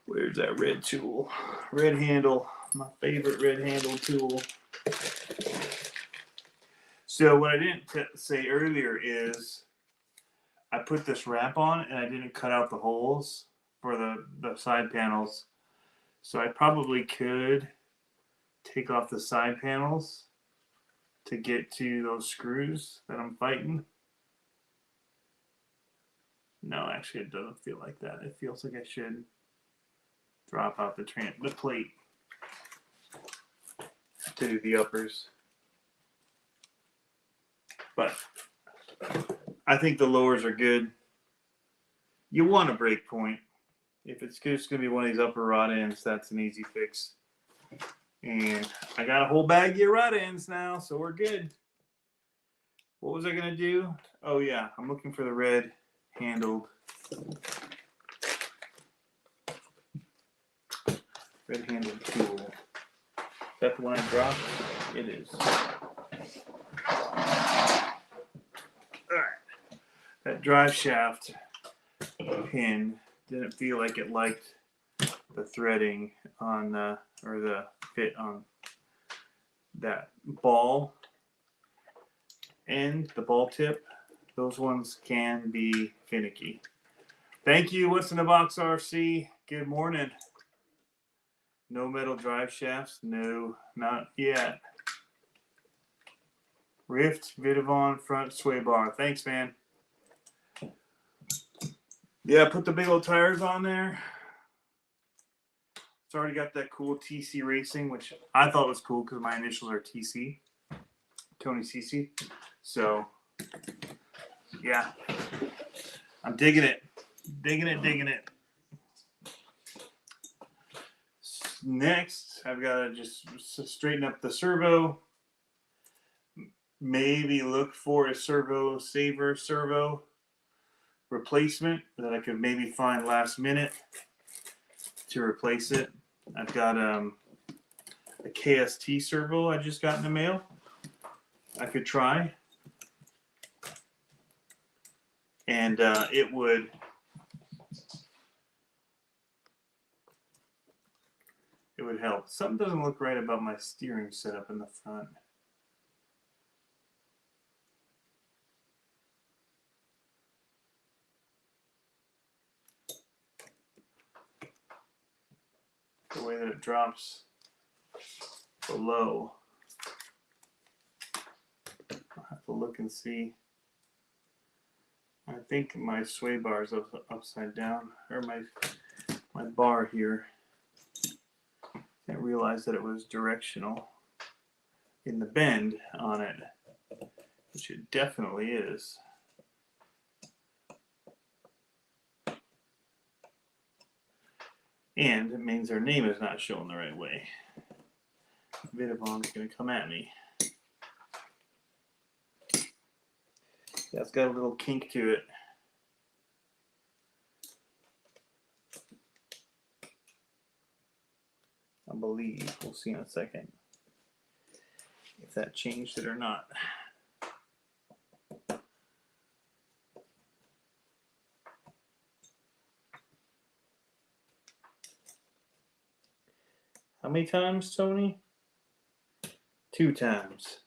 Where's that red tool? Red handle. My favorite red handle tool. So what I didn't say earlier is I put this wrap on and I didn't cut out the holes for the side panels. So I probably could take off the side panels to get to those screws that I'm fighting. No, actually it doesn't feel like that. It feels like I should drop out the plate to do the uppers. But I think the lowers are good. You want a brake point. If it's just going to be one of these upper rod ends, that's an easy fix. And I got a whole bag of rod ends now, so we're good. What was I going to do? Oh, yeah, I'm looking for the red handled. Red handled tool. Is that the one I dropped? It is. Alright. That drive shaft pin didn't feel like it liked the threading on or the fit on that ball end, the ball tip. Those ones can be finicky. Thank you. What's in the box, RC? Good morning. No metal drive shafts? No, not yet. Rift, Vidavon, front sway bar. Thanks, man. Yeah, put the big old tires on there. It's already got that cool TC Racing, which I thought was cool because my initials are TC. Tony CC. So, yeah. I'm digging it. Digging it. Next, I've got to just straighten up the servo. Maybe look for a servo saver servo replacement that I could maybe find last minute to replace it. I've got a KST servo I just got in the mail. I could try, and it would help. Something doesn't look right about my steering setup in the front. The way that it drops below. I'll have to look and see. I think my sway bar is upside down, or my bar here. I didn't realize that it was directional in the bend on it, which it definitely is. And it means their name is not shown the right way. Vidavong's going to come at me. Yeah, it's got a little kink to it. I believe. We'll see in a second if that changed it or not. How many times, Tony? 2 times.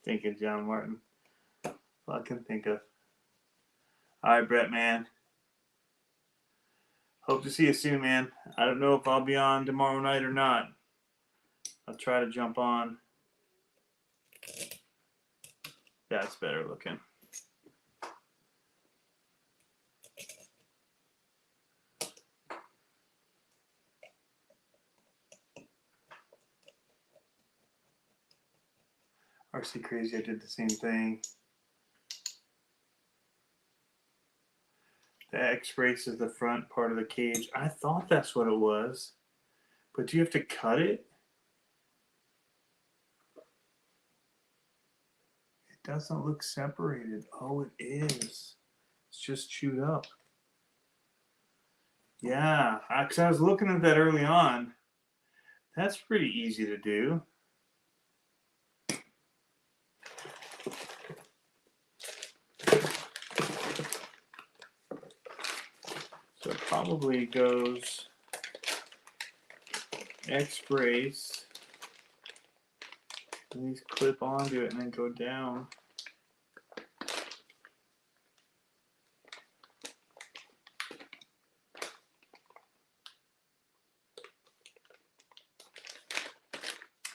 Thinking John Martin. All I can think of. All right, Brett, man. Hope to see you soon, man. I don't know if I'll be on tomorrow night or not. I'll try to jump on. That's better looking. RC Crazy, I did the same thing. The X-brace is the front part of the cage. I thought that's what it was. But do you have to cut it? It doesn't look separated. Oh, it is. It's just chewed up. Yeah, because I was looking at that early on. That's pretty easy to do. So it probably goes X-brace. These clip onto it and then go down.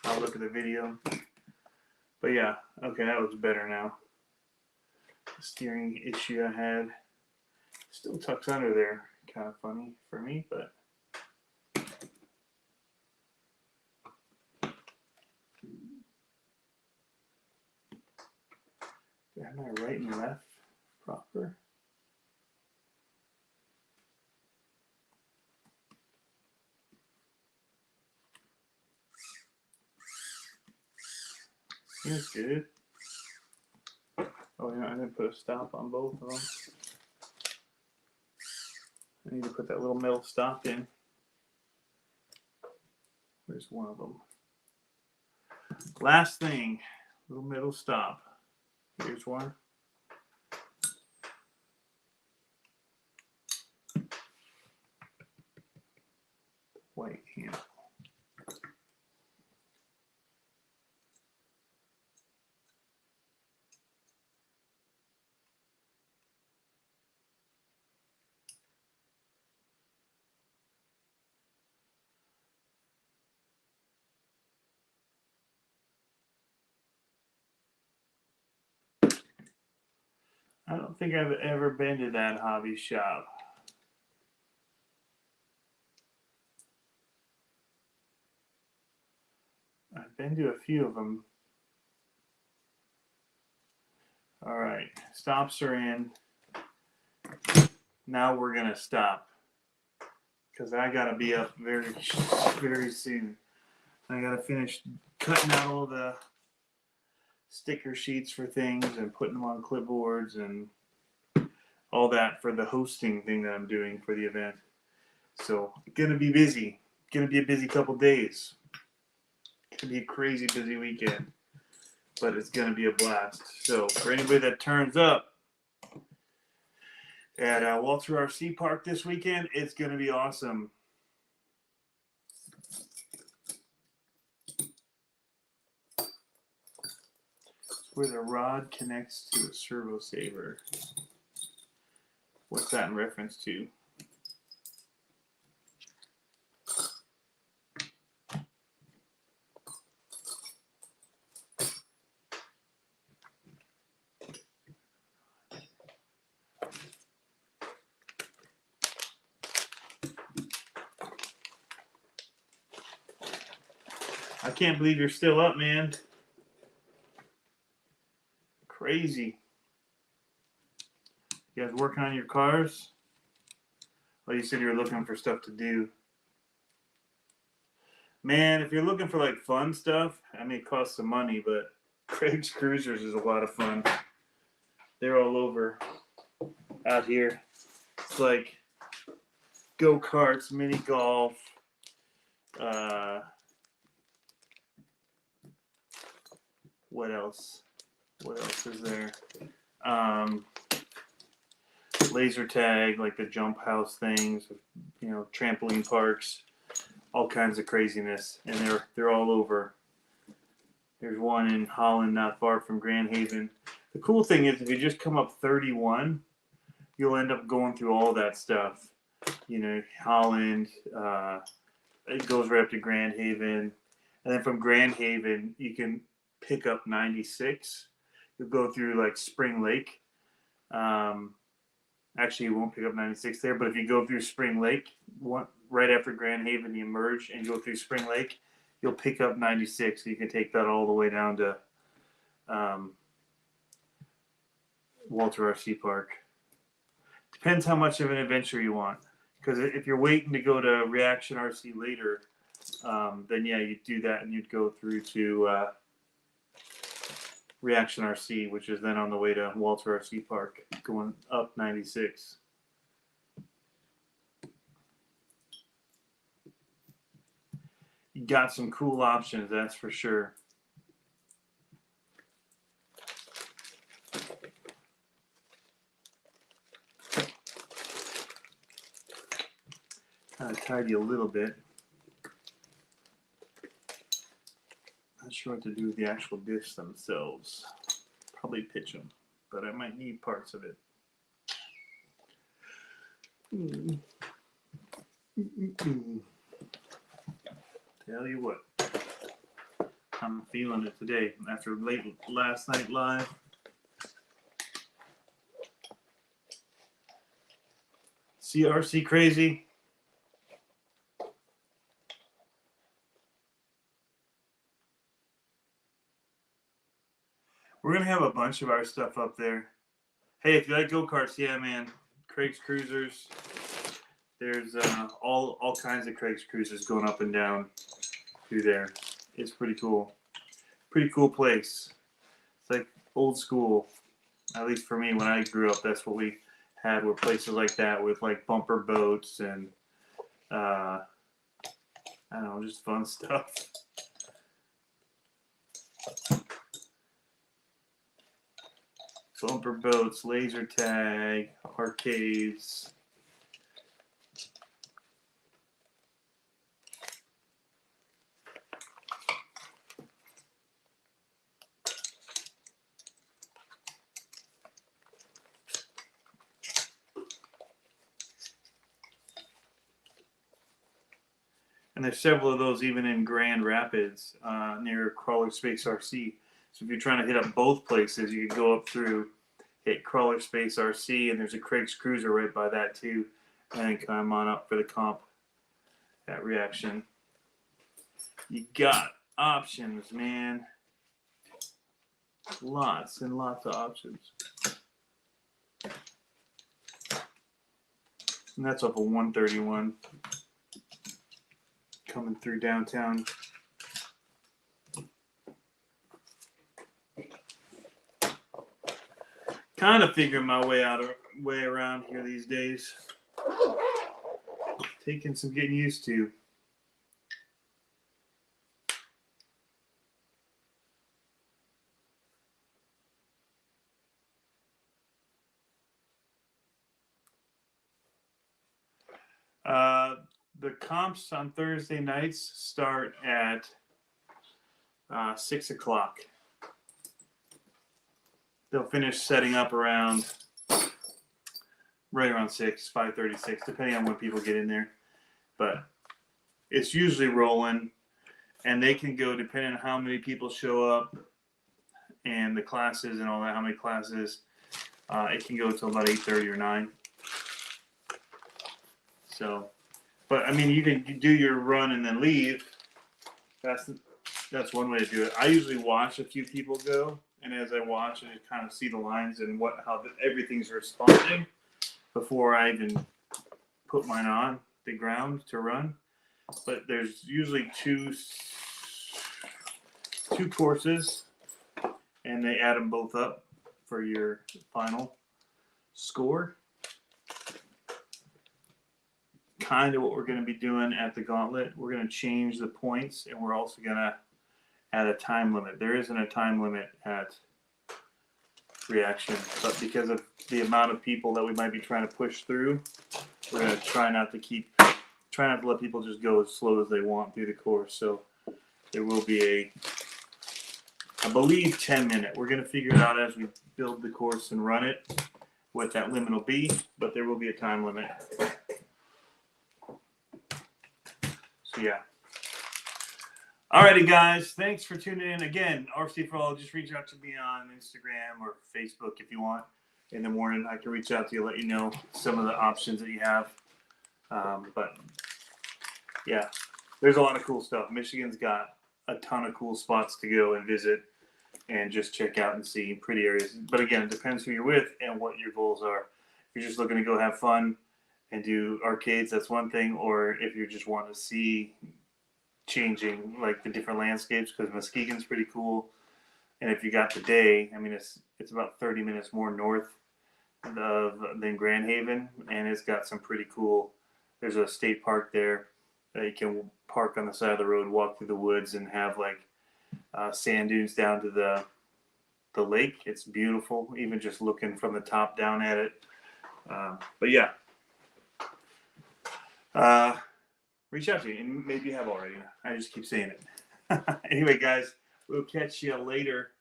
I'll look at the video. But yeah, okay, that looks better now. The steering issue I had still tucks under there. Kind of funny for me, but am I right and left proper? Seems good. Oh, yeah, I didn't put a stop on both of them. I need to put that little metal stop in. Where's one of them? Last thing, little metal stop. Here's one. White handle. I don't think I've ever been to that hobby shop. I've been to a few of them. All right, stops are in. Now we're gonna stop because I gotta be up very, very soon. I gotta finish cutting out all the sticker sheets for things and putting them on clipboards and all that for the hosting thing that I'm doing for the event. So gonna be busy. Gonna be a busy couple days. to be a crazy busy weekend, but it's going to be a blast. So for anybody that turns up at Walter RC Park this weekend, it's going to be awesome. Where the rod connects to a servo saver. What's that in reference to? I can't believe you're still up, man. Crazy. You guys working on your cars? Oh, you said you were looking for stuff to do. Man, if you're looking for like fun stuff, I mean, it costs some money, but Craig's Cruisers is a lot of fun. They're all over out here. It's like go-karts, mini golf, what else? What else is there? Laser tag, like the jump house things, you know, trampoline parks, all kinds of craziness, and they're all over. There's one in Holland, not far from Grand Haven. The cool thing is, if you just come up 31, you'll end up going through all that stuff. You know, Holland, it goes right up to Grand Haven, and then from Grand Haven, you can pick up 96. You'll go through like Spring Lake. Actually, you won't pick up 96 there, but if you go through Spring Lake, right after Grand Haven, you merge and go through Spring Lake, you'll pick up 96. So you can take that all the way down to Walter RC Park. Depends how much of an adventure you want. Because if you're waiting to go to Reaction RC later, then yeah, you'd do that and you'd go through to Reaction RC, which is then on the way to Walter RC Park, going up 96. You got some cool options, that's for sure. Kind of tidy a little bit. Not sure what to do with the actual discs themselves. Probably pitch them, but I might need parts of it. Tell you what, I'm feeling it today after last night live. CRC crazy. We're going to have a bunch of our stuff up there. Hey, if you like go-karts, yeah, man. Craig's Cruisers. There's all kinds of Craig's Cruisers going up and down through there. It's pretty cool. Pretty cool place. It's like old school. At least for me, when I grew up, that's what we had, were places like that with like bumper boats and, I don't know, just fun stuff. Bumper boats, laser tag, arcades. And there's several of those even in Grand Rapids near Crawler Space RC. So if you're trying to hit up both places, you can go up through, hit Crawler Space RC, and there's a Craig's Cruiser right by that too. And then come on up for the comp at Reaction. You got options, man. Lots and lots of options. And that's off of 131. Coming through downtown. Kind of figuring my way around here these days. Taking some getting used to. The comps on Thursday nights start at 6 o'clock. They'll finish setting up right around 6, 5:36, depending on when people get in there. But it's usually rolling, and they can go depending on how many people show up and the classes and all that, how many classes. It can go till about 8:30 or 9. So, but I mean, you can do your run and then leave. That's one way to do it. I usually watch a few people go, and as I watch, I kind of see the lines and how everything's responding before I even put mine on the ground to run. But there's usually two courses, and they add them both up for your final score. Kind of what we're going to be doing at the Gauntlet. We're going to change the points, and we're also going to add a time limit. There isn't a time limit at Reaction, but because of the amount of people that we might be trying to push through, we're going to try not to let people just go as slow as they want through the course. So there will be I believe 10-minute. We're going to figure it out as we build the course and run it, what that limit will be, but there will be a time limit. So yeah. Alrighty, guys. Thanks for tuning in. Again, RC for All, just reach out to me on Instagram or Facebook if you want. In the morning, I can reach out to you, let you know some of the options that you have. But yeah, there's a lot of cool stuff. Michigan's got a ton of cool spots to go and visit and just check out and see pretty areas. But again, it depends who you're with and what your goals are. If you're just looking to go have fun and do arcades, that's one thing. Or if you just want to see changing like the different landscapes, because Muskegon's pretty cool. And if you got the day, I mean, it's about 30 minutes more north than Grand Haven, and it's got some pretty cool. There's a state park there that you can park on the side of the road, walk through the woods, and have like sand dunes down to the lake. It's beautiful, even just looking from the top down at it. But yeah, reach out to me, and maybe you have already. I just keep saying it. Anyway, guys, we'll catch you later.